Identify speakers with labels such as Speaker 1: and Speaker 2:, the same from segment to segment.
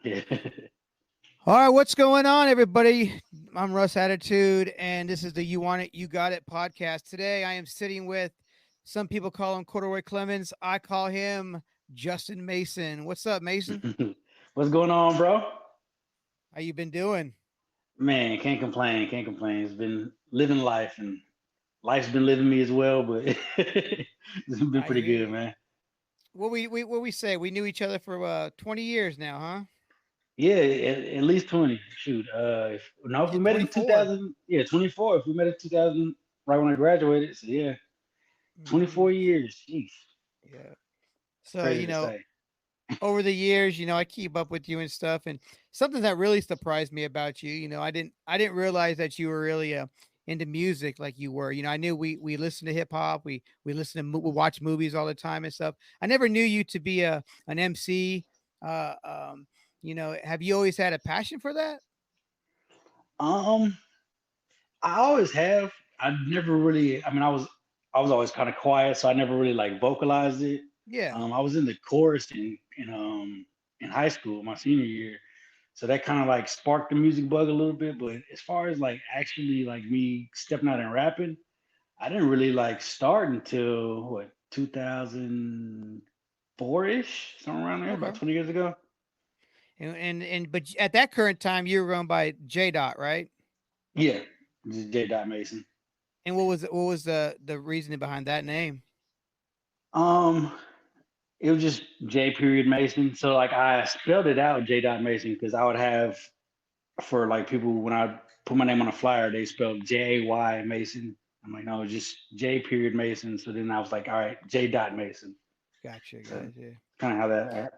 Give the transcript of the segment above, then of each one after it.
Speaker 1: Yeah.
Speaker 2: All right, what's going on, everybody? I'm Russ Attitude, and this is the You Want It, You Got It podcast. Today, I am sitting with some people call him Corduroy Clemens. I call him Justin Mason. What's up, Mason?
Speaker 1: What's going on, bro?
Speaker 2: How you been doing?
Speaker 1: Man, can't complain. Can't complain. It's been living life, and life's been living me as well. But it's been
Speaker 2: I
Speaker 1: pretty
Speaker 2: hear
Speaker 1: good,
Speaker 2: you.
Speaker 1: man.
Speaker 2: What we say? We knew each other for 20 years now, huh?
Speaker 1: Yeah, at least 20. Shoot. If no, if we
Speaker 2: Yeah,
Speaker 1: met in
Speaker 2: 24.
Speaker 1: 2000, yeah, 24. If we met in 2000, right when I graduated, so yeah,
Speaker 2: Hmm.
Speaker 1: 24 years. Jeez,
Speaker 2: Yeah. So
Speaker 1: crazy to say.
Speaker 2: over the years, I keep up with you and stuff. And something that really surprised me about you, I didn't realize that you were really into music like you were. I knew we listened to hip hop, we listen to we watch movies all the time and stuff. I never knew you to be an MC. Uh, um, have you always had a passion for that?
Speaker 1: Um, I always have. I never really. I mean, I was always kind of quiet, so I never really like vocalized it.
Speaker 2: Yeah.
Speaker 1: I was in the chorus in high school, my senior year, so that kind of like sparked the music bug a little bit. But as far as like actually like me stepping out and rapping, I didn't really like start until what 2004 ish, somewhere around there, about
Speaker 2: Okay.
Speaker 1: 20 years ago.
Speaker 2: And but at that current time, you were going by J Dot, right?
Speaker 1: Yeah, just J. Dot Mason.
Speaker 2: And what was the reasoning behind that name?
Speaker 1: Um, It was just J period Mason. So like I spelled it out J dot Mason because I would have for like people when I put my name on a flyer, they spelled Jay Mason. I'm like, no, it's just J period Mason. So then I was like, all right, J dot Mason.
Speaker 2: Gotcha,
Speaker 1: So
Speaker 2: gotcha.
Speaker 1: kind of how that.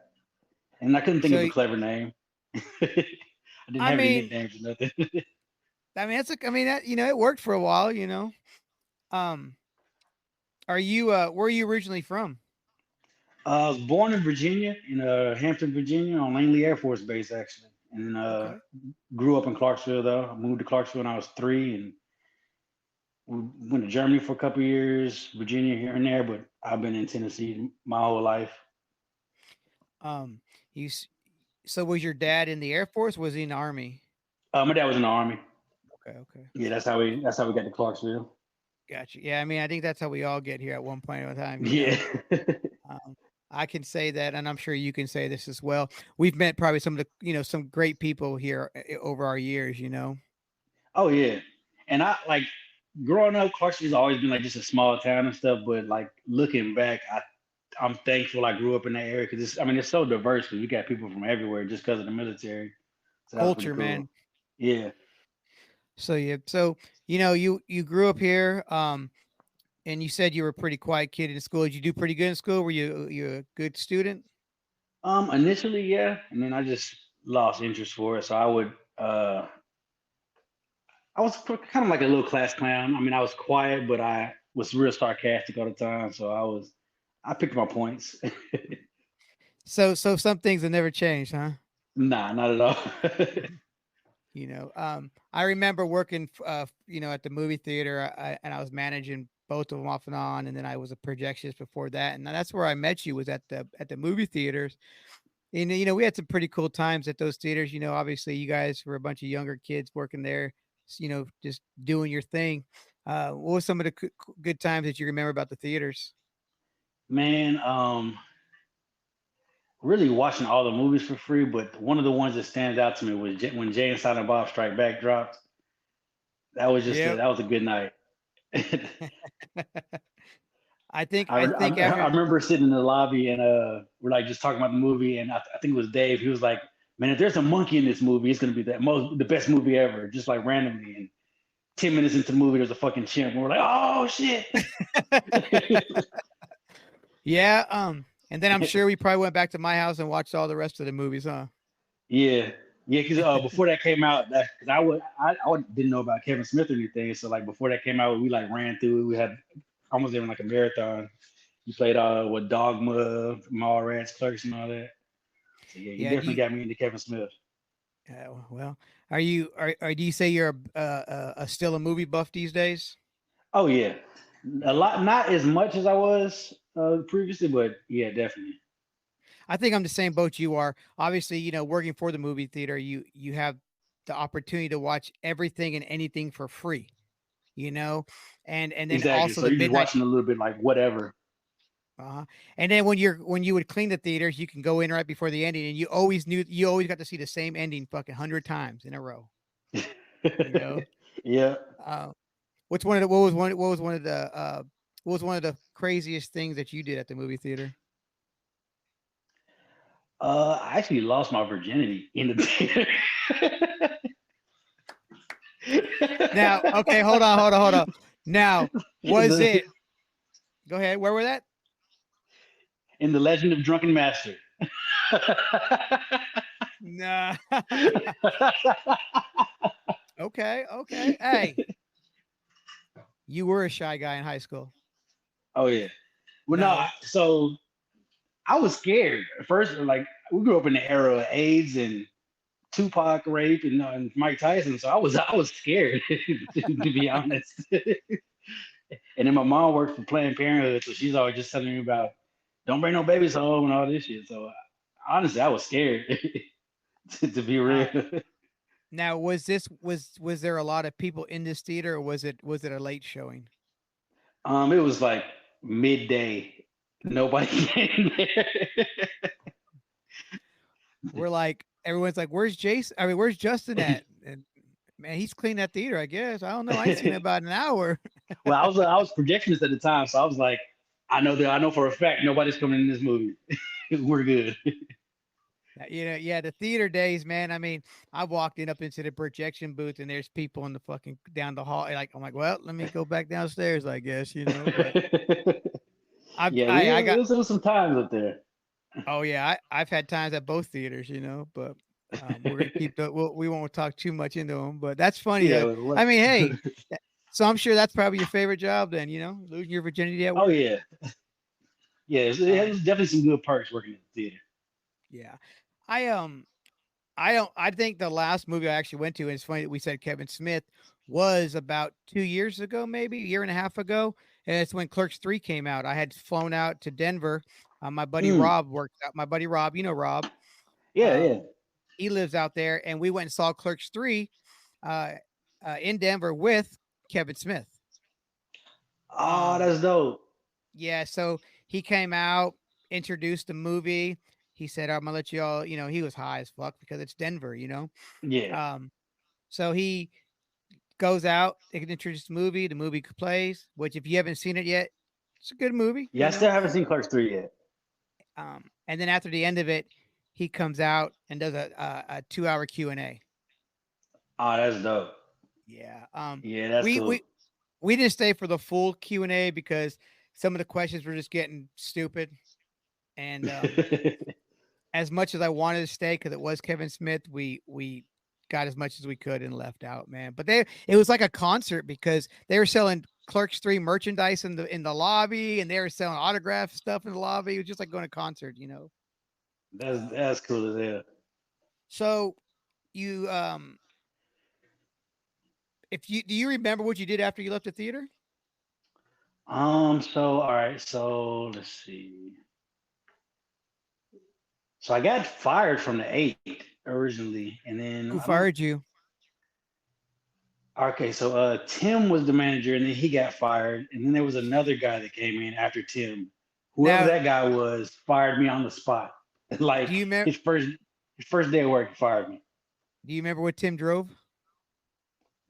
Speaker 1: And I couldn't think of
Speaker 2: So
Speaker 1: a clever name. I didn't
Speaker 2: I
Speaker 1: have any
Speaker 2: mean,
Speaker 1: nicknames or nothing.
Speaker 2: that it worked for a while. Um, are you where are you originally from?
Speaker 1: I was born in Virginia, in Hampton, Virginia, on Langley Air Force Base, actually, and then
Speaker 2: Okay.
Speaker 1: grew up in Clarksville. Though I moved to Clarksville when I was 3, and we went to Germany for a couple of years, Virginia here and there, but I've been in Tennessee my whole life.
Speaker 2: Um, you s- so was your dad in the Air Force? Was he in the Army?
Speaker 1: My dad was in the army.
Speaker 2: Okay, okay.
Speaker 1: Yeah, that's how we got to Clarksville.
Speaker 2: Gotcha. Yeah, I mean, I think that's how we all get here at one point in time.
Speaker 1: Yeah.
Speaker 2: Um, I can say that, and I'm sure you can say this as well. We've met probably some of some great people here over our years.
Speaker 1: Oh yeah. And I like growing up, Clarksville's always been like just a small town and stuff. But like looking back, I'm thankful I grew up in that area because it's so diverse. Because we got people from everywhere just because of the military. So that was pretty
Speaker 2: Culture,
Speaker 1: cool.
Speaker 2: man.
Speaker 1: Yeah.
Speaker 2: So yeah, so you grew up here. And you said you were a pretty quiet kid in school. Did you do pretty good in school? Were you a good student?
Speaker 1: Initially, yeah, and then I just lost interest for it. So I was kind of like a little class clown. I mean, I was quiet, but I was real sarcastic all the time. So I picked my points.
Speaker 2: So some things have never changed, huh?
Speaker 1: Nah, not at all.
Speaker 2: I remember working, at the movie theater, and I was managing both of them off and on, and then I was a projectionist before that, and that's where I met you was at the movie theaters. And we had some pretty cool times at those theaters. Obviously you guys were a bunch of younger kids working there, just doing your thing. What was some of the good times that you remember about the theaters?
Speaker 1: Man, really watching all the movies for free, but one of the ones that stands out to me was when Jay and Silent Bob Strike Back dropped.
Speaker 2: Yep.
Speaker 1: That was a good night.
Speaker 2: I think
Speaker 1: I,
Speaker 2: I
Speaker 1: I
Speaker 2: think
Speaker 1: I
Speaker 2: after
Speaker 1: remember sitting in the lobby and we're like just talking about the movie, and I think it was Dave. He was like, "Man, if there's a monkey in this movie, it's gonna be the best movie ever." Just like randomly, and 10 minutes into the movie, there's a fucking chimp, and we're like, "Oh shit!"
Speaker 2: Yeah, and then I'm sure we probably went back to my house and watched all the rest of the movies, huh?
Speaker 1: Yeah, yeah. Because before that came out, because didn't know about Kevin Smith or anything, so like before that came out, we like ran through it. We had almost even like a marathon. You played with Dogma, Mallrats, Clerks, and all that. So yeah, you
Speaker 2: Yeah,
Speaker 1: definitely got me into Kevin Smith.
Speaker 2: well, do you say you're still a movie buff these days?
Speaker 1: Oh yeah, a
Speaker 2: Yeah.
Speaker 1: lot, not as much as I was previously, but yeah, definitely.
Speaker 2: I think I'm the same boat you are. Obviously, working for the movie theater, you have the opportunity to watch everything and anything for free, you know, and then
Speaker 1: Exactly.
Speaker 2: also
Speaker 1: So
Speaker 2: the
Speaker 1: you're just
Speaker 2: midnight.
Speaker 1: watching a little bit like whatever.
Speaker 2: Uh-huh. And then when you would clean the theaters, you can go in right before the ending, and you always got to see the same ending fucking 100 times in a row. You know,
Speaker 1: Yeah.
Speaker 2: uh, what's one of the what was one of the what was one of the craziest things that you did at the movie theater?
Speaker 1: I actually lost my virginity in the theater.
Speaker 2: Now, okay, hold on. Now,
Speaker 1: in
Speaker 2: was
Speaker 1: the
Speaker 2: it? Go ahead. Where were that?
Speaker 1: in the Legend of Drunken Master.
Speaker 2: Nah. Okay, okay. Hey, you were a shy guy in high school.
Speaker 1: Oh yeah. Well, no.
Speaker 2: No.
Speaker 1: So I was scared at first. Like we grew up in the era of AIDS and Tupac rape and Mike Tyson, so I was scared to be honest. And then my mom worked for Planned Parenthood, so she's always just telling me about don't bring no babies home and all this shit. So honestly, I was scared to be real.
Speaker 2: Uh, Now, was there a lot of people in this theater, or was it a late showing?
Speaker 1: It was like midday, nobody came there.
Speaker 2: We're like everyone's like, "Where's Jason? I mean, where's Justin at?" And man, he's cleaned that theater, I guess. I don't know. I ain't seen it about an hour.
Speaker 1: Well, I was projectionist at the time, so I was like, I know for a fact nobody's coming in this movie. We're good.
Speaker 2: Yeah, the theater days, man. I mean, I walked in up into the projection booth, and there's people in the fucking down the hall. Like, I'm like, well, let me go back downstairs, I guess, But
Speaker 1: Yeah,
Speaker 2: I got.
Speaker 1: it was some times up there.
Speaker 2: Oh yeah, I've had times at both theaters, But we're gonna keep the. We won't talk too much into them, but that's funny
Speaker 1: Yeah,
Speaker 2: though.
Speaker 1: what?
Speaker 2: I mean, hey, so I'm sure that's probably your favorite job then, losing your virginity at
Speaker 1: Oh
Speaker 2: work.
Speaker 1: yeah, yeah. It
Speaker 2: Um,
Speaker 1: was definitely some good perks working at the theater.
Speaker 2: yeah, I I don't. I think the last movie I actually went to, and it's funny that we said Kevin Smith was about 2 years ago, maybe a year and a half ago, and it's when Clerks 3 came out. I had flown out to Denver. My buddy
Speaker 1: Mm,
Speaker 2: Rob worked out. My buddy Rob, Rob.
Speaker 1: yeah, yeah.
Speaker 2: Um, he lives out there, and we went and saw Clerks 3 uh, in Denver with Kevin Smith.
Speaker 1: Oh,
Speaker 2: Um,
Speaker 1: that's dope.
Speaker 2: yeah, so he came out, introduced the movie. He said, "I'm gonna let you all." He was high as fuck because it's Denver.
Speaker 1: Yeah,
Speaker 2: Um, so he goes out, they can introduce the movie plays, which if you haven't seen it yet, it's a good movie,
Speaker 1: yeah. I still haven't seen Clerks 3 yet.
Speaker 2: And then after the end of it, he comes out and does a 2 hour Q&A.
Speaker 1: Oh, that's dope.
Speaker 2: Yeah.
Speaker 1: Yeah, that's
Speaker 2: We
Speaker 1: cool.
Speaker 2: we we didn't stay for the full Q&A because some of the questions were just getting stupid. And as much as I wanted to stay because it was Kevin Smith, we got as much as we could and left out, man. But it was like a concert because they were selling Clerks 3 merchandise in the lobby, and they were selling autograph stuff in the lobby. It was just like going to concert. Um,
Speaker 1: that's cool as hell.
Speaker 2: so you if you do you remember what you did after you left the theater?
Speaker 1: So all right, so let's see. So I got fired from the eight originally, and then
Speaker 2: Who
Speaker 1: I don't.
Speaker 2: fired you?
Speaker 1: Okay, so Tim was the manager, and then he got fired, and then there was another guy that came in after Tim. Whoever
Speaker 2: Now,
Speaker 1: that guy was fired me on the spot.
Speaker 2: do
Speaker 1: Like
Speaker 2: you remember
Speaker 1: his first day of work, he fired me.
Speaker 2: do you remember what Tim drove?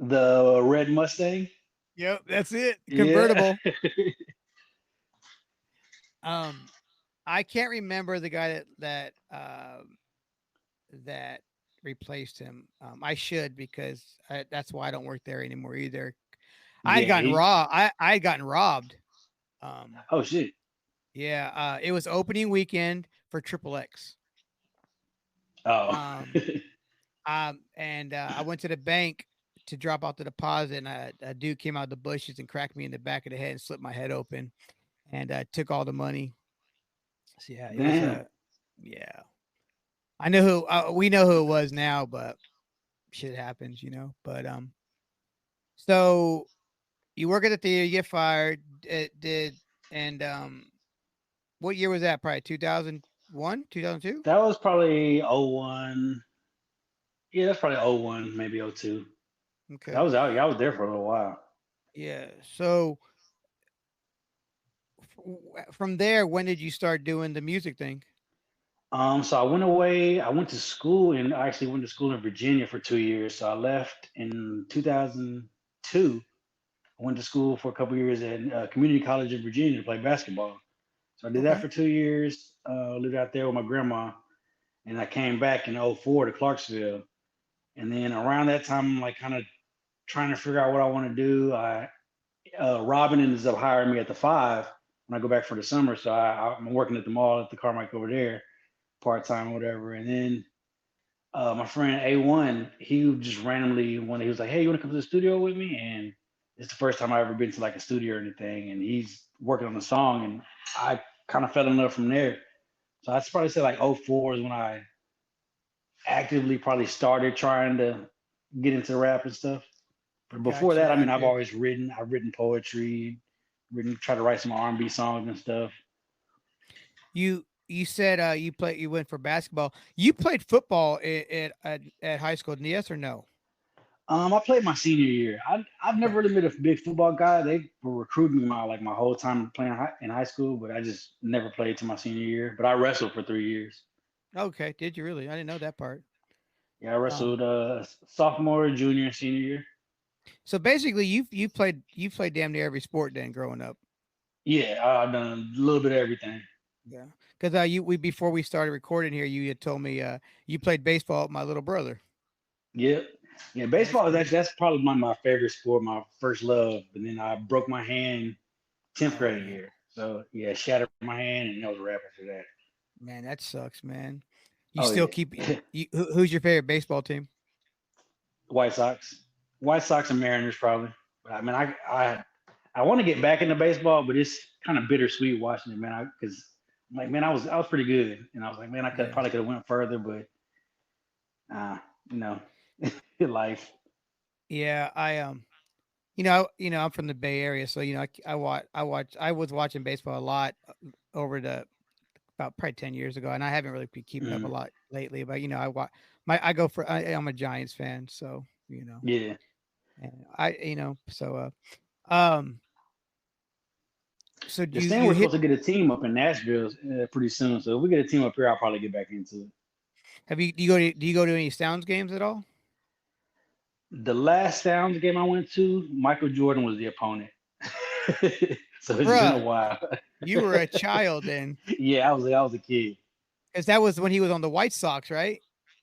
Speaker 1: The red Mustang.
Speaker 2: Yep, that's it.
Speaker 1: Yeah.
Speaker 2: Convertible. Um I can't remember the guy that replaced him. I should because that's why I don't work there anymore either. I had
Speaker 1: Yeah.
Speaker 2: gotten robbed. I had gotten robbed. Um,
Speaker 1: Oh shit.
Speaker 2: yeah, it was opening weekend for Triple X.
Speaker 1: Oh.
Speaker 2: Um, and I went to the bank to drop out the deposit, and a dude came out of the bushes and cracked me in the back of the head and slipped my head open, and took all the money. So yeah, it was
Speaker 1: Damn.
Speaker 2: yeah. I know who we know who it was now, but shit happens. But so you work at the theater, you get fired. It did, and what year was that? Probably 2000. 2001, 2002?
Speaker 1: That was probably '01. Yeah, that's probably '01, maybe '02. Cause I
Speaker 2: Okay.
Speaker 1: was out. Yeah, I was there for a little while.
Speaker 2: Yeah. So from there, when did you start doing the music thing?
Speaker 1: So I went away. I went to school and I actually went to school in Virginia for 2 years. So I left in 2002. I went to school for a couple years at Community College of Virginia to play basketball. So I did that
Speaker 2: Okay.
Speaker 1: for 2 years. Lived out there with my grandma, and I came back in '04 to Clarksville. And then around that time, I'm like kind of trying to figure out what I want to do. Robin ends up hiring me at the Five when I go back for the summer. So I'm working at the mall at the Carmichael over there, part time or whatever. And then my friend A1, he just randomly he was like, "Hey, you want to come to the studio with me?" And it's the first time I ever been to like a studio or anything. And he's working on the song, and I kind of fell in love from there. So I'd probably say like '04 is when I actively probably started trying to get into rap and stuff. But before
Speaker 2: Gotcha.
Speaker 1: that, I mean, I've
Speaker 2: Gotcha.
Speaker 1: always written. I've written poetry, written, try to write some R&B songs and stuff.
Speaker 2: You said you went for basketball. You played football at high school, yes or no?
Speaker 1: I played my senior year. I've
Speaker 2: Okay.
Speaker 1: never really been a big football guy. They were recruiting me my whole time playing in high school, but I just never played to my senior year. But I wrestled for 3 years.
Speaker 2: Okay. Did you really? I didn't know that part.
Speaker 1: Yeah, I
Speaker 2: Um,
Speaker 1: wrestled sophomore, junior, and senior year.
Speaker 2: so basically, you played damn near every sport then growing up.
Speaker 1: Yeah, I've done a little bit of everything.
Speaker 2: Yeah. Because you we before we started recording here, you had told me you played baseball with my little brother.
Speaker 1: Yep. Yeah,
Speaker 2: That's
Speaker 1: baseball is actually
Speaker 2: crazy.
Speaker 1: that's probably my favorite sport, my first love. But then I broke my hand 10th
Speaker 2: Oh
Speaker 1: grade
Speaker 2: man,
Speaker 1: year. So yeah, shattered my hand and that was a wrap after that.
Speaker 2: man, that sucks, man. You
Speaker 1: Oh
Speaker 2: still keep
Speaker 1: yeah.
Speaker 2: who's your favorite baseball team?
Speaker 1: White Sox. White Sox and Mariners probably. But I mean I want to get back into baseball, but it's kind of bittersweet watching it, man. Because I'm like, man, I was pretty good, and I was like, man, I
Speaker 2: Yeah.
Speaker 1: could have went further, but uh, you know, life.
Speaker 2: Yeah, I'm from the Bay Area, so I was watching baseball a lot over the about probably 10 years ago, and I haven't really been keeping up a
Speaker 1: Mhm.
Speaker 2: lot lately. But I go for I'm a Giants fan, so
Speaker 1: Yeah.
Speaker 2: and um, so
Speaker 1: The
Speaker 2: do
Speaker 1: thing
Speaker 2: you
Speaker 1: we're
Speaker 2: hit?
Speaker 1: supposed to get a team up in Nashville pretty soon. So if we get a team up here, I'll probably get back into it.
Speaker 2: Have you do you go to any Sounds games at all,
Speaker 1: The last Sounds game I went to, Michael Jordan was the opponent. So it's been a
Speaker 2: bruh?
Speaker 1: while.
Speaker 2: You were a child then,
Speaker 1: Yeah, I was a kid.
Speaker 2: because that was when he was on the White Sox, right?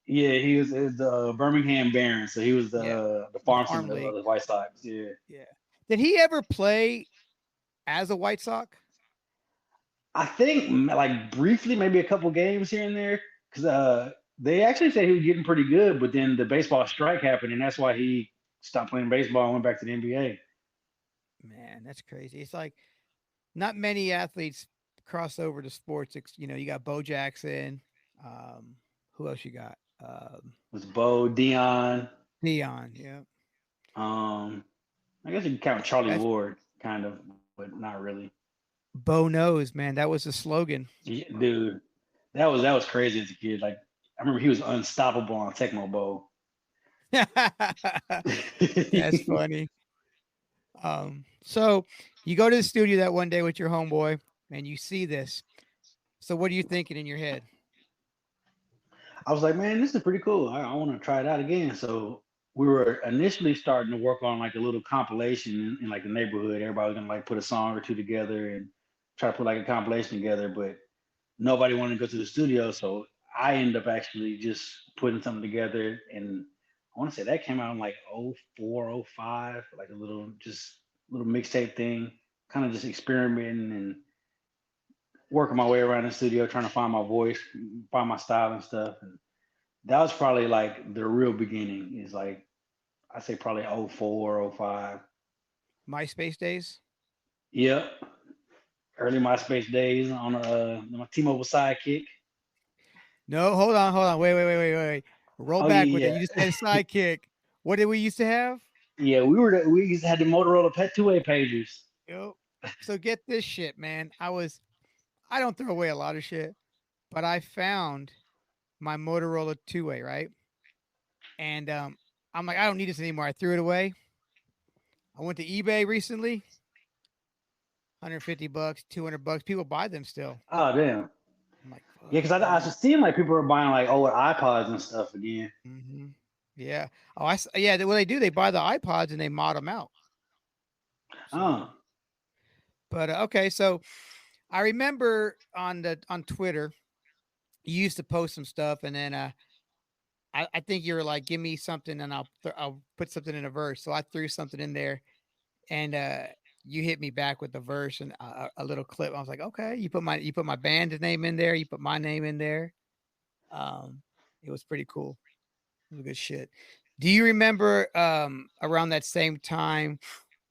Speaker 1: Yeah, he was the Birmingham Barons, so he was
Speaker 2: Yeah,
Speaker 1: the
Speaker 2: the
Speaker 1: farm
Speaker 2: farm
Speaker 1: system of
Speaker 2: league.
Speaker 1: the White Sox. Yeah,
Speaker 2: Yeah. Did he ever play as a White Sox?
Speaker 1: I think like briefly, maybe a couple games here and there, because they actually said he was getting pretty good, but then the baseball strike happened, and that's why he stopped playing baseball and went back to the NBA.
Speaker 2: Man, that's crazy. It's like not many athletes cross over to sports. You got Bo Jackson. Who else you got?
Speaker 1: It was Bo, Dion.
Speaker 2: Dion. Yeah.
Speaker 1: Um, I guess you can count Charlie
Speaker 2: That's
Speaker 1: Ward, kind of, but not really.
Speaker 2: Bo knows, man. That was the slogan.
Speaker 1: Yeah, dude, that was crazy as a kid. Like I remember he was unstoppable on Tecmo Bowl.
Speaker 2: That's funny. So you go to the studio that one day with your homeboy and you see this. So what are you thinking in your head?
Speaker 1: I was like, man, this is pretty cool. I want to try it out again. So we were initially starting to work on like a little compilation in like the neighborhood. Everybody was gonna like put a song or two together and try to put like a compilation together, but nobody wanted to go to the studio. So I ended up actually just putting something together, and I want to say that came out in like '04, '05, like a little mixtape thing, kind of just experimenting and working my way around the studio, trying to find my voice, find my style and stuff. And that was probably like the real beginning. Is like I say probably '04, '05.
Speaker 2: MySpace days?
Speaker 1: Yep, early MySpace days on my T-Mobile Sidekick.
Speaker 2: No, hold on. Wait. Roll
Speaker 1: Oh
Speaker 2: back with it.
Speaker 1: yeah,
Speaker 2: You just said sidekick. What did we used to have?
Speaker 1: yeah. We used to have the Motorola Pet two-way pagers.
Speaker 2: Yo. So get this shit, man. I don't throw away a lot of shit, but I found my Motorola two-way, right? And I'm like, I don't need this anymore. I threw it away. I went to eBay recently, 150 bucks, 200 bucks. People buy them still.
Speaker 1: Oh damn.
Speaker 2: I'm like,
Speaker 1: Yeah,
Speaker 2: fuck,
Speaker 1: because I
Speaker 2: man.
Speaker 1: was seeing like people were buying like old iPods and stuff again.
Speaker 2: Hmm. Yeah. Oh, yeah. What they do, they buy the iPods and they mod them out. So,
Speaker 1: Oh,
Speaker 2: but okay. So I remember on Twitter, you used to post some stuff, and then I think you were like, give me something, and I'll put something in a verse. So I threw something in there, and you hit me back with the verse and a little clip. I was like, okay. You put my band's name in there. You put my name in there. Um, it was pretty cool. It was good shit. Do you remember around that same time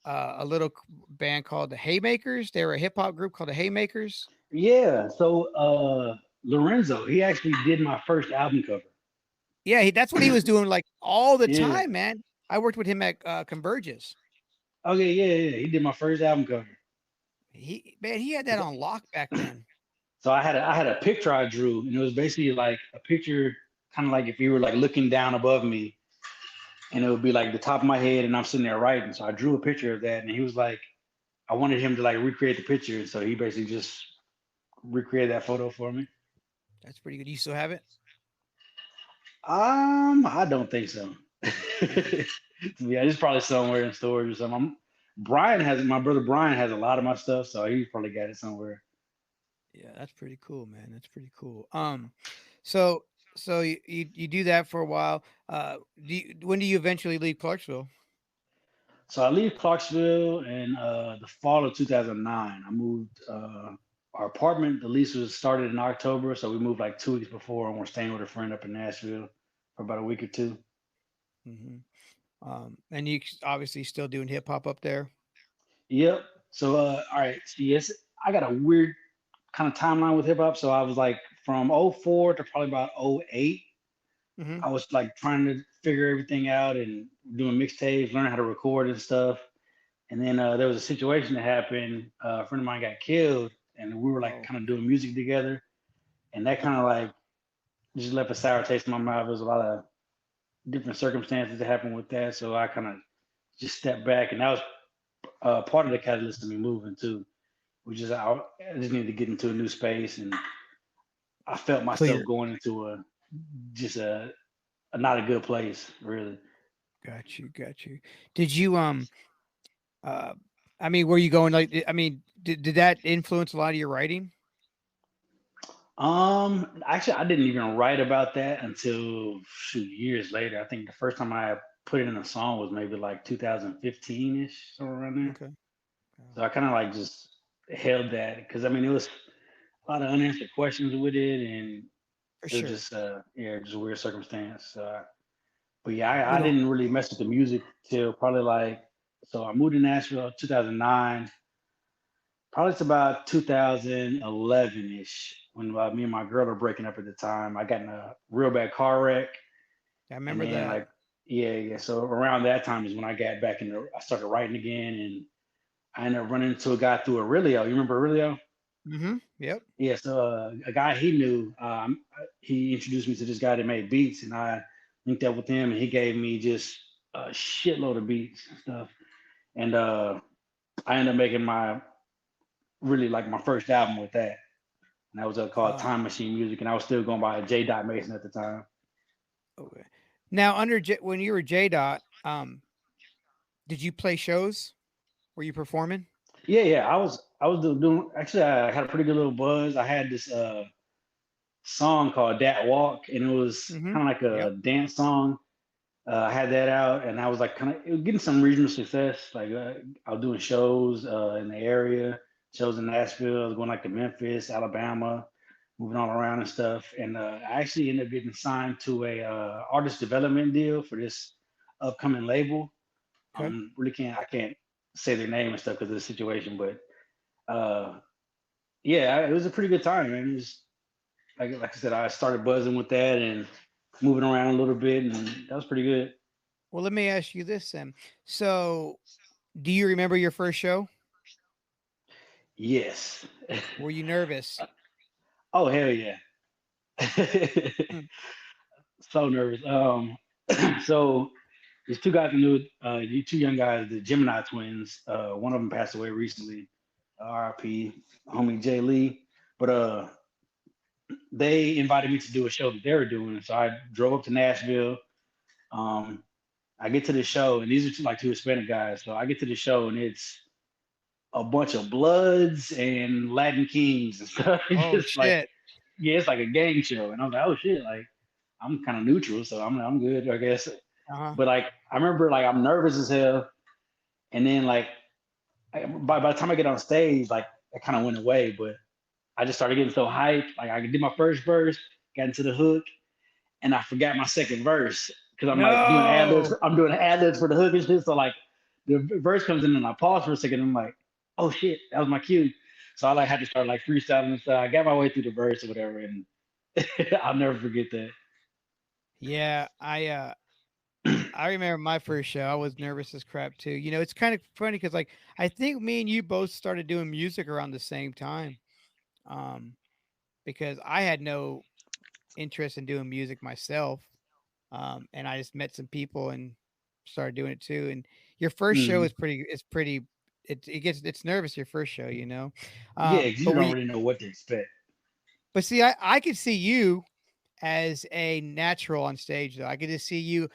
Speaker 2: a little band called the Haymakers? They were a hip hop group called the Haymakers.
Speaker 1: yeah. So Lorenzo, he actually did my first album cover.
Speaker 2: Yeah, that's what he was doing like all the
Speaker 1: Yeah.
Speaker 2: time, man. I worked with him at Converges.
Speaker 1: Okay, yeah, yeah. He did my first album cover.
Speaker 2: He had that on lock back then.
Speaker 1: So I had a picture I drew, and it was basically like a picture, kind of like if you were like looking down above me, and it would be like the top of my head, and I'm sitting there writing. So I drew a picture of that, and he was like, I wanted him to like recreate the picture, so he basically just recreated that photo for me.
Speaker 2: That's pretty good. You still have it?
Speaker 1: I don't think so.
Speaker 2: Yeah.
Speaker 1: Yeah, it's probably somewhere in storage or something. Brian has my brother Brian has a lot of my stuff, so he's probably got it somewhere.
Speaker 2: Yeah, that's pretty cool, man. That's pretty cool. So you do that for a while. When do you eventually leave Clarksville?
Speaker 1: So I leave Clarksville in the fall of 2009. I moved our apartment. The lease was started in October, so we moved like 2 weeks before, and we're staying with a friend up in Nashville for about a week or two.
Speaker 2: Hmm. And you obviously still doing hip hop up there.
Speaker 1: Yep. So all right. So yes, I got a weird kind of timeline with hip hop. So I was like from '04 to probably about '08.
Speaker 2: Hmm.
Speaker 1: I was like trying to figure everything out and doing mixtapes, learning how to record and stuff. And then there was a situation that happened. A friend of mine got killed, and we were like
Speaker 2: Oh,
Speaker 1: kind of doing music together, and that kind of like just left a sour taste in my mouth. There was a lot of different circumstances that happened with that, so I kind of just stepped back, and that was part of the catalyst of me moving too. Which is I just needed to get into a new space, and I felt myself
Speaker 2: clear.
Speaker 1: going into a just a not a good place, really.
Speaker 2: Got you. Got you. Did you uh I mean, were you going like I mean, did that influence a lot of your writing?
Speaker 1: Actually, I didn't even write about that until shoot years later. I think the first time I put it in a song was maybe like 2015 ish, somewhere around there.
Speaker 2: Okay. Oh,
Speaker 1: So I kind of like just held that because I mean it was a lot of unanswered questions with it, and
Speaker 2: for
Speaker 1: it was
Speaker 2: sure.
Speaker 1: just yeah, just a weird circumstance. But yeah, I
Speaker 2: Little
Speaker 1: didn't really mess with the music till probably like so I moved to Nashville 2009. Probably it's about 2011 ish when me and my girl were breaking up at the time. I got in a real bad car wreck,
Speaker 2: I
Speaker 1: and
Speaker 2: remember
Speaker 1: then
Speaker 2: that.
Speaker 1: like yeah, yeah. So around that time is when I got back into. I started writing again, and I ended up running into a guy through Aurelio. You remember Aurelio?
Speaker 2: Mhm. Yep.
Speaker 1: Yeah. So a guy he knew, he introduced me to this guy that made beats, and I linked up with him, and he gave me just a shitload of beats and stuff. And I ended up making my really like my first album with that. And that was called
Speaker 2: Um
Speaker 1: Time Machine Music, and I was still going by J. Dot Mason at the time.
Speaker 2: okay. Now when you were J Dot, did you play shows? Were you performing?
Speaker 1: Yeah, yeah, I was doing. Actually, I had a pretty good little buzz. I had this song called "Dat Walk," and it was
Speaker 2: Mhm.
Speaker 1: kind of like
Speaker 2: Yep.
Speaker 1: a dance song. I had that out, and I was like kind of it was getting some regional success. Like I was doing shows in the area, shows in Nashville. I was going like to Memphis, Alabama, moving all around and stuff. And I actually ended up getting signed to a artist development deal for this upcoming label.
Speaker 2: Okay.
Speaker 1: Really can't I can't say their name and stuff because of the situation, but uh, yeah, it was a pretty good time, man. It was like I said, I started buzzing with that and moving around a little bit, and that was pretty good.
Speaker 2: Well, let me ask you this then. So, do you remember your first show?
Speaker 1: Yes.
Speaker 2: Were you nervous?
Speaker 1: Oh hell yeah.
Speaker 2: Mm.
Speaker 1: So nervous. So there's two guys I knew, these two young guys, the Gemini twins. One of them passed away recently, RIP, homie Jay Lee. But they invited me to do a show that they were doing, so I drove up to Nashville. Um, I get to the show, and these are like two Hispanic guys. So I get to the show, and it's a bunch of Bloods and Latin Kings and stuff. It's
Speaker 2: Oh
Speaker 1: just like,
Speaker 2: shit.
Speaker 1: yeah, it's like a gang show, and I was like, oh shit, like I'm kind of neutral, so I'm good, I guess.
Speaker 2: Uh-huh.
Speaker 1: But like I remember, like I'm nervous as hell, and then like by the time I get on stage, like it kind of went away, but I just started getting so hyped. Like I did my first verse, got into the hook, and I forgot my second verse because I'm like doing ad libs.
Speaker 2: No.
Speaker 1: I'm doing ad libs for the hook and shit. So like the verse comes in and I pause for a second. And I'm like, oh shit, that was my cue. So I like had to start like freestyling and stuff. I got my way through the verse or whatever, and I'll never forget that.
Speaker 2: Yeah, I remember my first show. I was nervous as crap too. It's kind of funny because like I think me and you both started doing music around the same time. Um, because I had no interest in doing music myself. And I just met some people and started doing it too. And your first show
Speaker 1: Mm.
Speaker 2: is pretty it's nervous your first show, you know.
Speaker 1: Yeah, 'cause
Speaker 2: But
Speaker 1: you
Speaker 2: were
Speaker 1: don't
Speaker 2: you,
Speaker 1: really know what to expect.
Speaker 2: but see, I could see you as a natural on stage though. I could see you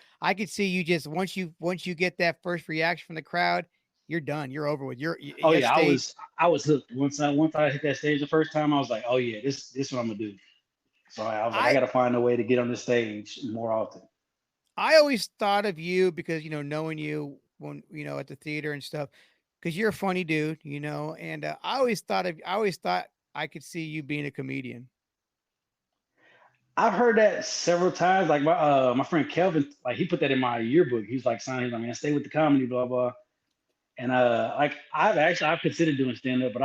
Speaker 2: just once you get that first reaction from the crowd, you're done. You're over with.
Speaker 1: Oh
Speaker 2: That
Speaker 1: yeah,
Speaker 2: stage.
Speaker 1: I was hooked. Once I hit that stage the first time, I was like, oh yeah, this is what I'm gonna do. So I was like, I
Speaker 2: I
Speaker 1: gotta find a way to get on the stage more often.
Speaker 2: I always thought of you because knowing you when at the theater and stuff, because you're a funny dude, and I always thought I could see you being a comedian.
Speaker 1: I've heard that several times. Like my friend Kelvin, like he put that in my yearbook. He's like signing, he's like, man, stay with the comedy, blah blah. And like I've considered doing stand up, but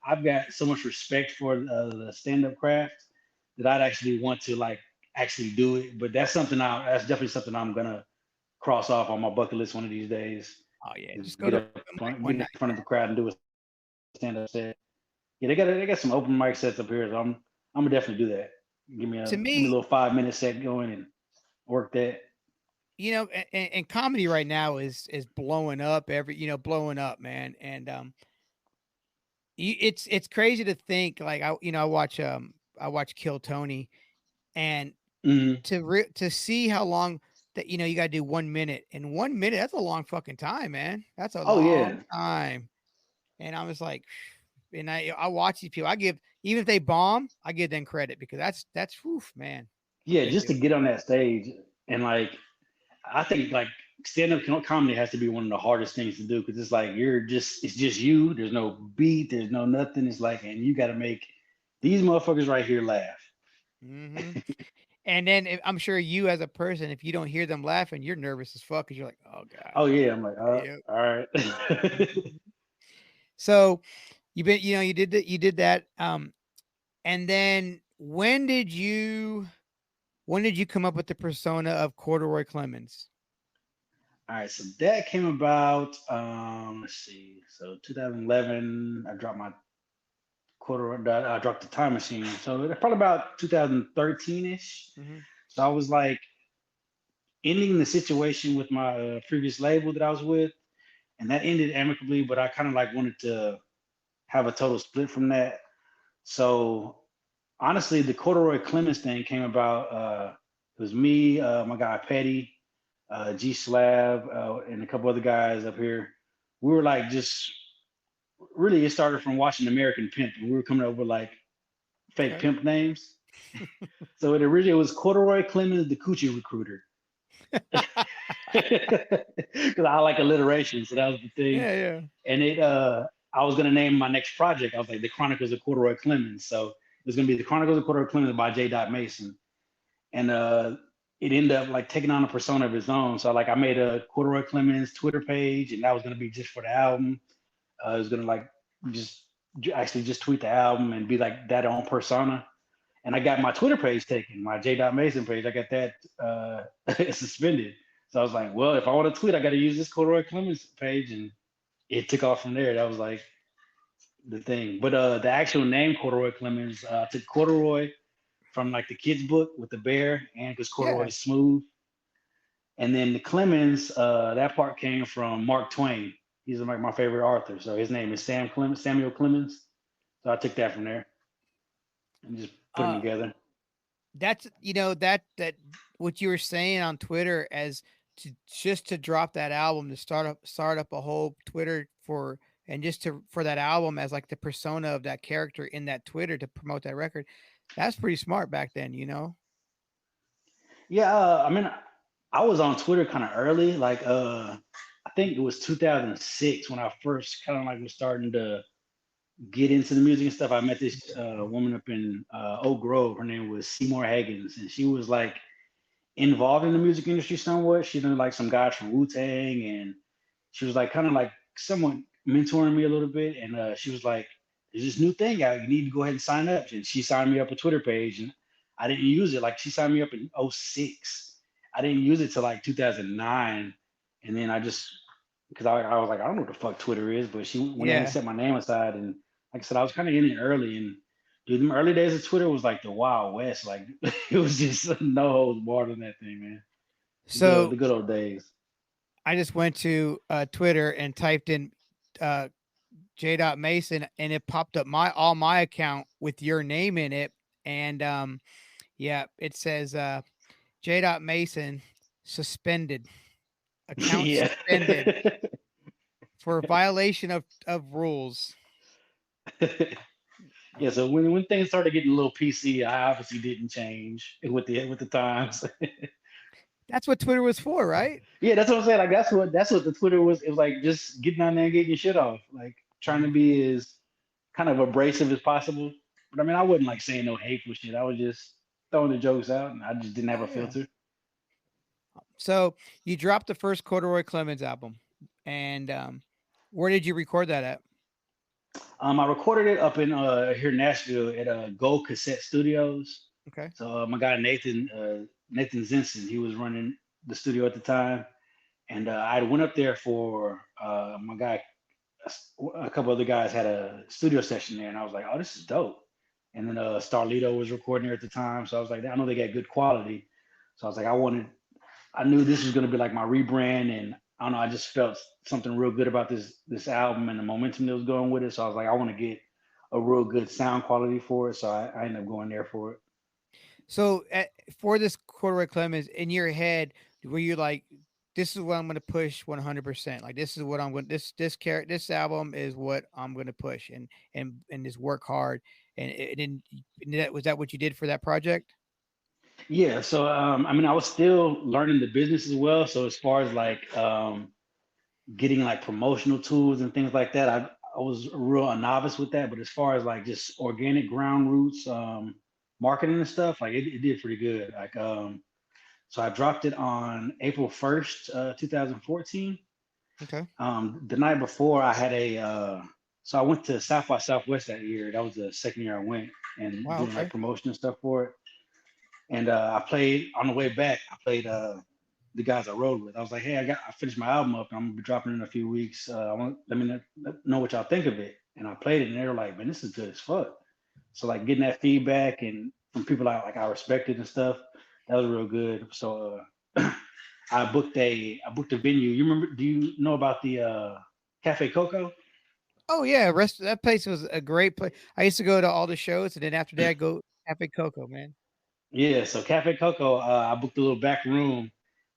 Speaker 1: I've got so much respect for the stand up craft that I'd actually want to like actually do it. But that's definitely something I'm gonna cross off on my bucket list one of these days.
Speaker 2: Oh yeah,
Speaker 1: Is
Speaker 2: just go to mic
Speaker 1: get
Speaker 2: one
Speaker 1: in
Speaker 2: night.
Speaker 1: front of the crowd and do a stand up set. Yeah, they got some open mic sets up here, so I'm gonna definitely do that.
Speaker 2: To
Speaker 1: Give me a
Speaker 2: me,
Speaker 1: little 5 minute set going and work that.
Speaker 2: and comedy right now is blowing up blowing up, man. And it's crazy to think like I watch Kill Tony and
Speaker 1: Hmm.
Speaker 2: to see how long that you got to do 1 minute and 1 minute that's a long fucking time, man. That's a
Speaker 1: Oh
Speaker 2: long
Speaker 1: yeah,
Speaker 2: time. And I was like, and I watch these people. I give even if they bomb, I give them credit because that's woof, man. I
Speaker 1: yeah.
Speaker 2: couldn't
Speaker 1: Just
Speaker 2: do
Speaker 1: to
Speaker 2: it.
Speaker 1: get on that stage and like I think like stand up comedy has to be one of the hardest things to do because it's like it's just you. There's no beat. There's no nothing. It's like and you got to make these motherfuckers right here laugh.
Speaker 2: Hmm. And then I'm sure you as a person, if you don't hear them laughing, you're nervous as fuck because you're like, oh god,
Speaker 1: Oh
Speaker 2: oh
Speaker 1: yeah, I'm like,
Speaker 2: yeah.
Speaker 1: all right.
Speaker 2: Mhm. So you did that. And then when did you come up with the persona of Corduroy Clemens?
Speaker 1: All right, so that came about. Let's see. So 2011, I dropped my quarter. I dropped the time machine. So it's probably about 2013 ish.
Speaker 2: Hmm.
Speaker 1: So I was like ending the situation with my previous label that I was with, and that ended amicably. But I kind of like wanted to have a total split from that. So honestly, the Corduroy Clemens thing came about. It was me, my guy Petty, G Slab, and a couple other guys up here. We were like just really it started from watching American Pimp, and we were coming up with like fake
Speaker 2: Okay.
Speaker 1: pimp names. So it originally was Corduroy Clemens, the Coochie Recruiter, because I like alliteration, so that was the thing.
Speaker 2: Yeah, yeah.
Speaker 1: And I was gonna name my next project. I was like the Chronicles of Corduroy Clemens. So it was gonna be the Chronicles of Corduroy Clemens by J. Mason, and it ended up like taking on a persona of its own. So like I made a Corduroy Clemens Twitter page, and that was gonna be just for the album. It was gonna like just actually just tweet the album and be like that on persona. And I got my Twitter page taken, my J. Mason page. I got that suspended. So I was like, well, if I want to tweet, I got to use this Corduroy Clemens page, and it took off from there. That was like the thing. But the actual name Corduroy Clemens, took corduroy from like the kids book with the bear, and because Corduroy
Speaker 2: Yeah.
Speaker 1: is smooth. And then the Clemens, that part came from Mark Twain. He's like my favorite author. So his name is Samuel Clemens. So I took that from there and just put them
Speaker 2: Uh,
Speaker 1: together.
Speaker 2: that's that what you were saying on Twitter as to just to drop that album to start up a whole Twitter for and just to for that album as like the persona of that character in that Twitter to promote that record. That's pretty smart back then.
Speaker 1: Yeah, I mean, I was on Twitter kind of early. Like, I think it was 2006 when I first kind of like was starting to get into the music and stuff. I met this woman up in Oak Grove. Her name was Seymour Higgins, and she was like involved in the music industry somewhat. She knew like some guys from Wu Tang, and she was like kind of like somewhat mentoring me a little bit. And she was like, "There's this new thing out. You need to go ahead and sign up." And she signed me up a Twitter page, and I didn't use it. Like she signed me up in '06. I didn't use it till like 2009, and then I just because I was like, I don't know what the fuck Twitter is, but she went ahead and
Speaker 2: Yeah.
Speaker 1: set my name aside, and like I said, I was kind of in it early, and dude, the early days of Twitter was like the Wild West. Like it was just no holds barred on that thing, man.
Speaker 2: So
Speaker 1: The good old days.
Speaker 2: I just went to Twitter and typed in uh, J. Mason, and it popped up my account with your name in it, and yeah, it says J. Mason suspended, account
Speaker 1: Yeah.
Speaker 2: suspended for violation of rules.
Speaker 1: Yeah, so when things started getting a little PC, I obviously didn't change with the times.
Speaker 2: That's what Twitter was for, right?
Speaker 1: Yeah, that's what I'm saying. Like that's what the Twitter was. It was like just getting on there and getting your shit off, like trying to be as kind of abrasive as possible. But I mean, I wasn't like saying no hateful shit. I was just throwing the jokes out, and I just didn't have
Speaker 2: Oh
Speaker 1: a
Speaker 2: yeah.
Speaker 1: filter.
Speaker 2: So you dropped the first Corduroy Clemens album, and where did you record that at?
Speaker 1: I recorded it up in here in Nashville at Gold Cassette Studios.
Speaker 2: Okay.
Speaker 1: So my guy Nathan Zinson, he was running the studio at the time, and I went up there for my guy. A couple other guys had a studio session there, and I was like, "Oh, this is dope." And then Starlito was recording there at the time, so I was like, "I know they got good quality." So I was like, I knew this was going to be like my rebrand, and I don't know, I just felt something real good about this album and the momentum that was going with it. So I was like, I want to get a real good sound quality for it. So I ended up going there for it.
Speaker 2: So for this Corduroy Clemens, in your head, were you like, "This is what I'm going to push 100%. Like this is what I'm going. This album is what I'm going to push and just work hard." And was that what you did for that project?
Speaker 1: Yeah. So I mean, I was still learning the business as well. So as far as like getting like promotional tools and things like that, I was real a novice with that. But as far as like just organic ground roots, marketing and stuff, like it did pretty good. Like so I dropped it on April 1st, 2014.
Speaker 2: Okay.
Speaker 1: The night before, I had so I went to South by Southwest that year. That was the second year I went and
Speaker 2: Wow.
Speaker 1: doing like
Speaker 2: Okay.
Speaker 1: promotion and stuff for it. And I played on the way back. I played the guys I rode with. I was like, hey, I finished my album up, and I'm gonna be dropping it in a few weeks. I want let me know what y'all think of it. And I played it, and they were like, man, this is good as fuck. So like getting that feedback and from people I respected and stuff, that was real good. So I booked a venue. You remember? Do you know about the Cafe Coco?
Speaker 2: Oh yeah, rest that place was a great place. I used to go to all the shows, and then after that, I go Cafe Coco, man.
Speaker 1: Yeah, so Cafe Coco, I booked a little back room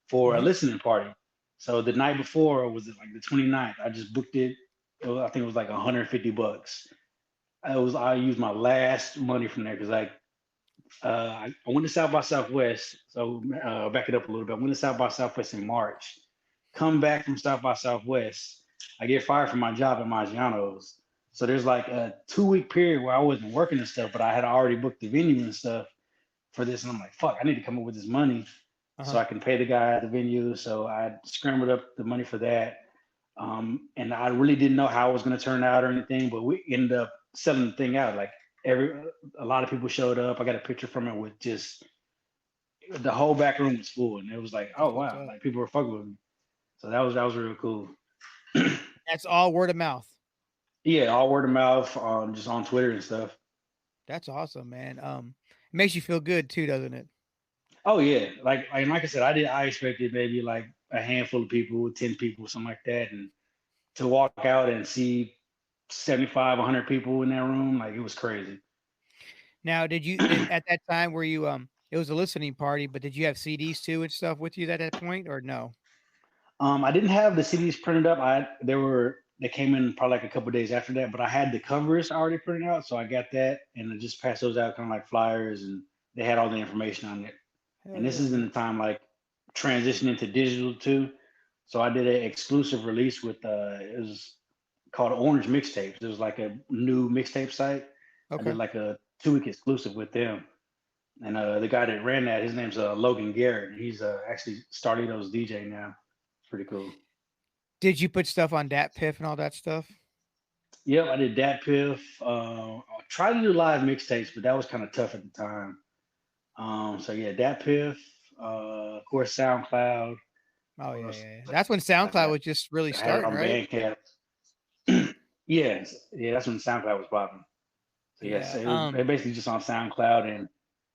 Speaker 1: for a
Speaker 2: Hmm.
Speaker 1: listening party. So the night before was it like the 29th. I just booked it. I think it was like $150. I used my last money from there because I went to South by Southwest. So back it up a little bit. I went to South by Southwest in March. Come back from South by Southwest. I get fired from my job at Maggiano's. So there's like a 2 week period where I wasn't working and stuff, but I had already booked the venue and stuff for this. And I'm like, fuck, I need to come up with this money so
Speaker 2: Uh-huh.
Speaker 1: I can pay the guy at the venue. So I scrambled up the money for that. And I really didn't know how it was going to turn out or anything, but we ended up selling the thing out. Like a lot of people showed up. I got a picture from it with just the whole back room was full, and it was like, oh
Speaker 2: That's what's
Speaker 1: wow,
Speaker 2: up.
Speaker 1: like people were fucking with me. So that was real cool.
Speaker 2: That's all word of mouth.
Speaker 1: Yeah, all word of mouth, just on Twitter and stuff.
Speaker 2: That's awesome, man. It makes you feel good too, doesn't it?
Speaker 1: Oh yeah, like I said, I expected maybe like a handful of people, 10 people, something like that, and to walk out and see 75, 100 people in that room, like it was crazy.
Speaker 2: Now, did at that time were you it was a listening party, but did you have CDs too and stuff with you at that point or no?
Speaker 1: I didn't have the CDs printed up. They came in probably like a couple days after that, but I had the covers already printed out, so I got that and I just passed those out kind of like flyers, and they had all the information on it.
Speaker 2: Hell
Speaker 1: And this
Speaker 2: yeah,
Speaker 1: is in
Speaker 2: man.
Speaker 1: the time like transitioning to digital too. So I did an exclusive release with it was called Orange Mixtapes. It was like a new mixtape site. I did
Speaker 2: Okay.
Speaker 1: like a 2 week exclusive with them. And the guy that ran that, his name's Logan Garrett. He's actually Starlito's DJ now. It's pretty cool.
Speaker 2: Did you put stuff on Dat Piff and all that stuff?
Speaker 1: Yep, I did Dat Piff. I tried to do live mixtapes, but that was kind of tough at the time. So yeah, Dat Piff, of course, SoundCloud.
Speaker 2: Oh
Speaker 1: What
Speaker 2: yeah,
Speaker 1: else?
Speaker 2: yeah, yeah. That's when
Speaker 1: I
Speaker 2: SoundCloud
Speaker 1: got,
Speaker 2: was just really
Speaker 1: I had it
Speaker 2: starting,
Speaker 1: on
Speaker 2: right?
Speaker 1: Bandcamp. Yes, yeah, that's when SoundCloud was popping. So yes,
Speaker 2: Yeah.
Speaker 1: it basically just on SoundCloud,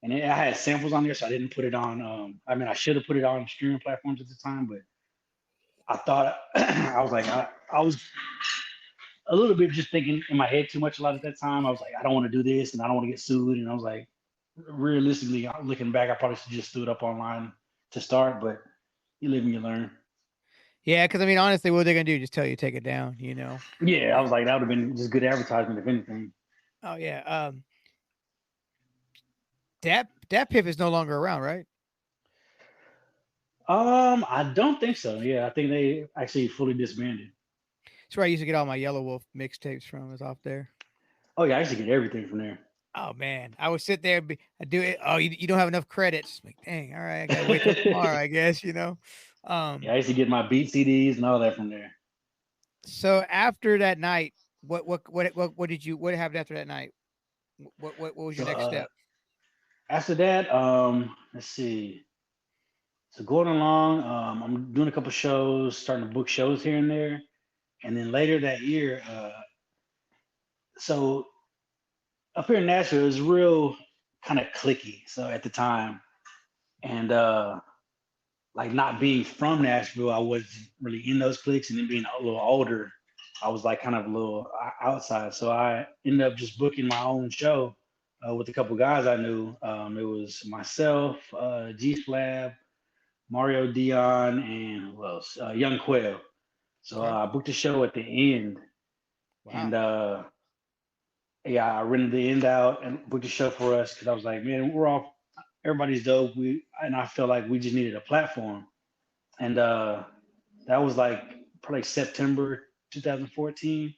Speaker 1: I had samples on there, so I didn't put it on. I mean, I should have put it on streaming platforms at the time, but I thought I was like I was a little bit just thinking in my head too much a lot at that time. I was like, I don't want to do this, and I don't want to get sued. And I was like, realistically, looking back, I probably should just do it up online to start. But you live and you learn.
Speaker 2: Yeah, because I mean, honestly, what are they gonna do? Just tell you to take it down, you know?
Speaker 1: Yeah, I
Speaker 2: Uh,
Speaker 1: was like, that would have been just good advertisement if anything.
Speaker 2: oh yeah. Dat Piff is no longer around, right?
Speaker 1: I don't think so. Yeah, I think they actually fully disbanded.
Speaker 2: That's where I used to get all my Yellow Wolf mixtapes from. Is off there.
Speaker 1: Oh yeah, I used to get everything from there.
Speaker 2: Oh man, I would sit there, I do it. Oh, you don't have enough credits. Like, dang, all right, I gotta wait till tomorrow, I guess.
Speaker 1: Yeah,
Speaker 2: Um,
Speaker 1: I used to get my beat CDs and all that from there.
Speaker 2: so after that night, what did you what happened after that night? What was your
Speaker 1: So
Speaker 2: next step?
Speaker 1: after that, let's see. So going along, I'm doing a couple shows, starting to book shows here and there, and then later that year, so up here in Nashville, it was real kind of clicky. So at the time, and like not being from Nashville, I wasn't really in those cliques, and then being a little older, I was like kind of a little outside. So I ended up just booking my own show with a couple guys I knew. It was myself, G Slab, Mario Dion, and who else? Young Quail. So
Speaker 2: Okay,
Speaker 1: I booked a show at the end,
Speaker 2: wow,
Speaker 1: and yeah, I rented the end out and booked a show for us because I was like, man, everybody's dope. And I felt like we just needed a platform, and that was like probably September 2014,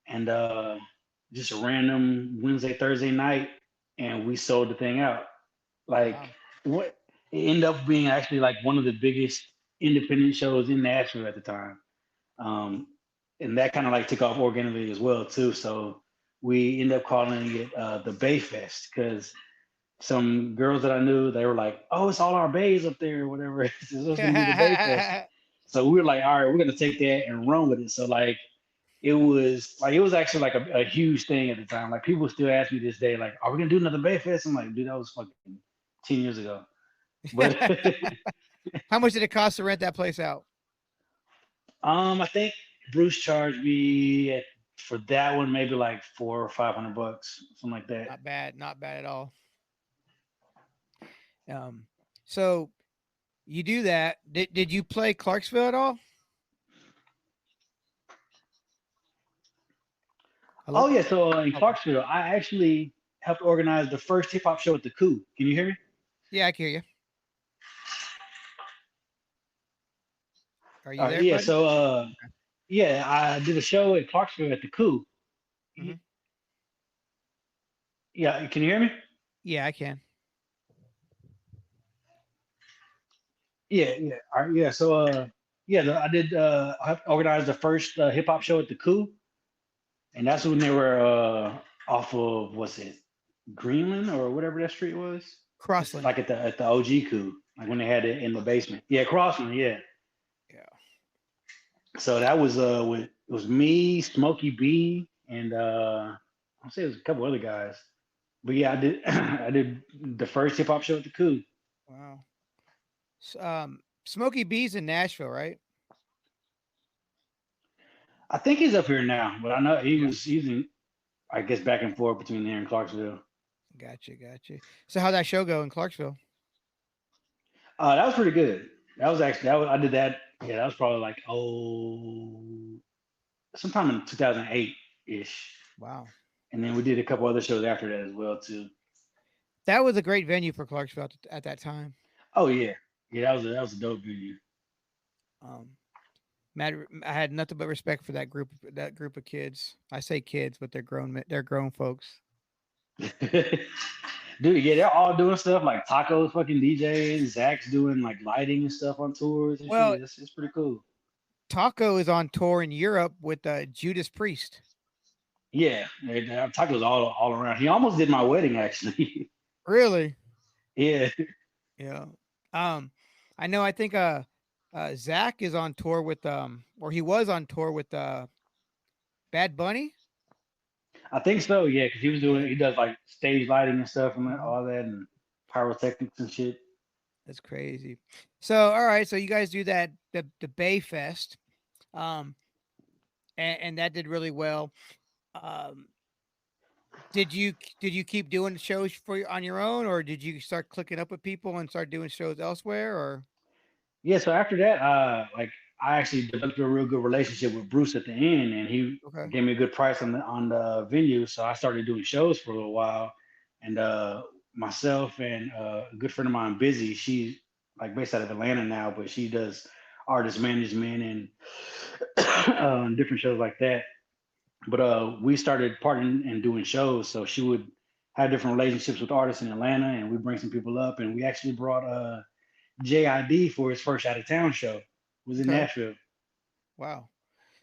Speaker 1: and just a random Wednesday Thursday night, and we sold the thing out. Like
Speaker 2: wow.
Speaker 1: what it ended up being actually like one of the biggest independent shows in Nashville at the time. Um, and that kind of like took off organically as well too. So we ended up calling it the Bay Fest because some girls that I knew, they were like, "Oh, it's all our bays up there, or whatever. It's supposed to be the Bay Fest." So we were like, "All right, we're gonna take that and run with it." So like it was actually like a huge thing at the time. Like people still ask me this day, like, "Are we gonna do another Bay Fest?" I'm like, "Dude, that was fucking 10 years ago." But
Speaker 2: How much did it cost to rent that place out?
Speaker 1: I think Bruce charged me for that one maybe like 400 or 500 bucks, something like that.
Speaker 2: Not bad, not bad at all. Um, so you do that. Did you play Clarksville at all?
Speaker 1: Oh
Speaker 2: Hello?
Speaker 1: yeah, so in
Speaker 2: Okay.
Speaker 1: Clarksville, I actually helped organize the first hip hop show at the Coup. Can you hear me?
Speaker 2: Yeah, I can hear you. Are
Speaker 1: All
Speaker 2: you
Speaker 1: right,
Speaker 2: there,
Speaker 1: yeah.
Speaker 2: buddy?
Speaker 1: So yeah, I did a show at Clarksville at the Coup.
Speaker 2: Hmm.
Speaker 1: Yeah, can you hear me?
Speaker 2: Yeah, I can.
Speaker 1: Yeah, yeah. All right, yeah. So yeah, I did. I helped organize the first hip hop show at the Coup, and that's when they were off of what's it, Greenland or whatever that street was. It's
Speaker 2: Crossland.
Speaker 1: like at the OG Coup, like when they had it in the basement. Yeah, Crossland. Yeah.
Speaker 2: Yeah.
Speaker 1: So that was it was me, Smokey B, and I'll say it was a couple other guys. But yeah, I did I did the first hip hop show at the Coup.
Speaker 2: Wow. Smokey B's in Nashville, right?
Speaker 1: I think he's up here now, but I know
Speaker 2: Yeah.
Speaker 1: he's in, I guess, back and forth between there and Clarksville.
Speaker 2: Gotcha, gotcha. So how'd that show go in Clarksville?
Speaker 1: That was pretty good. That was actually I did that. Yeah, that was probably like sometime in 2008 ish,
Speaker 2: Wow.
Speaker 1: and then we did a couple other shows after that as well too.
Speaker 2: That was a great venue for Clarksville at that time.
Speaker 1: Oh yeah, yeah, that was a dope video.
Speaker 2: Um, Matt, I had nothing but respect for that group of kids. I say kids, but they're grown folks.
Speaker 1: Dude, yeah, they're all doing stuff like Taco's fucking DJing, Zach's doing like lighting and stuff on tours and shit.
Speaker 2: Well,
Speaker 1: It's pretty cool.
Speaker 2: Taco is on tour in Europe with Judas Priest.
Speaker 1: Yeah, Taco's all around. He almost did my wedding actually.
Speaker 2: Really?
Speaker 1: Yeah.
Speaker 2: Yeah. Um, I know. I think Zach is on tour with or he was on tour with Bad Bunny.
Speaker 1: I think so, yeah, because
Speaker 2: Yeah.
Speaker 1: he does like stage lighting and stuff and
Speaker 2: Mhm.
Speaker 1: all that and pyrotechnics and shit.
Speaker 2: That's crazy. So, all right. So you guys do that the Bay Fest, um, and that did really well. Um, did you keep doing shows on your own, or did you start clicking up with people and start doing shows elsewhere? Or
Speaker 1: Yeah, so after that, like I actually developed a real good relationship with Bruce at the end, and he
Speaker 2: okay,
Speaker 1: gave me a good price on the venue. So I started doing shows for a little while, and myself and a good friend of mine, Busy, she's like based out of Atlanta now, but she does artist management and different shows like that. But we started partnering and doing shows, so she would have different relationships with artists in Atlanta, and we bring some people up, and we actually brought JID for his first out of town show. It was in
Speaker 2: okay,
Speaker 1: Nashville.
Speaker 2: wow.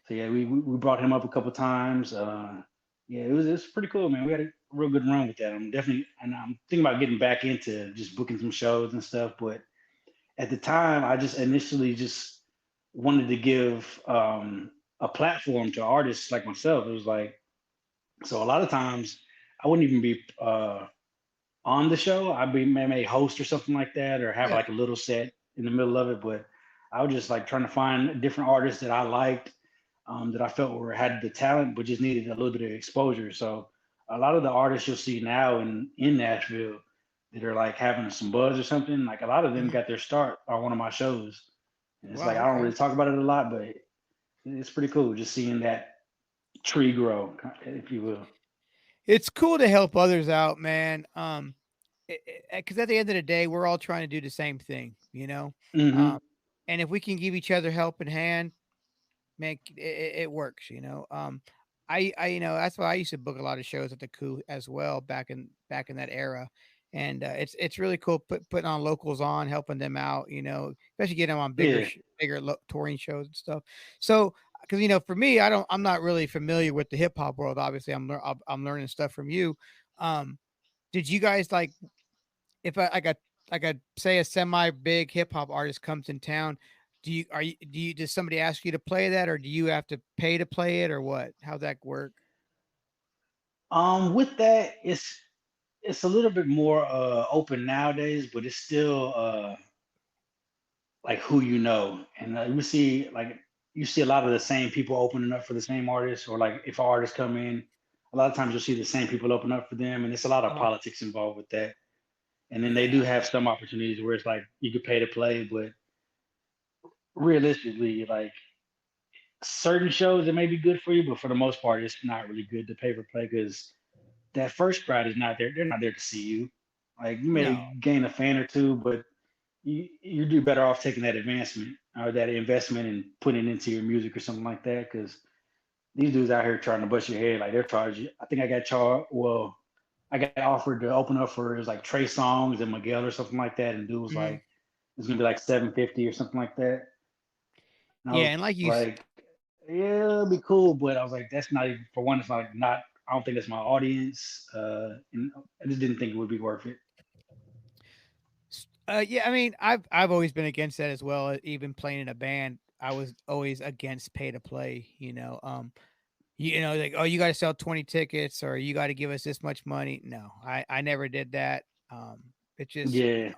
Speaker 1: So yeah, we brought him up a couple times. Yeah, it was pretty cool, man. We had a real good run with that. I'm thinking about getting back into just booking some shows and stuff. But at the time, I just initially just wanted to give a platform to artists like myself. It was like so a lot of times I wouldn't even be on the show. I'd be maybe a host or something like that, or have
Speaker 2: Yeah.
Speaker 1: like a little set in the middle of it. But I was just like trying to find different artists that I liked, that I felt were had the talent, but just needed a little bit of exposure. So a lot of the artists you'll see now in Nashville that are like having some buzz or something, like a lot of them
Speaker 2: Mhm.
Speaker 1: got their start on one of my shows. And it's like
Speaker 2: Wow.
Speaker 1: I don't
Speaker 2: Okay.
Speaker 1: really talk about it a lot, but it's pretty cool just seeing that tree grow, if you will.
Speaker 2: It's cool to help others out, man. Because at the end of the day, we're all trying to do the same thing, you know. Um,
Speaker 1: Hmm.
Speaker 2: and if we can give each other helping hand, man, it works, you know. You know, that's why I used to book a lot of shows at the Coup as well back in that era, and it's really cool putting on locals on, helping them out, you know, especially getting them on
Speaker 1: Yeah.
Speaker 2: bigger touring shows and stuff. So, because you know, for me, I'm not really familiar with the hip hop world. Obviously, I'm learning stuff from you. Um, did you guys like if I got say a semi big hip hop artist comes in town, do you does somebody ask you to play that or do you have to pay to play it or what? How's that work?
Speaker 1: With that, it's a little bit more open nowadays, but it's still like who you know, and you see a lot of the same people opening up for the same artists, or like if artists come in, a lot of times you'll see the same people open up for them, and it's a lot of
Speaker 2: Uh-huh.
Speaker 1: politics involved with that. And then they do
Speaker 2: Yeah.
Speaker 1: have some opportunities where it's like you could pay to play, but realistically, like certain shows it may be good for you, but for the most part, it's not really good to pay for play because that first crowd is not there. They're not there to see you. Like you may
Speaker 2: No.
Speaker 1: gain a fan or two, but you do better off taking that advancement or that investment and putting it into your music or something like that. Because these dudes out here trying to bust your head, like they're charging. I think I got charged. Well, I got offered to open up for it was like Trey Songs and Miguel or something like that, and dude was
Speaker 2: Mhm.
Speaker 1: like, it's gonna be like 750 or something like that. And I
Speaker 2: Yeah,
Speaker 1: was
Speaker 2: and like
Speaker 1: like, yeah, it'll be cool, but I was like, that's not even for one. It's like not. I don't think that's my audience, and I just didn't think it would be worth it.
Speaker 2: yeah, I mean, I've always been against that as well. Even playing in a band, I was always against pay to play, you know. like, oh, you got to sell 20 tickets or you got to give us this much money. No, I never did that. It just,
Speaker 1: Yeah.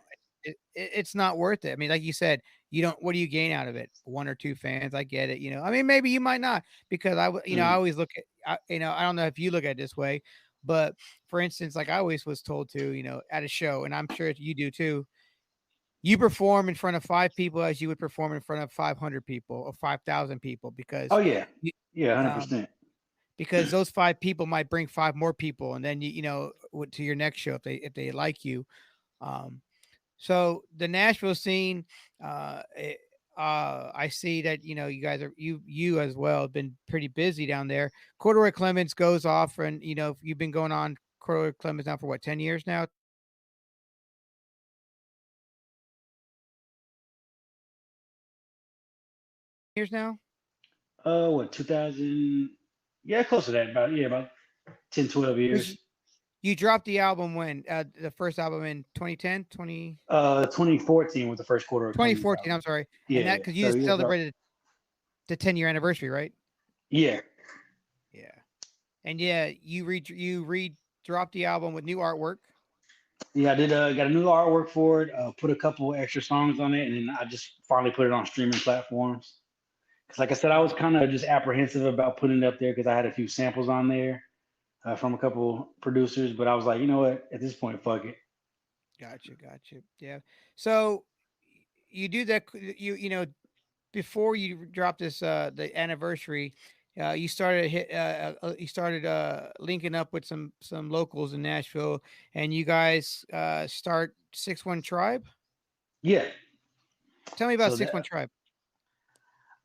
Speaker 2: it's not worth it. I mean, like you said, you don't, what do you gain out of it? One or two fans. I get it. I mean, maybe you might not because I
Speaker 1: Mm.
Speaker 2: always look at, I don't know if you look at it this way, but for instance, like I always was told to, at a show, and I'm sure you do too, you perform in front of 5 people as you would perform in front of 500 people or 5,000 people
Speaker 1: Oh
Speaker 2: because
Speaker 1: yeah.
Speaker 2: you,
Speaker 1: Yeah,
Speaker 2: um,
Speaker 1: 100%.
Speaker 2: because those 5 people might bring 5 more people, and then to your next show if they like you. Um, so the Nashville scene, I see that you guys are you as well have been pretty busy down there. Corduroy Clemens goes off, and you've been going on Corduroy Clemens now for what 10 years now, 10 years now.
Speaker 1: What 2000? Yeah, close to that. About 10, 12 years.
Speaker 2: Because you dropped the album when the first album in 2010,
Speaker 1: 2014 was the first quarter of Clemens
Speaker 2: 2014.
Speaker 1: album.
Speaker 2: I'm sorry, and that
Speaker 1: Yeah.
Speaker 2: because you
Speaker 1: So
Speaker 2: just
Speaker 1: yeah, about
Speaker 2: celebrated the 10-year anniversary, right?
Speaker 1: yeah.
Speaker 2: Yeah. And yeah, you dropped the album with new artwork.
Speaker 1: Yeah, I did. Got a new artwork for it. Put a couple extra songs on it, and then I just finally put it on streaming platforms. Because, like I said, I was kind of just apprehensive about putting it up there because I had a few samples on there from a couple producers, but I was like, you know what? At this point, fuck it.
Speaker 2: Gotcha. Yeah. So you do that. Before you drop this the anniversary, you started linking up with some locals in Nashville, and you guys start 6-1 Tribe.
Speaker 1: Yeah.
Speaker 2: Tell me about
Speaker 1: So
Speaker 2: 6-1
Speaker 1: that
Speaker 2: Tribe.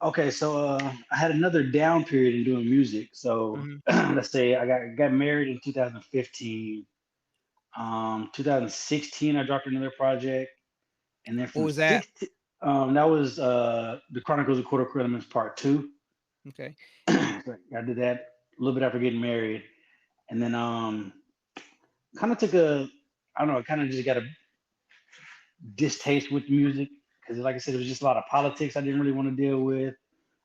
Speaker 1: okay. So I had another down period in doing music. So
Speaker 2: Hmm.
Speaker 1: let's say I got married in 2015. 2016, I dropped another project, and then
Speaker 2: What
Speaker 1: from
Speaker 2: was that?
Speaker 1: 16, that was the Chronicles of Quarter Clemens Part Two.
Speaker 2: Okay.
Speaker 1: So I did that a little bit after getting married, and then kind of took a I don't know, kind of just got a distaste with music because, like I said, it was just a lot of politics I didn't really want to deal with.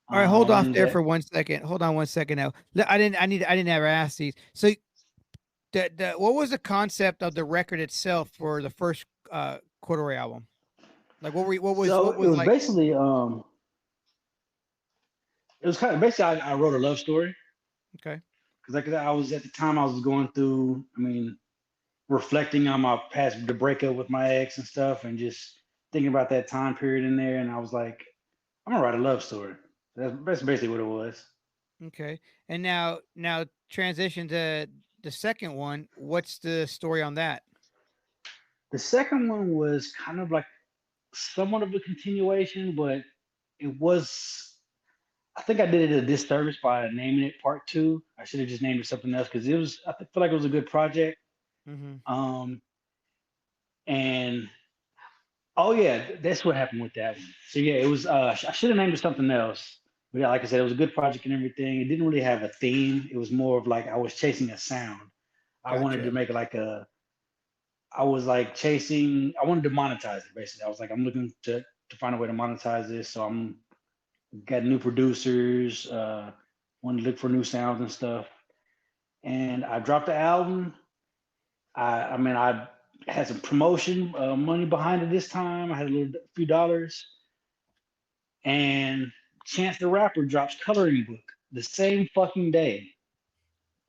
Speaker 2: All right,
Speaker 1: I
Speaker 2: hold off
Speaker 1: wanted
Speaker 2: there
Speaker 1: to,
Speaker 2: for 1 second. Hold on 1 second now. I didn't ever ask these. So what was the concept of the record itself for the first Corduroy album? Like
Speaker 1: so
Speaker 2: what
Speaker 1: it
Speaker 2: was
Speaker 1: was
Speaker 2: like
Speaker 1: basically it was kind of basically I wrote a love story
Speaker 2: okay.
Speaker 1: because like I was at the time I was going through, I mean, reflecting on my past, the breakup with my ex and stuff, and just thinking about that time period in there, and I was like, I'm gonna write a love story. That's basically what it was.
Speaker 2: Okay. And now transition to the second one. What's the story on that?
Speaker 1: The second one was kind of like somewhat of a continuation, but it was. I think I did it a disservice by naming it Part Two. I should have just named it something else because it was. Feel like it was a good project.
Speaker 2: Hmm.
Speaker 1: Um, and oh yeah, that's what happened with that one. So yeah, it was. I should have named it something else. But yeah, like I said, it was a good project and everything. It didn't really have a theme. It was more of like I was chasing a sound. I wanted to
Speaker 2: Gotcha.
Speaker 1: make like a. I was like chasing. I wanted to monetize it basically. I was like, I'm looking to find a way to monetize this. So I'm got new producers. Wanted to look for new sounds and stuff. And I dropped the album. I mean, I had some promotion money behind it this time. I had few dollars, and Chance the Rapper drops Coloring Book the same fucking day,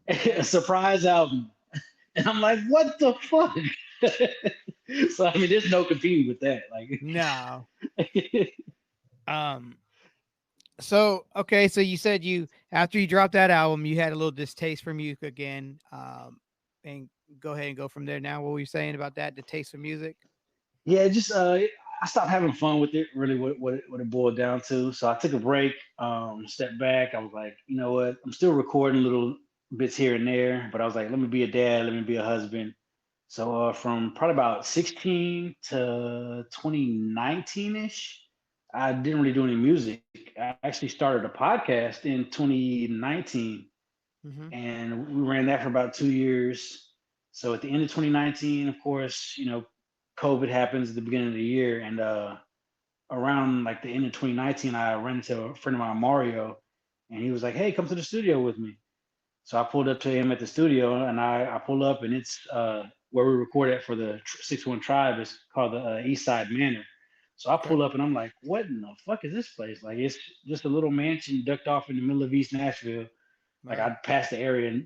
Speaker 1: a
Speaker 2: Dang.
Speaker 1: surprise album, and I'm like, what the fuck? So I mean, there's no competing with that. Like,
Speaker 2: No. Um. So okay. So you said you after you dropped that album, you had a little distaste for music again. And go ahead and go from there. Now, what were you saying about that? The taste for music.
Speaker 1: yeah, just I stopped having fun with it. Really, what it boiled down to. So I took a break, stepped back. I was like, you know what? I'm still recording little bits here and there, but I was like, let me be a dad. Let me be a husband. So from probably about 16 to 2019 ish, I didn't really do any music. I actually started a podcast in 2019,
Speaker 2: Hmm.
Speaker 1: and we ran that for about 2 years. So at the end of 2019, of course, COVID happens at the beginning of the year, and around like the end of 2019, I ran into a friend of mine, Mario, and he was like, "Hey, come to the studio with me." So I pulled up to him at the studio, and I pull up, and it's where we record at for the 6-1 Tribe. It's called the East Side Manor. So I
Speaker 2: Okay.
Speaker 1: pull up, and I'm like, "What in the fuck is this place? Like, it's just a little mansion ducked off in the middle of East Nashville." Like
Speaker 2: Wow.
Speaker 1: I passed the area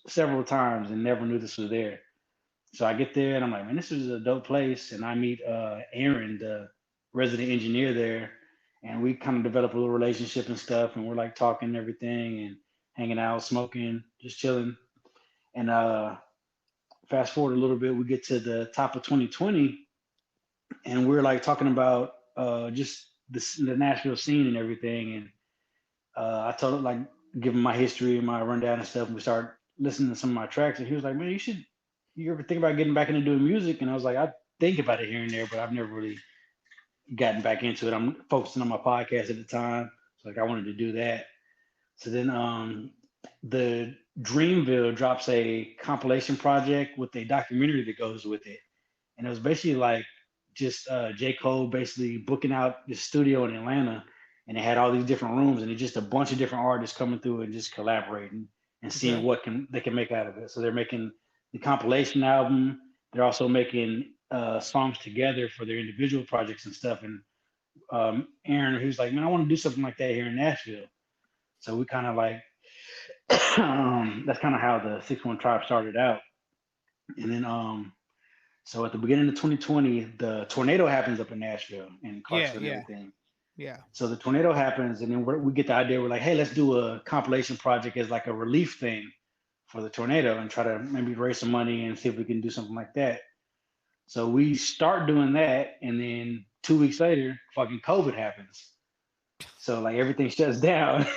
Speaker 1: several times and never knew this was there. So I get there and I'm like, man, this is a dope place. And I meet Aaron, the resident engineer there, and we kind of develop a little relationship and stuff. And we're like talking and everything and hanging out, smoking, just chilling. And fast forward a little bit, we get to the top of 2020, and we're like talking about just the Nashville scene and everything. And I told him like give him my history and my rundown and stuff, and we started listening to some of my tracks. And he was like, "Man, you ever think about getting back into doing music?" And I was like, "I think about it here and there, but I've never really gotten back into it. I'm focusing on my podcast at the time, so like I wanted to do that." So then the Dreamville drops a compilation project with a documentary that goes with it, and it was basically like just J. Cole basically booking out the studio in Atlanta, and they had all these different rooms, and it's just a bunch of different artists coming through and just collaborating and seeing
Speaker 2: Okay.
Speaker 1: what can they can make out of it. So they're making the compilation album. They're also making songs together for their individual projects and stuff. And Aaron, who's like, man, I want to do something like that here in Nashville. So we kind of like that's kind of how the 6-1 Tribe started out. And then so at the beginning of 2020, the tornado happens up in Nashville and
Speaker 2: Yeah.
Speaker 1: Clarksville and
Speaker 2: Yeah.
Speaker 1: everything.
Speaker 2: Yeah.
Speaker 1: So the tornado happens, and then we get the idea. We're like, hey, let's do a compilation project as like a relief thing for the tornado and try to maybe raise some money and see if we can do something like that. So we start doing that, and then 2 weeks later, fucking COVID happens. So like everything shuts down.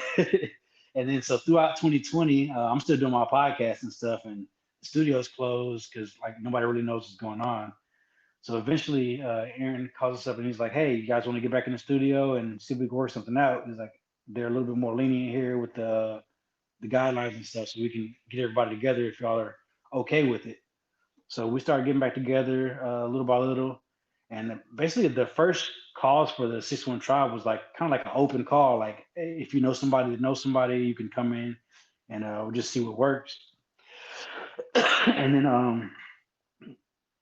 Speaker 1: And then so throughout 2020, I'm still doing my podcast and stuff, and the studio's closed because like nobody really knows what's going on. So eventually, Aaron calls us up and he's like, "Hey, you guys want to get back in the studio and see if we can work something out?" He's like, "They're a little bit more lenient here with the guidelines and stuff, so we can get everybody together if y'all are okay with it." So we started getting back together little by little, and basically the first calls for the 6-1 Tribe was like kind of like an open call, like, hey, if you know somebody that knows somebody, you can come in and we'll just see what works. And then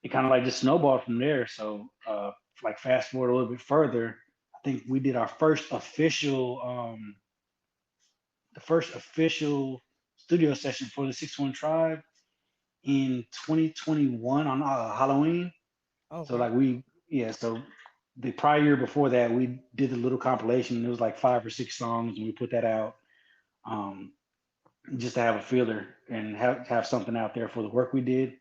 Speaker 1: it kind of like just snowballed from there. So like fast forward a little bit further, I think we did our first official studio session for the 6-1 Tribe in 2021 on Halloween. So
Speaker 2: Okay.
Speaker 1: like yeah, so the prior year before that, we did a little compilation. It was like 5 or 6 songs, and we put that out um, just to have a feeler and have something out there for the work we did.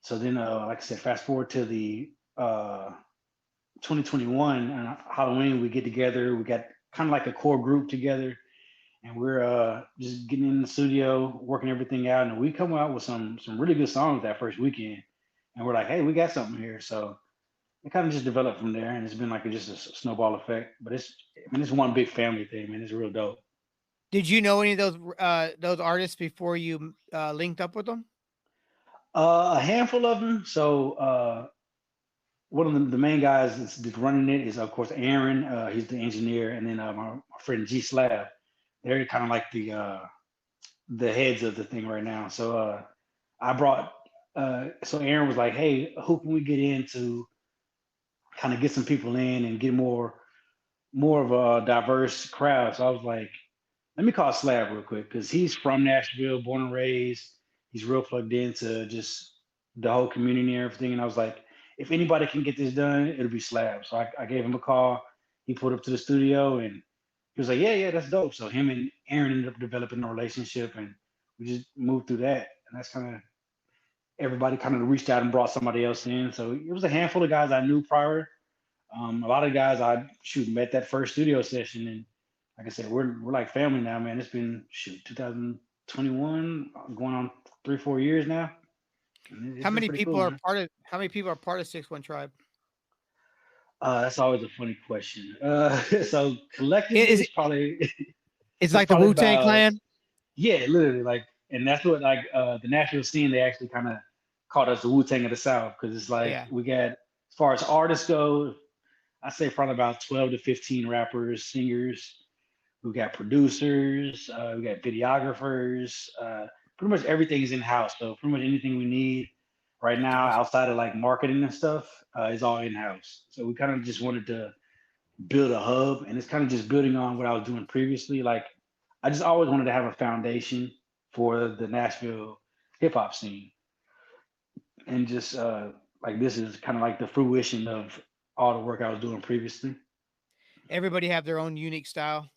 Speaker 1: So then, like I said, fast forward to the 2021 Halloween, we get together. We got kind of like a core group together, and we're just getting in the studio, working everything out, and we come out with some really good songs that first weekend. And we're like, hey, we got something here. So it kind of just developed from there, and it's been like just a snowball effect. But I mean, it's one big family thing, man. It's real dope.
Speaker 2: Did you know any of those artists before you linked up with them?
Speaker 1: A handful of them. So one of the main guys that's running it is, of course, Aaron. He's the engineer, and then my friend G Slab. They're kind of like the heads of the thing right now. So I brought. So Aaron was like, "Hey, who can we get in to kind of get some people in and get more of a diverse crowd?" So I was like, let me call Slab real quick because he's from Nashville, born and raised. He's real plugged into just the whole community and everything. And I was like, if anybody can get this done, it'll be Slab. So I gave him a call. He pulled up to the studio and he was like, yeah, yeah, that's dope. So him and Aaron ended up developing a relationship and we just moved through that. And that's kind of everybody kind of reached out and brought somebody else in. So it was a handful of guys I knew prior. A lot of guys I met that first studio session, and like I said, we're like family now, man. It's been 2021, going on 3-4 years now. And it's been pretty cool, man.
Speaker 2: How many people are part of 6-1 Tribe?
Speaker 1: That's always a funny question. So collectively,
Speaker 2: Is
Speaker 1: it's probably
Speaker 2: it's
Speaker 1: it's
Speaker 2: like the
Speaker 1: probably
Speaker 2: Wu-Tang
Speaker 1: about
Speaker 2: Clan?
Speaker 1: yeah, literally like, and that's what like the national scene they actually kind of called us the Wu Tang of the South because it's like
Speaker 2: Yeah.
Speaker 1: we got as far as artists go, I say probably about 12 to 15 rappers, singers. We got producers, we got videographers. Pretty much everything is in house. So pretty much anything we need right now,
Speaker 2: Gotcha.
Speaker 1: outside of like marketing and stuff, is all in house. So we kind of just wanted to build a hub, and it's kind of just building on what I was doing previously. Like I just always wanted to have a foundation for the Nashville hip hop scene, and just like this is kind of like the fruition of all the work I was doing previously.
Speaker 2: Everybody have their own unique style.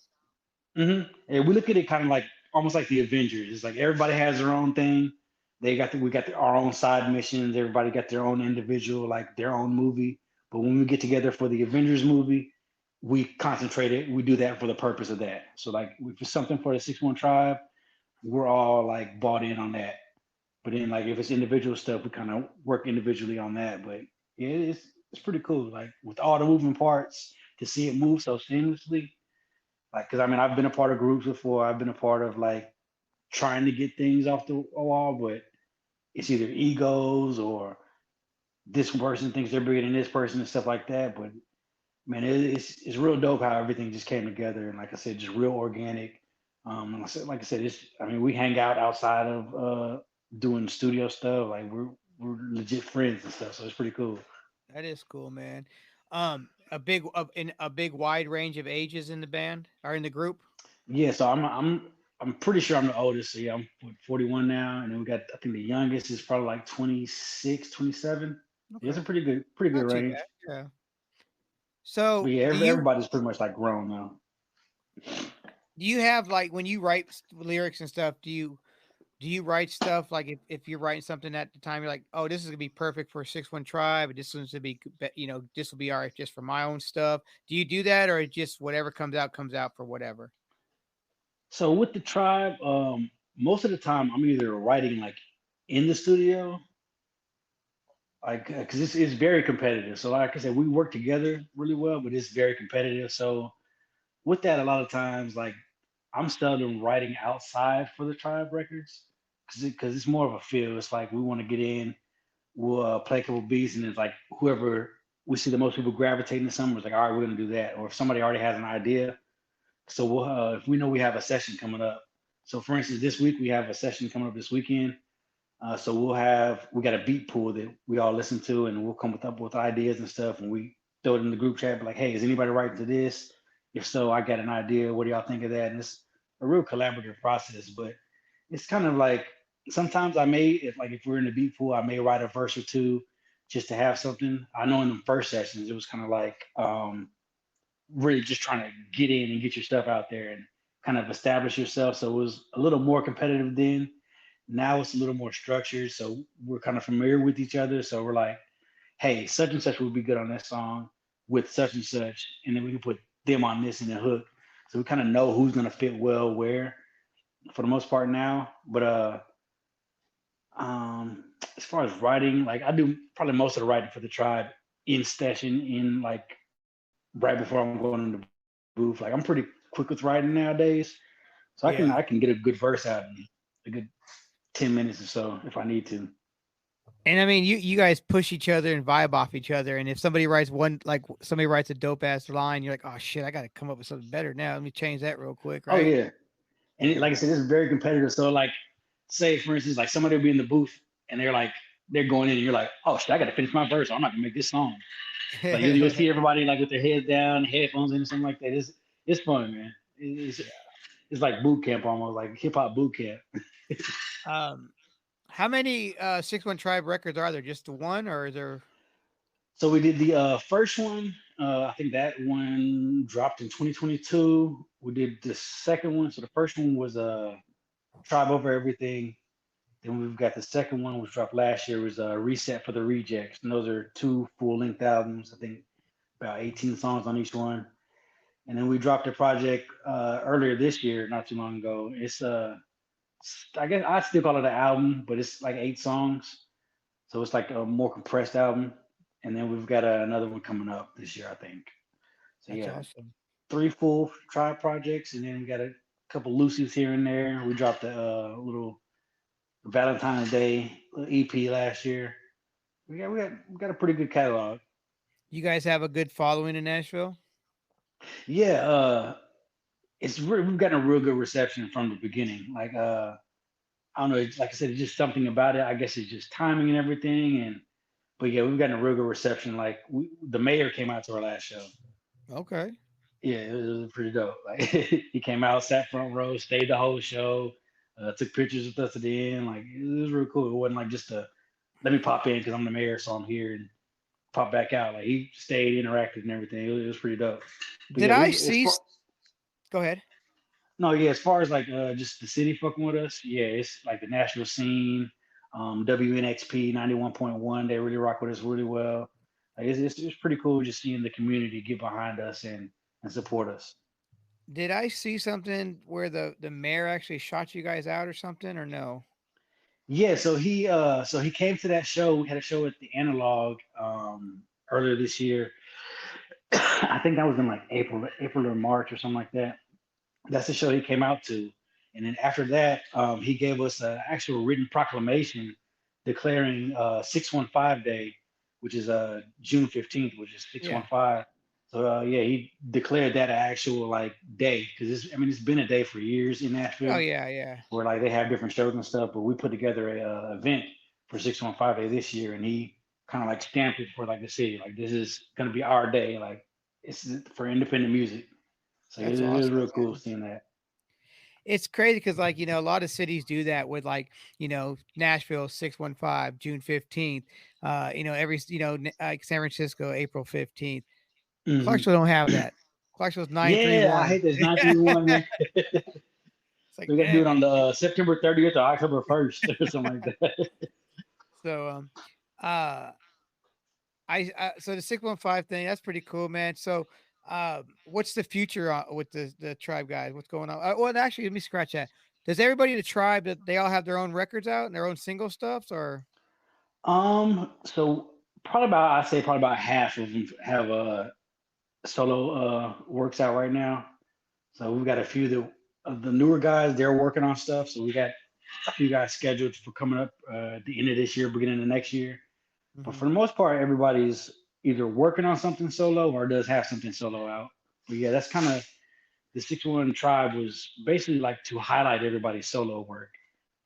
Speaker 1: And we look at it kind of like almost like the Avengers. It's like everybody has their own thing. We got our own side missions. Everybody got their own individual, like their own movie. But when we get together for the Avengers movie, we concentrate it. We do that for the purpose of that. So like if it's something for the 6-1 tribe, we're all like bought in on that. But then like if it's individual stuff, we kind of work individually on that. But yeah, it's pretty cool. Like with all the moving parts to see it move so seamlessly. Like, cause I mean, I've been a part of groups before. I've been a part of like trying to get things off the wall, but it's either egos or this person thinks they're bigger than this person and stuff like that. But man, it's real dope how everything just came together, and like I said, just real organic. And like I said, it's I mean, we hang out outside of doing studio stuff. Like we're legit friends and stuff, so it's pretty cool.
Speaker 2: That is cool, man. In a big wide range of ages in the band or in the group.
Speaker 1: Yeah, so I'm pretty sure I'm the oldest. So yeah, I'm 41 now, and then we got I think the youngest is probably like 26, 27. Yeah, it's
Speaker 2: Okay,
Speaker 1: a pretty good
Speaker 2: not too
Speaker 1: range.
Speaker 2: bad. Yeah.
Speaker 1: But
Speaker 2: So
Speaker 1: yeah, everybody's pretty much like grown now.
Speaker 2: do you have like when you write lyrics and stuff? Do you write stuff like if you're writing something at the time you're like, oh, this is gonna be perfect for 6-1 tribe, and this one's to be this will be all right just for my own stuff. Do you do that, or just whatever comes out for whatever?
Speaker 1: So with the tribe, most of the time I'm either writing like in the studio, like because it's very competitive. So like I said, we work together really well, but it's very competitive. So with that, a lot of times like I'm still writing outside for the tribe records because it's more of a feel. It's like we want to get in, we'll play a couple beats, and it's like whoever we see the most people gravitating to something is like, all right, we're gonna do that. Or if somebody already has an idea, so we'll if we know we have a session coming up. So for instance, this week we have a session coming up this weekend. So we got a beat pool that we all listen to, and we'll come up with ideas and stuff, and we throw it in the group chat. Like, hey, is anybody writing to this? If so, I got an idea. What do y'all think of that? And it's a real collaborative process, but it's kind of like sometimes I may, if we're in the beat pool, I may write a verse or two just to have something. I know in the first sessions it was kind of like really just trying to get in and get your stuff out there and kind of establish yourself. So it was a little more competitive then. Now it's a little more structured. So we're kind of familiar with each other. So we're like, hey, such and such would be good on that song with such and such. And then we can put them on this in the hook. So we kind of know who's going to fit well where for the most part now. But as far as writing, like I do probably most of the writing for the tribe in session, in like right before I'm going in the booth. Like I'm pretty quick with writing nowadays, so I can get a
Speaker 2: Yeah.
Speaker 1: good verse out in a good 10 minutes or so if I need to.
Speaker 2: And I mean, you guys push each other and vibe off each other. And if somebody writes somebody writes a dope ass line, you're like, oh shit, I got to come up with something better now. Let me change that real quick,
Speaker 1: Oh
Speaker 2: right?
Speaker 1: yeah, and
Speaker 2: Yeah.
Speaker 1: like I said, it's very competitive. So like, say for instance, like somebody will be in the booth and they're going in, and you're like, oh shit, I got to finish my verse. I'm not gonna make this song. Like you'll see everybody like with their heads down, headphones in, or something like that. It's fun, man. It's like boot camp almost, like hip hop boot camp.
Speaker 2: um, how many 6-1 Tribe records are there? Just the one, or is there?
Speaker 1: So we did the first one. I think that one dropped in 2022. We did the second one. So the first one was Tribe Over Everything. Then we've got the second one, which dropped last year, was Reset for the Rejects. And those are two full length albums. I think about 18 songs on each one. And then we dropped a project earlier this year, not too long ago. It's I guess I still call it an album, but it's like 8 songs. So it's like a more compressed album. And then we've got another one coming up this year, I think. So
Speaker 2: That's
Speaker 1: yeah,
Speaker 2: awesome.
Speaker 1: 3 full tribe projects, and then we got a couple loosies here and there. We dropped a little Valentine's Day EP last year. We got a pretty good catalog.
Speaker 2: You guys have a good following in Nashville.
Speaker 1: Yeah, we've gotten a real good reception from the beginning. Like I don't know, like I said, it's just something about it. I guess it's just timing and everything. And but yeah, we've gotten a real good reception. Like the mayor came out to our last show.
Speaker 2: Okay.
Speaker 1: Yeah, it was pretty dope. Like he came out, sat front row, stayed the whole show, took pictures with us at the end. Like it was real cool. It wasn't like just a let me pop in because I'm the mayor, so I'm here and pop back out. Like he stayed, interacted, and everything. It was pretty dope. But
Speaker 2: Did
Speaker 1: yeah,
Speaker 2: I
Speaker 1: we as
Speaker 2: see?
Speaker 1: far
Speaker 2: Go ahead.
Speaker 1: no, yeah, as far as like just the city fucking with us, yeah, it's like the national scene, WNXP 91.1. They really rock with us really well. Like it's pretty cool just seeing the community get behind us and support us.
Speaker 2: Did I see something where the mayor actually shot you guys out or something, or no?
Speaker 1: Yeah, so he came to that show. We had a show at the Analog earlier this year. I think that was in like April or March or something like that. That's the show he came out to. And then after that, he gave us an actual written proclamation declaring 615 Day, which is June 15th, which is
Speaker 2: Yeah.
Speaker 1: 615. So yeah, he declared that an actual like day because I mean it's been a day for years in
Speaker 2: Oh
Speaker 1: Nashville
Speaker 2: yeah, yeah.
Speaker 1: where like they have different shows and stuff, but we put together a event for 615 Day this year, and he kind of like stamped it for like the city, like this is gonna be our day, like it's for independent music. So
Speaker 2: That's
Speaker 1: it was
Speaker 2: awesome,
Speaker 1: real cool
Speaker 2: man.
Speaker 1: seeing that.
Speaker 2: It's crazy because, like, a lot of cities do that with, like, Nashville 615 June 15th. Like San Francisco April 15th.
Speaker 1: Hmm.
Speaker 2: Clarksville don't have that. Clarksville's
Speaker 1: Yeah, I
Speaker 2: 931.
Speaker 1: hate this 931, man.
Speaker 2: It's like,
Speaker 1: We got to do
Speaker 2: damn,
Speaker 1: it on
Speaker 2: man.
Speaker 1: the September 30th or October 1st or something like that.
Speaker 2: So uh so the 615 thing, that's pretty cool, man. So what's the future with the tribe guys? What's going on? Well, actually, let me scratch that. Does everybody in the tribe, that they all have their own records out and their own single stuffs, or
Speaker 1: So I say probably about half of them have solo works out right now. So we've got a few of the newer guys. They're working on stuff. So we got a few guys scheduled for coming up at the end of this year, beginning of next year. But
Speaker 2: Mhm.
Speaker 1: for the most part, everybody's either working on something solo or does have something solo out. But yeah, that's kind of the 6-1 tribe was basically like to highlight everybody's solo work.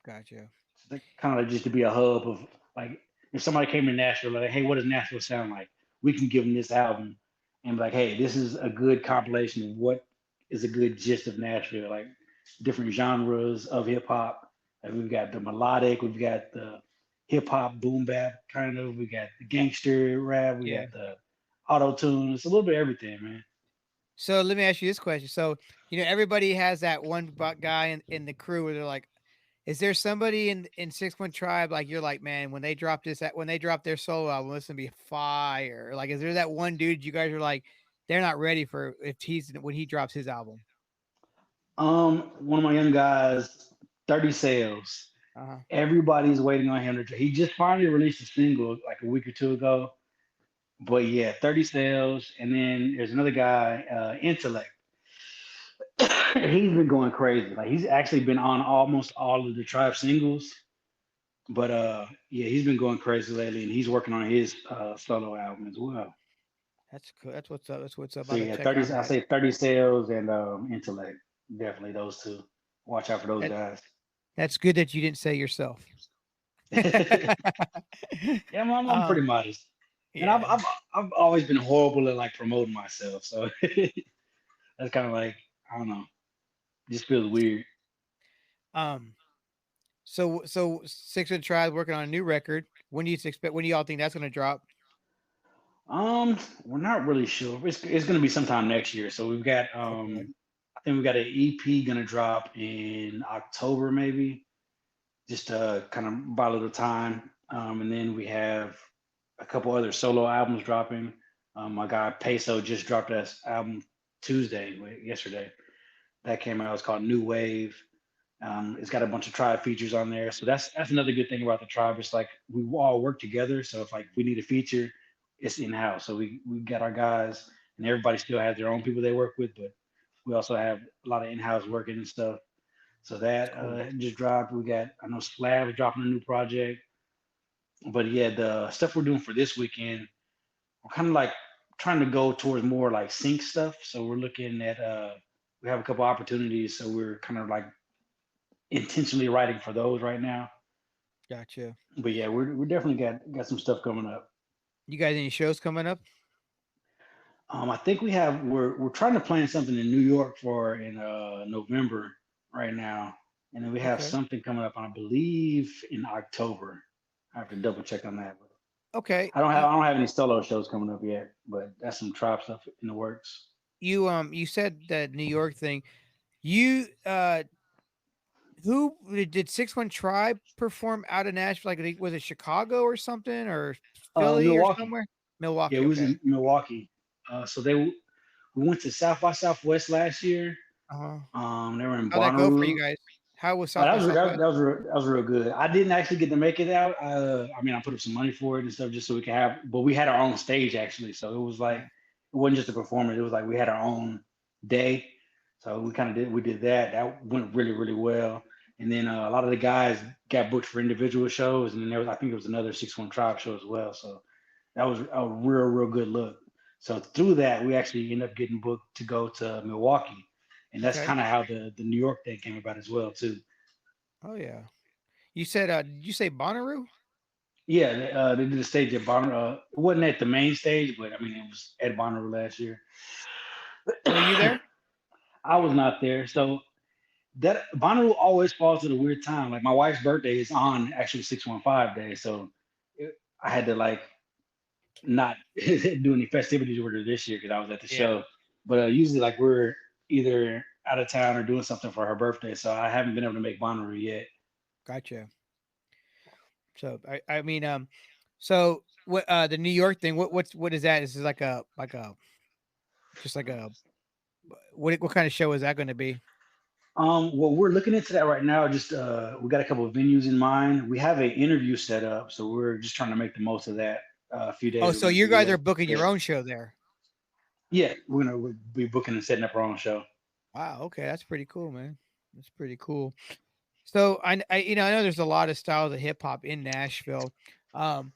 Speaker 2: Gotcha.
Speaker 1: So kind of like just to be a hub of like if somebody came to Nashville, like, hey, what does Nashville sound like? We can give them this album and be like, hey, this is a good compilation of what is a good gist of Nashville, like different genres of hip hop. Like we've got the melodic, we've got the hip hop boom bap kind of, we got the gangster rap, we
Speaker 2: Yeah.
Speaker 1: got the auto tune. It's a little bit of everything, man.
Speaker 2: So let me ask you this question. So, everybody has that one guy in the crew where they're like, is there somebody in 6-1 Tribe, like, you're like, man, when they drop their solo album, it's gonna be fire? Like, is there that one dude you guys are like, they're not ready for if he's when he drops his album?
Speaker 1: One of my young guys, 30 sales.
Speaker 2: Uh-huh.
Speaker 1: Everybody's waiting on him to. He just finally released a single like a week or two ago. But yeah, 30 sales, and then there's another guy, Intellect. He's been going crazy. Like he's actually been on almost all of the Tribe singles. But yeah, he's been going crazy lately, and he's working on his solo album as well.
Speaker 2: That's cool. That's what's up. That's what's up.
Speaker 1: So
Speaker 2: I gotta
Speaker 1: yeah,
Speaker 2: check
Speaker 1: 30.
Speaker 2: on
Speaker 1: I
Speaker 2: that.
Speaker 1: say 30 sales and Intellect. Definitely those two. Watch out for those
Speaker 2: That
Speaker 1: guys.
Speaker 2: that's good that you didn't say yourself.
Speaker 1: Yeah, I'm pretty
Speaker 2: um,
Speaker 1: modest, and I've,
Speaker 2: yeah.
Speaker 1: I've I've always been horrible at like promoting myself. So that's kind of like I don't know, just feels weird.
Speaker 2: Um, so 6-1 Tribe working on a new record. When do you expect? When do y'all think that's gonna drop?
Speaker 1: We're not really sure. It's gonna be sometime next year. So we've got
Speaker 2: Okay.
Speaker 1: I think we've got an EP gonna drop in October maybe, just kind of buy a little time. And then we have a couple other solo albums dropping. My guy Peso just dropped that album yesterday. That came out. It's called New Wave. It's got a bunch of tribe features on there. So that's another good thing about the tribe. It's like we all work together. So if like we need a feature, it's in house. So we got our guys, and everybody still has their own people they work with, but we also have a lot of in house working and stuff. So
Speaker 2: That's
Speaker 1: that
Speaker 2: cool.
Speaker 1: just dropped. We got I know Slab is dropping a new project, but yeah, the stuff we're doing for this weekend, we're kind of like trying to go towards more like sync stuff. So we're looking at we have a couple opportunities, so we're kind of like intentionally writing for those right now.
Speaker 2: Gotcha.
Speaker 1: But yeah, we're definitely got some stuff coming up.
Speaker 2: You guys any shows coming up?
Speaker 1: I think we're trying to plan something in New York for in November right now, and then we have
Speaker 2: Okay.
Speaker 1: something coming up, I believe, in October. I have to double check on that. But
Speaker 2: Okay.
Speaker 1: I don't have any solo shows coming up yet, but that's some tribe stuff in the works.
Speaker 2: You said that New York thing. You who did 6-1 Tribe perform out of Nashville? Like, was it Chicago or something, or Philly or
Speaker 1: Milwaukee.
Speaker 2: somewhere?
Speaker 1: Yeah,
Speaker 2: Milwaukee.
Speaker 1: we was
Speaker 2: Okay.
Speaker 1: in Milwaukee. So we went to South by Southwest last year.
Speaker 2: Uh-huh.
Speaker 1: They were in
Speaker 2: How'd that go for you
Speaker 1: Bonnaroo.
Speaker 2: guys? How was
Speaker 1: Oh,
Speaker 2: South by Southwest?
Speaker 1: that was real good. I didn't actually get to make it out. I mean, I put up some money for it and stuff just so we could have, but we had our own stage actually, so it was like
Speaker 2: Uh,
Speaker 1: it wasn't just a performance. It was like we had our own day, so we did that. That went really well. And then a lot of the guys got booked for individual shows, and then there was I think there was another 6-1 Tribe show as well. So that was a real good look. So through that, we actually ended up getting booked to go to Milwaukee, and that's
Speaker 2: okay.
Speaker 1: kind of how the New York thing came about as well too.
Speaker 2: Oh yeah. You said did you say Bonnaroo?
Speaker 1: Yeah, they did a stage at Bonnaroo. It wasn't at the main stage, but I mean it was at Bonnaroo last year.
Speaker 2: Were you there?
Speaker 1: I was not there, so that Bonnaroo always falls at a weird time. Like my wife's birthday is on actually 615 day, so I had to like not do any festivities with her this year because I was at the
Speaker 2: Yeah.
Speaker 1: show. But usually, like we're either out of town or doing something for her birthday, so I haven't been able to make Bonnaroo yet.
Speaker 2: Gotcha. So I mean so what the New York thing, what is that? Is it like a just like a what kind of show is that going to be?
Speaker 1: Well, we're looking into that right now. Just we got a couple of venues in mind. We have an interview set up, so we're just trying to make the most of that. A few
Speaker 2: Oh,
Speaker 1: days we're
Speaker 2: so
Speaker 1: going to
Speaker 2: you
Speaker 1: be
Speaker 2: guys are booking your
Speaker 1: there.
Speaker 2: own show there.
Speaker 1: Yeah, we'll be booking and setting up our own show.
Speaker 2: Wow, okay, that's pretty cool, man. That's pretty cool. So I I know there's a lot of styles of hip hop in Nashville. Um,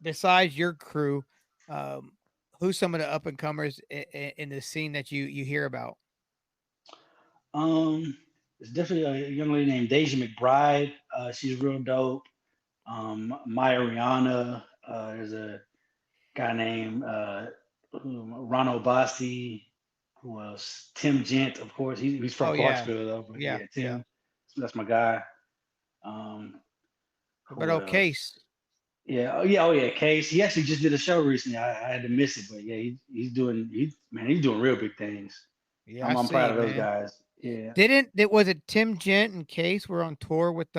Speaker 2: besides your crew, um, who's some of the up and comers in the scene that you hear about?
Speaker 1: It's definitely a young lady named Deja McBride. She's real dope. Maya Rihanna. There's a guy named Ronald Bossi. Who else? Tim Gent, of course. He's from
Speaker 2: Oh yeah,
Speaker 1: Clarksville though, but
Speaker 2: yeah,
Speaker 1: yeah,
Speaker 2: yeah.
Speaker 1: Tim. That's my guy. Um,
Speaker 2: But
Speaker 1: who else?
Speaker 2: Case.
Speaker 1: Oh yeah, Case. He actually just did a show recently. I had to miss it, but yeah, he's doing real big things.
Speaker 2: Yeah, I
Speaker 1: I'm proud
Speaker 2: see,
Speaker 1: of those
Speaker 2: man.
Speaker 1: guys. Yeah.
Speaker 2: Didn't it was it Tim Gent and Case were on tour with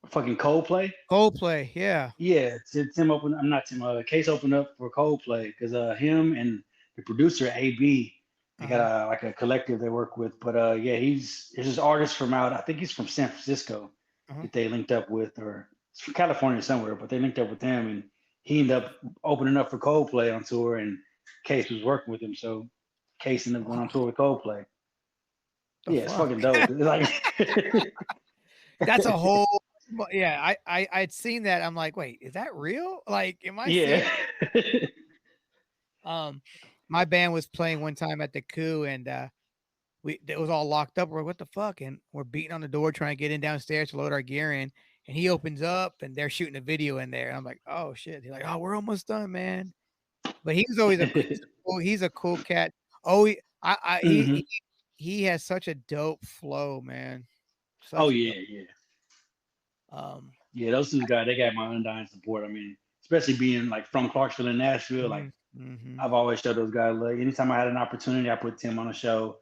Speaker 1: Fucking Coldplay.
Speaker 2: Coldplay? Yeah.
Speaker 1: Yeah, Tim opened. I'm not Tim. Case opened up for Coldplay because him and the producer AB, they got
Speaker 2: Uh-huh.
Speaker 1: like a collective they work with. But yeah, there's this artist from out. I think he's from San Francisco
Speaker 2: Uh-huh.
Speaker 1: that they linked up with, or it's from California somewhere. But they linked up with him, and he ended up opening up for Coldplay on tour, and Case was working with him. So Case ended up going on tour with Coldplay.
Speaker 2: The
Speaker 1: Yeah, it's
Speaker 2: fuck?
Speaker 1: fucking dope. It's like,
Speaker 2: That's a whole yeah, I'd seen that. I'm like, "Wait, is that real? Like, am I seeing?"
Speaker 1: yeah.
Speaker 2: Um, my band was playing one time at the Coup, and it was all locked up. We're like, "What the fuck?" And we're beating on the door trying to get in downstairs to load our gear in, and he opens up, and they're shooting a video in there. And I'm like, "Oh shit!" He's like, "Oh, we're almost done, man." But he's always he's a cool cat. Oh,
Speaker 1: hmm
Speaker 2: he has such a dope flow, man.
Speaker 1: Oh
Speaker 2: Such a dope.
Speaker 1: yeah, yeah.
Speaker 2: Um,
Speaker 1: Yeah, those two guys, they got my undying support. I mean, especially being like from Clarksville and Nashville, like
Speaker 2: mhm, mhm.
Speaker 1: I've always showed those guys look. Anytime I had an opportunity, I put Tim on a show.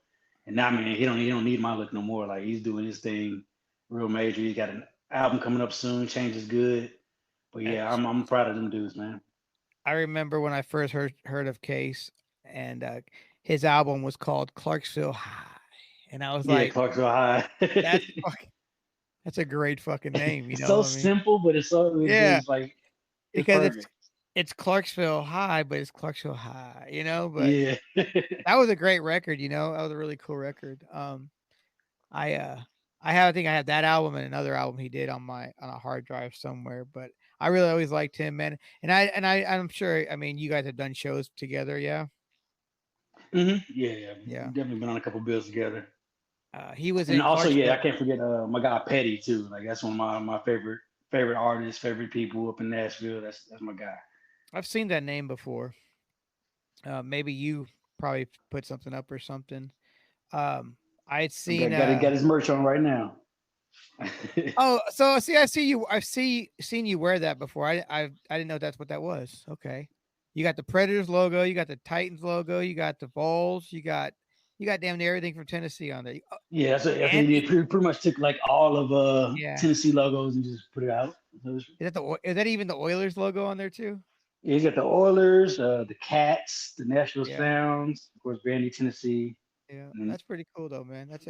Speaker 1: And now, man, he don't need my look no more. Like he's doing his thing real major. He got an album coming up soon. Change is good. But yeah, I'm proud of them dudes, man.
Speaker 2: I remember when I first heard of Case, and his album was called Clarksville High, and I was
Speaker 1: Yeah,
Speaker 2: like,
Speaker 1: Clarksville High.
Speaker 2: "That's that's a great fucking name," you
Speaker 1: It's
Speaker 2: know
Speaker 1: so
Speaker 2: what I mean?
Speaker 1: simple, but
Speaker 2: Yeah,
Speaker 1: it's like it's
Speaker 2: because
Speaker 1: perfect.
Speaker 2: it's Clarksville High, but it's Clarksville High, you know. But
Speaker 1: Yeah.
Speaker 2: that was a great record, you know. That was a really cool record. I I think I have that album and another album he did on a hard drive somewhere. But I really always liked him, man. And I'm sure. I mean, you guys have done shows together, yeah.
Speaker 1: Yeah, yeah,
Speaker 2: Yeah.
Speaker 1: definitely been on a couple bills together.
Speaker 2: He was
Speaker 1: And
Speaker 2: in
Speaker 1: also, yeah, I
Speaker 2: Clarksville.
Speaker 1: can't forget my guy Petty too. Like that's one of my favorite artists, favorite people up in Nashville. That's my guy.
Speaker 2: I've seen that name before. Maybe you probably put something up or something. Um, I'd seen
Speaker 1: Got his merch on right now.
Speaker 2: oh, so see, I see you. I've seen you wear that before. I didn't know that's what that was. Okay, you got the Predators logo, you got the Titans logo, you got the Vols, you got damn near everything from Tennessee on there.
Speaker 1: Yeah, that's what
Speaker 2: And
Speaker 1: he did. Pretty much took like all of
Speaker 2: yeah,
Speaker 1: Tennessee logos and just put it out. So
Speaker 2: is that even the Oilers logo on there too?
Speaker 1: yeah, you got the Oilers, the Cats, the Nashville
Speaker 2: Yeah,
Speaker 1: Sounds, of course, Vandy, Tennessee,
Speaker 2: yeah,
Speaker 1: and
Speaker 2: that's pretty cool though, man. That's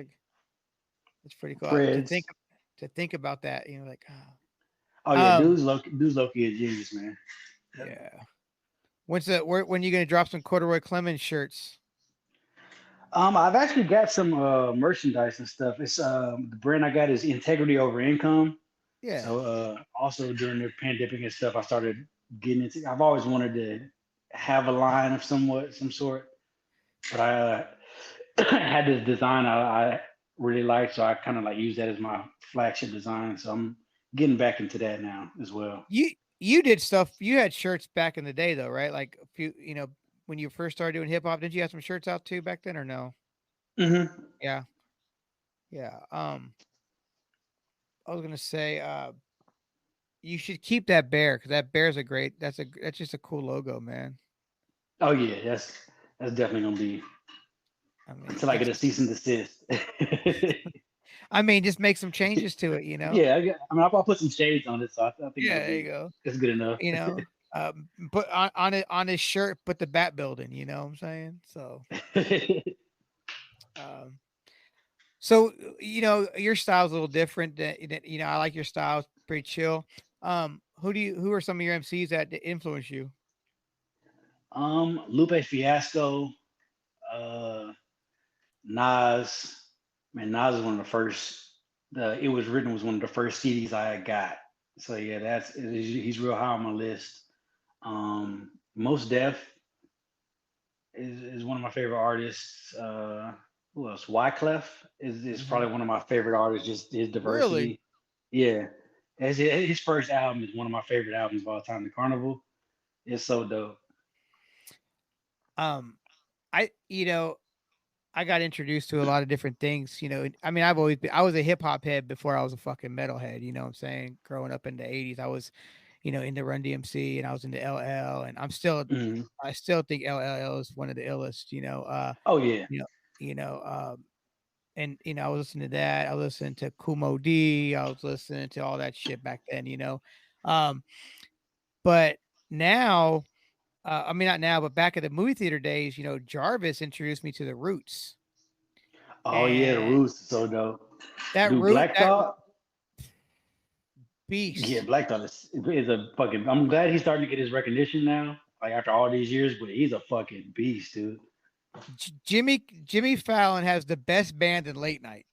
Speaker 2: pretty cool
Speaker 1: Preds.
Speaker 2: to think about that. You know, like
Speaker 1: Oh yeah, dude's Loki a genius, man.
Speaker 2: yeah. When you gonna drop some Corduroy Clemens shirts?
Speaker 1: I've actually got some merchandise and stuff. It's the brand I got is Integrity Over Income.
Speaker 2: Yeah.
Speaker 1: So also during the pandemic and stuff, I started getting into. I've always wanted to have a line of some sort, but I had this design I really liked, so I kind of like use that as my flagship design. So I'm getting back into that now as well.
Speaker 2: You did stuff. You had shirts back in the day though, right? Like a few, when you first started doing hip hop, did you have some shirts out too back then or no?
Speaker 1: Hmm.
Speaker 2: Yeah. Yeah. I was gonna say, you should keep that bear because that bear's a great. That's just a cool logo, man.
Speaker 1: Oh yeah, that's definitely gonna be
Speaker 2: I mean,
Speaker 1: until I get a cease and desist.
Speaker 2: just make some changes to it.
Speaker 1: Yeah, I mean, I'll put some shades on it, so I think
Speaker 2: Yeah, there you go.
Speaker 1: that's good enough.
Speaker 2: You know, put on it on his shirt, put the bat building. You know what I'm saying? So, um, your style's a little different. I like your style; it's pretty chill. Who are some of your MCs that influence you?
Speaker 1: Lupe Fiasco, uh, Nas. Man, Nas is one of the first. It was written was one of the first CDs I had got. So yeah, he's real high on my list. Most Def is one of my favorite artists. Who else? Wyclef is
Speaker 2: Mhm.
Speaker 1: probably one of my favorite artists. Just his
Speaker 2: Really?
Speaker 1: diversity. Yeah, his first album is one of my favorite albums of all time. The Carnival is so dope.
Speaker 2: Um, I you know I got introduced to a lot of different things. I was a hip hop head before I was a fucking metalhead. You know what I'm saying? Growing up in the '80s, I was into Run DMC and I was into LL, and
Speaker 1: Mhm.
Speaker 2: I still think LL is one of the illest.
Speaker 1: Oh yeah.
Speaker 2: You know, you know, and I was listening to that. I was listening to Kumo D. I was listening to all that shit back then. Um, but now, not now, but back at the movie theater days, Jarvis introduced me to the Roots,
Speaker 1: Oh yeah, the
Speaker 2: and
Speaker 1: Roots is so dope.
Speaker 2: that
Speaker 1: Dude,
Speaker 2: root
Speaker 1: Black
Speaker 2: that
Speaker 1: Thought. Yeah,
Speaker 2: beast.
Speaker 1: Black Thought is a fucking. I'm glad he's starting to get his recognition now, like after all these years. But he's a fucking beast, dude.
Speaker 2: Jimmy Fallon has the best band in late night.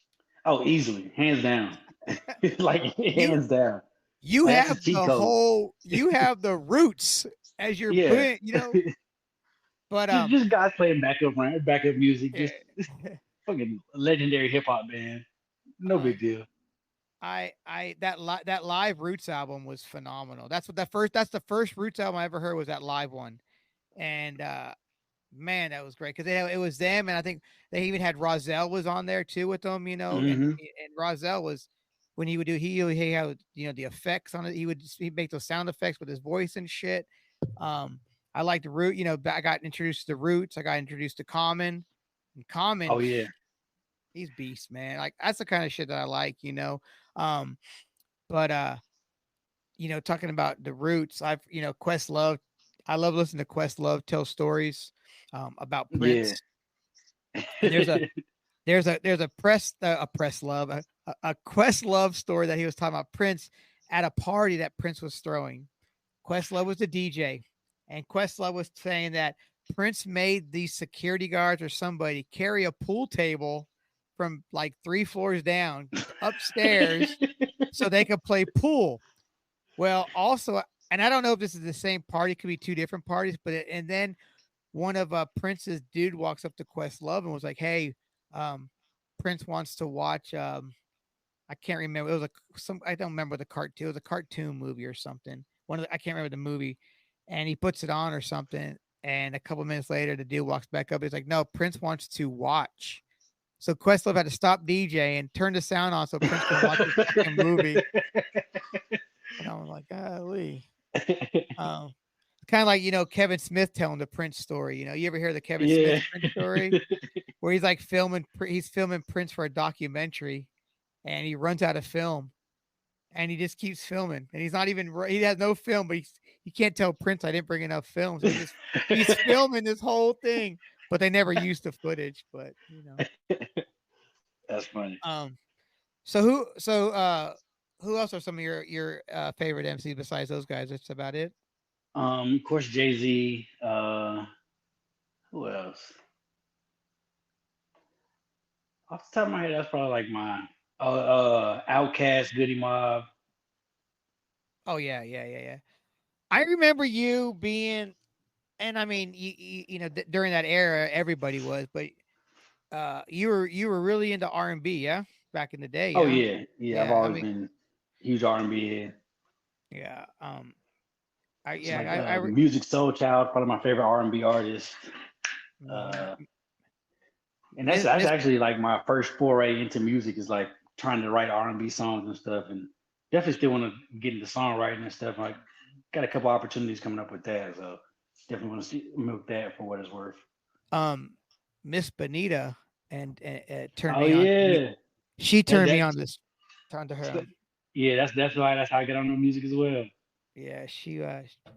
Speaker 1: Oh, easily, hands down, like
Speaker 2: You
Speaker 1: hands down.
Speaker 2: you
Speaker 1: Like that's
Speaker 2: have
Speaker 1: his cheat
Speaker 2: the
Speaker 1: code.
Speaker 2: you have the Roots as your
Speaker 1: Yeah,
Speaker 2: band, but
Speaker 1: just guys playing backup music, just
Speaker 2: eh,
Speaker 1: fucking legendary hip hop band. No big
Speaker 2: um
Speaker 1: deal.
Speaker 2: that live Roots album was phenomenal. That's the first Roots album I ever heard was that live one. And man, that was great because it was them, and I think they even had Rozelle was on there too with them,
Speaker 1: Hmm.
Speaker 2: and Rozelle was when he would do he had the effects on it. He'd make those sound effects with his voice and shit. I like the Root. I got introduced to the Roots. I got introduced to Common. And Common,
Speaker 1: Oh yeah,
Speaker 2: he's beast, man. Like that's the kind of shit that I like. Um, but talking about the Roots, Questlove. I love listening to Questlove tell stories about
Speaker 1: yeah.
Speaker 2: Prince. And there's a press love a Questlove story that he was talking about Prince at a party that Prince was throwing. Questlove was the DJ, and Questlove was saying that Prince made these security guards or somebody carry a pool table from like 3 floors down upstairs so they could play pool. Well, also, and I don't know if this is the same party, it could be two different parties, and then one of Prince's dude walks up to Questlove and was like, "Hey, um, Prince wants to watch I can't remember. It was some I don't remember the cartoon. It was a cartoon movie or something. I can't remember the movie, and he puts it on or something. And a couple minutes later, the dude walks back up. He's like, "No, Prince wants to watch." So Questlove had to stop DJ and turn the sound on so Prince can watch the fucking movie. And I was like, "Golly." Um, Kind of like Kevin Smith telling the Prince story. You ever hear the Kevin Smith
Speaker 1: Yeah.
Speaker 2: Prince story where he's like he's filming Prince for a documentary, and he runs out of film and he just keeps filming and he's not even he has no film, but he can't tell Prince I didn't bring enough film, so he's filming this whole thing, but they never used the footage. But
Speaker 1: That's funny.
Speaker 2: um who else are some of your favorite MCs besides those guys? That's about it.
Speaker 1: Of course, Jay-Z. Who else? Off the top of my head, that's probably like my Outkast, Goody Mob.
Speaker 2: Oh yeah. I remember you being, and I mean during that era everybody was, but you were really into R&B, yeah, back in the day,
Speaker 1: Oh
Speaker 2: yeah.
Speaker 1: yeah, yeah. I've
Speaker 2: Yeah, I
Speaker 1: always
Speaker 2: mean,
Speaker 1: been huge R&B head.
Speaker 2: yeah. I
Speaker 1: So
Speaker 2: yeah,
Speaker 1: like
Speaker 2: I
Speaker 1: Music Soul Child, probably my favorite R&B artist.
Speaker 2: mhm.
Speaker 1: Uh, and that's
Speaker 2: Miss
Speaker 1: that's
Speaker 2: Miss
Speaker 1: actually like my first foray into music is like trying to write R&B songs and stuff, and definitely still want to get into songwriting and stuff. Like got a couple opportunities coming up with that, so definitely want to see milk that for what it's worth.
Speaker 2: um Miss Bonita and turned
Speaker 1: Oh
Speaker 2: me on to
Speaker 1: yeah,
Speaker 2: she
Speaker 1: that
Speaker 2: turned me
Speaker 1: that
Speaker 2: on this on to her.
Speaker 1: yeah, that's how I get on the music as well.
Speaker 2: Yeah, she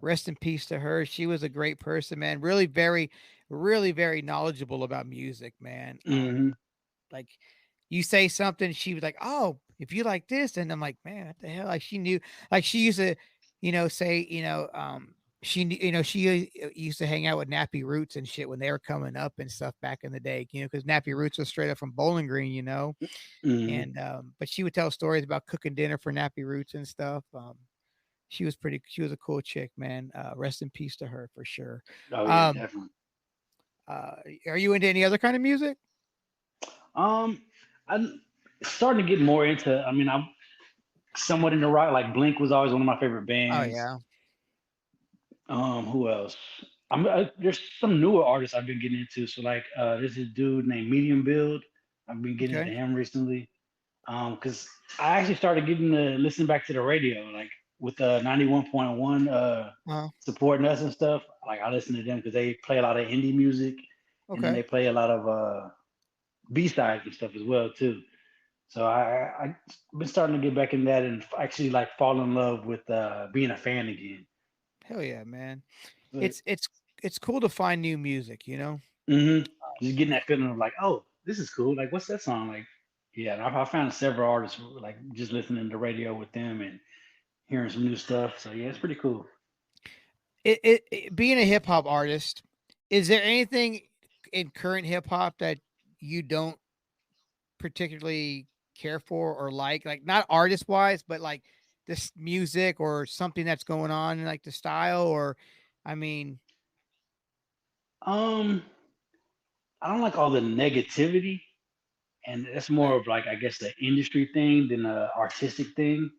Speaker 2: rest in peace to her. She was a great person, man. Really very, really very knowledgeable about music, man.
Speaker 1: Hmm.
Speaker 2: Like you say something, she was like, "Oh, if you like this," and I'm like, "Man, what the hell?" Like she knew, like she used to, say, she used to hang out with Nappy Roots and shit when they were coming up and stuff back in the day, because Nappy Roots was straight up from Bowling Green,
Speaker 1: Hmm.
Speaker 2: and but she would tell stories about cooking dinner for Nappy Roots and stuff. She was a cool chick, man. Rest in peace to her for sure.
Speaker 1: Oh yeah,
Speaker 2: Um,
Speaker 1: definitely.
Speaker 2: uh, are you into any other kind of music?
Speaker 1: Um, I'm starting to get more into. I mean, I'm somewhat into rock. Like Blink was always one of my favorite
Speaker 2: Oh
Speaker 1: bands.
Speaker 2: yeah.
Speaker 1: Who else? There's some newer artists I've been getting into. So like, there's this dude named Medium Build. I've been getting into
Speaker 2: Okay.
Speaker 1: him recently. Because I actually started getting to listen back to the radio, like with 91.1
Speaker 2: Uh,
Speaker 1: supporting us and stuff. Like I listen to them because they play a lot of indie music, and then
Speaker 2: okay.
Speaker 1: they play a lot of B sides and stuff as well too. So I've been starting to get back in that and actually like fall in love with being a fan again.
Speaker 2: Hell yeah, man.
Speaker 1: But,
Speaker 2: It's cool to find new music.
Speaker 1: hmm just getting that feeling of like, oh, this is cool. Like, what's that song? Like, yeah, and I found several artists like just listening to radio with them and hearing some new stuff. So yeah, it's pretty cool.
Speaker 2: Being a hip hop artist, is there anything in current hip hop that you don't particularly care for or like not artist wise, but like this music or something that's going on in like the style or, I mean,
Speaker 1: Um, I don't like all the negativity, and that's more
Speaker 2: okay.
Speaker 1: of like I guess the industry thing than a artistic thing.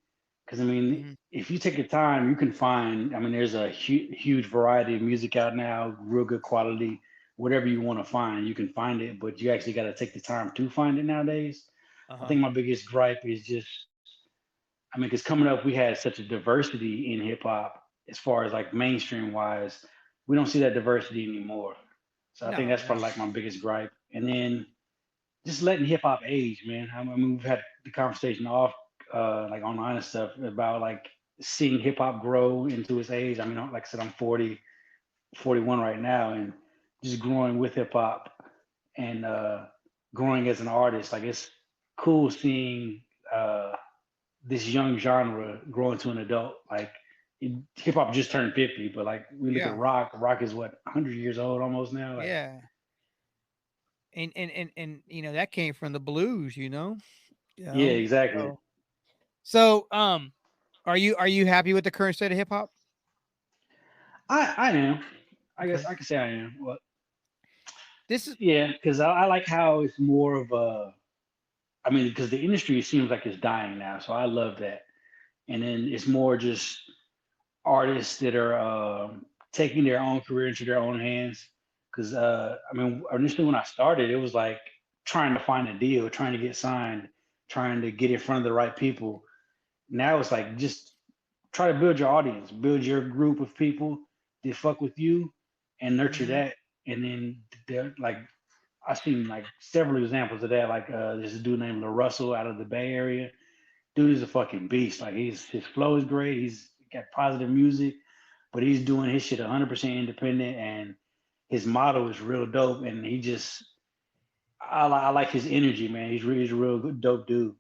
Speaker 1: Because I mean,
Speaker 2: Mhm.
Speaker 1: if you take the time, you can find. I mean, there's a huge variety of music out now, real good quality. Whatever you want to find, you can find it, but you actually got to take the time to find it nowadays. I
Speaker 2: Uh-huh.
Speaker 1: think my biggest gripe is just, I mean, because coming up, we had such a diversity in hip hop as far as like mainstream wise. We don't see that diversity anymore. So I think
Speaker 2: No,
Speaker 1: that's
Speaker 2: no.
Speaker 1: probably like my biggest gripe. And then just letting hip hop age, man. I mean, we've had the conversation off, like online and stuff about like seeing hip hop grow into its age. I mean, like I said, I'm 40, 41 right now, and just growing with hip hop and growing as an artist. Like it's cool seeing this young genre grow into an adult. Like hip hop just turned 50, but like we look at
Speaker 2: Yeah.
Speaker 1: rock. Rock is what 100 years old almost now. Like
Speaker 2: Yeah. And that came from the blues, you
Speaker 1: yeah,
Speaker 2: know.
Speaker 1: exactly.
Speaker 2: So are you happy with the current state of hip hop?
Speaker 1: I am. I guess
Speaker 2: Okay.
Speaker 1: I can say I am. What?
Speaker 2: This is
Speaker 1: Yeah, because I like how it's more of a. I mean, because the industry seems like it's dying now, so I love that. And then it's more just artists that are taking their own career into their own hands. Because I mean, initially when I started, it was like trying to find a deal, trying to get signed, trying to get in front of the right people. Now it's like just try to build your audience, build your group of people that fuck with you, and nurture
Speaker 2: Mhm.
Speaker 1: that. And then like I've seen like several examples of that. Like there's a dude named LaRussell out of the Bay Area. Dude is a fucking beast. Like his flow is great. He's got positive music, but he's doing his shit 100% independent, and his motto is real dope. And he just I like his energy, man. He's a real good dope dude.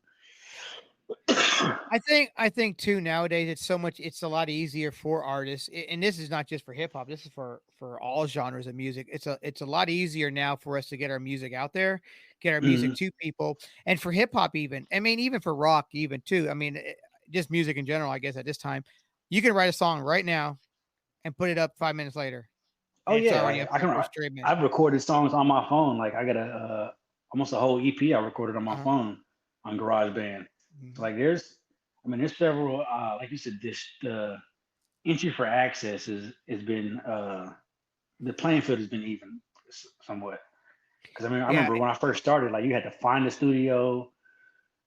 Speaker 2: I think too nowadays it's a lot easier for artists, and this is not just for hip hop. This is for all genres of music. It's a lot easier now for us to get our music out there, get our music
Speaker 1: Hmm.
Speaker 2: to people, and for hip hop even. I mean, even for rock even too. I mean, just music in general. I guess at this time, you can write a song right now and put it up 5 minutes later,
Speaker 1: Oh
Speaker 2: and it's
Speaker 1: yeah,
Speaker 2: already
Speaker 1: like
Speaker 2: up
Speaker 1: I
Speaker 2: there
Speaker 1: can.
Speaker 2: for streaming.
Speaker 1: I've recorded songs on my phone. Like I got a almost a whole EP I recorded on my
Speaker 2: Uh-huh.
Speaker 1: phone on GarageBand. So
Speaker 2: Mhm.
Speaker 1: like I mean, there's several. Like you said, this the entry for access has been the playing field has been even somewhat. Because I mean, I
Speaker 2: Yeah.
Speaker 1: remember when I first started, like you had to find a studio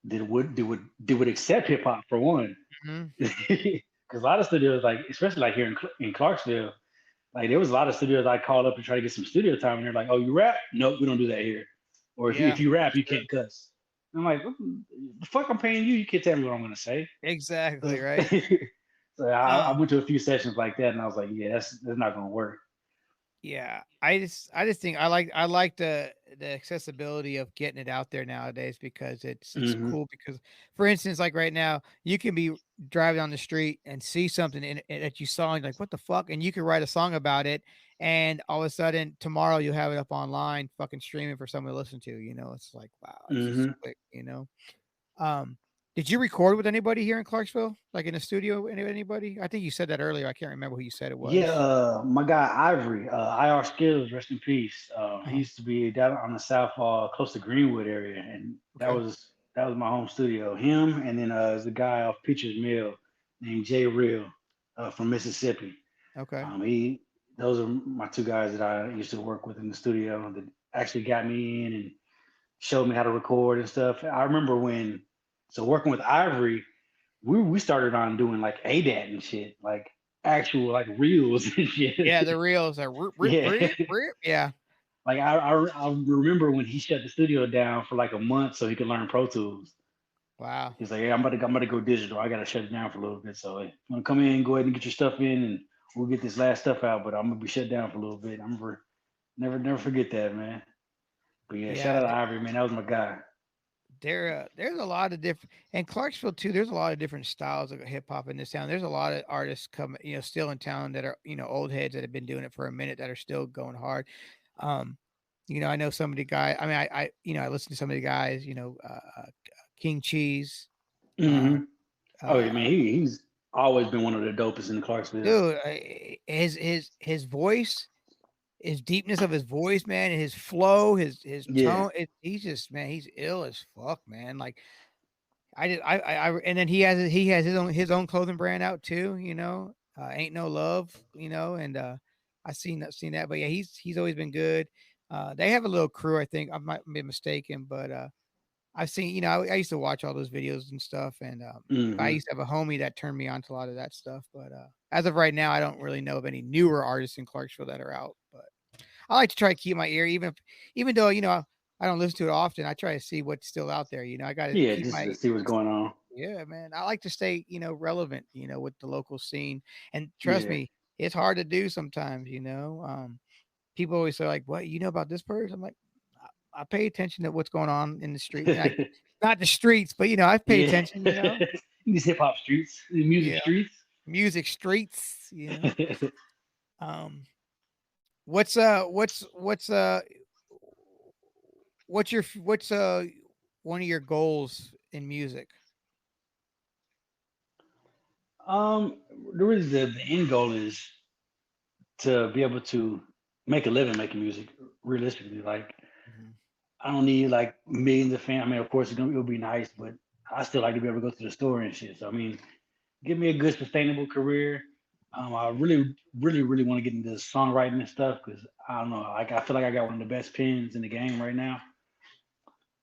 Speaker 1: that would accept hip hop for one.
Speaker 2: Mhm.
Speaker 1: Because a lot of studios, like especially like here in Clarksville, like there was a lot of studios I called up to try to get some studio time, and they're like, "Oh, you rap? Nope, we don't do that here. Or if
Speaker 2: Yeah.
Speaker 1: you rap,
Speaker 2: For
Speaker 1: you
Speaker 2: sure.
Speaker 1: can't cuss." And I'm like, "What the fuck? I'm paying you. You can't tell me what I'm gonna say."
Speaker 2: Exactly
Speaker 1: So,
Speaker 2: right.
Speaker 1: so I
Speaker 2: Um,
Speaker 1: went to a few sessions like that, and I was like, "Yeah, that's not gonna work."
Speaker 2: Yeah, I just think I like the accessibility of getting it out there nowadays because it's
Speaker 1: Hmm.
Speaker 2: cool because for instance, like right now, you can be driving on the street and see something that you saw and you're like, what the fuck? And you can write a song about it, and all of a sudden tomorrow you'll have it up online, fucking streaming for someone to listen to. It's like wow, it's just
Speaker 1: Hmm.
Speaker 2: quick. Um, did you record with anybody here in Clarksville, like in a studio? Anybody? I think you said that earlier. I can't remember who you said it
Speaker 1: Yeah,
Speaker 2: was.
Speaker 1: my guy Ivory, IR Skills, rest in peace. He
Speaker 2: Uh-huh.
Speaker 1: used to be down on the south, close to Greenwood area, and that
Speaker 2: Okay.
Speaker 1: was that was my home studio. Him, and then there's a guy off Pitcher's Mill named Jay Real from Mississippi.
Speaker 2: Okay.
Speaker 1: He those are my two guys that I used to work with in the studio that actually got me in and showed me how to record and stuff. I remember working with Ivory, we started on doing like ADAT and shit, like actual like reels and shit.
Speaker 2: Yeah, the reels are
Speaker 1: Yeah.
Speaker 2: yeah.
Speaker 1: Like I remember when he shut the studio down for like a month so he could learn Pro Tools.
Speaker 2: Wow.
Speaker 1: He's like, "Yeah, I'm about to go digital. I gotta shut it down for a little bit. So if you wanna come in, go ahead and get your stuff in, and we'll get this last stuff out. But I'm gonna be shut down for a little bit. I'm never forget that, man. But yeah, shout
Speaker 2: Yeah,
Speaker 1: out to Ivory, man. That was my guy.
Speaker 2: there's a lot of different and Clarksville too, there's a lot of different styles of hip hop in this town. There's a lot of artists still in town that are, old heads that have been doing it for a minute that are still going hard. Um, I know some of the guys. I mean, I listen to some of the guys, King Cheese, uh,
Speaker 1: Hmm. Oh yeah, man.
Speaker 2: uh,
Speaker 1: He's always been one of the dopest in Clarksville.
Speaker 2: dude, his voice, his deepness of his voice, man, and his flow, his
Speaker 1: Yeah.
Speaker 2: tone. He's just man, he's ill as fuck, man. Like I did, and then he has his own clothing brand out too. Ain't no love, and I seen that, but yeah, he's always been good. They have a little crew, I think. I might be mistaken, but I've seen, I used to watch all those videos and stuff, and I
Speaker 1: Hmm.
Speaker 2: used to have a homie that turned me on to a lot of that stuff. But as of right now, I don't really know of any newer artists in Clarksville that are out. But I like to try to keep my ear, even though I don't listen to it often. I try to see what's still out there. I got to
Speaker 1: Yeah,
Speaker 2: keep
Speaker 1: just
Speaker 2: my
Speaker 1: to see what's going on.
Speaker 2: yeah, man. I like to stay, relevant, with the local scene. And trust
Speaker 1: Yeah.
Speaker 2: me, it's hard to do sometimes. People always say like, "What you know about this person?" I'm like, I pay attention to what's going on in the street. Like, not the streets, but I pay
Speaker 1: Yeah.
Speaker 2: attention.
Speaker 1: These hip hop streets, the music
Speaker 2: Yeah,
Speaker 1: streets.
Speaker 2: music streets. Um, what's one of your goals in music?
Speaker 1: The end goal is to be able to make a living making music. realistically. Like
Speaker 2: Mhm.
Speaker 1: I don't need like millions of fans. I mean, of course, it'll be nice, but I still like to be able to go to the store and shit. So I mean, give me a good sustainable career. I really want to get into songwriting and stuff because I don't know. Like I feel like I got one of the best pens in the game right now.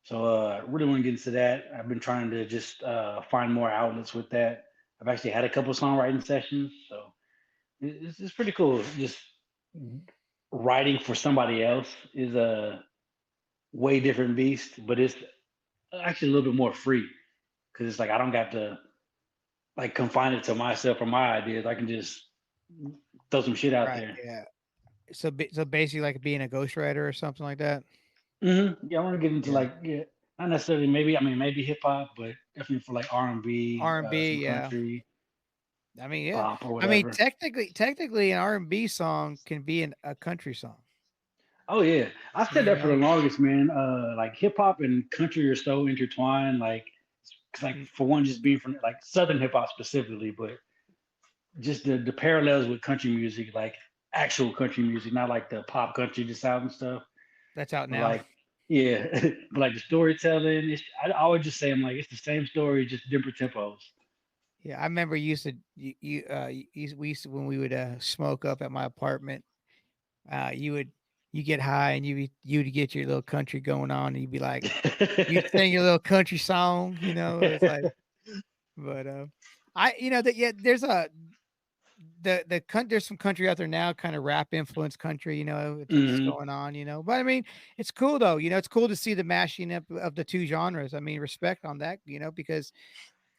Speaker 1: So I really want to get into that. I've been trying to just find more outlets with that. I've actually had a couple songwriting sessions, so it's pretty cool. Just writing for somebody else is a way different beast, but it's actually a little bit more free because it's like I don't got to like confine it to myself or my ideas. I can just throw some shit out
Speaker 2: Right,
Speaker 1: there.
Speaker 2: yeah. So basically like being a ghostwriter or something like that?
Speaker 1: Yeah, I want to get into
Speaker 2: Yeah.
Speaker 1: like yeah, not necessarily maybe I mean maybe hip hop, but definitely for like R&B,
Speaker 2: R&B,
Speaker 1: some
Speaker 2: yeah.
Speaker 1: country,
Speaker 2: I mean, yeah.
Speaker 1: pop or
Speaker 2: I mean,
Speaker 1: whatever.
Speaker 2: technically an R&B song can be a country song,
Speaker 1: Oh yeah, I said
Speaker 2: you
Speaker 1: that for the
Speaker 2: know?
Speaker 1: longest, man. Like hip hop and country are so intertwined. Like, 'cause, like
Speaker 2: Mm,
Speaker 1: for one, just being from like Southern hip hop specifically, but just the parallels with country music, like actual country music, not like the pop country, just out and stuff.
Speaker 2: that's out
Speaker 1: But
Speaker 2: now.
Speaker 1: like, yeah, but like the storytelling, I would just say I'm like it's the same story, just different tempos.
Speaker 2: Yeah, I remember you used to we used to when we would, smoke up at my apartment, you would you get high and you'd get your little country going on, and you'd be like you'd sing your little country song, it's like but, that yeah, there's some country out there now, kinda rap influenced country, it's
Speaker 1: hmm
Speaker 2: going on, but I mean, it's cool though, it's cool to see the mashing up of the 2 genres. I mean, respect on that, because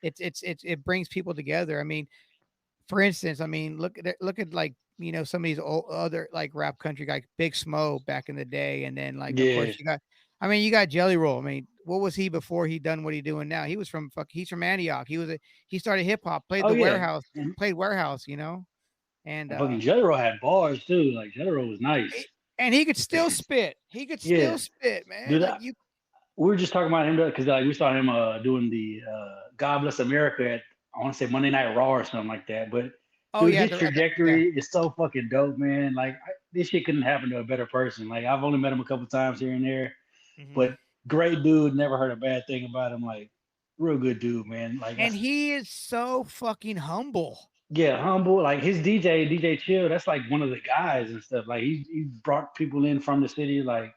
Speaker 2: it brings people together. I mean, for instance, I mean, look at like, some of these other like rap country guy, Big Smo back in the day, and then like of
Speaker 1: Yeah,
Speaker 2: course you got Jelly Roll. I mean, what was he before he done what he doing now? He's from Antioch. He started hip hop,
Speaker 1: oh yeah, and
Speaker 2: played warehouse, and
Speaker 1: fucking Jelly Roll had bars too. Like Jelly Roll was
Speaker 2: he
Speaker 1: nice.
Speaker 2: and he could still spit. He could
Speaker 1: Yeah,
Speaker 2: still spit, man.
Speaker 1: dude,
Speaker 2: Like you
Speaker 1: we were just talking about him because like we saw him doing the God Bless America at I want to say Monday Night Raw or something like that. But
Speaker 2: Oh
Speaker 1: dude,
Speaker 2: yeah,
Speaker 1: his
Speaker 2: yeah.
Speaker 1: trajectory is so fucking dope, man. Like this shit couldn't happen to a better person. Like I've only met him a couple times here and there,
Speaker 2: Mhm.
Speaker 1: but great dude. Never heard a bad thing about him. Like real good dude, man. Like
Speaker 2: And
Speaker 1: that's
Speaker 2: he is so fucking humble.
Speaker 1: yeah, humble. Like his DJ Chill. That's like one of the guys and stuff. Like he brought people in from the city. Like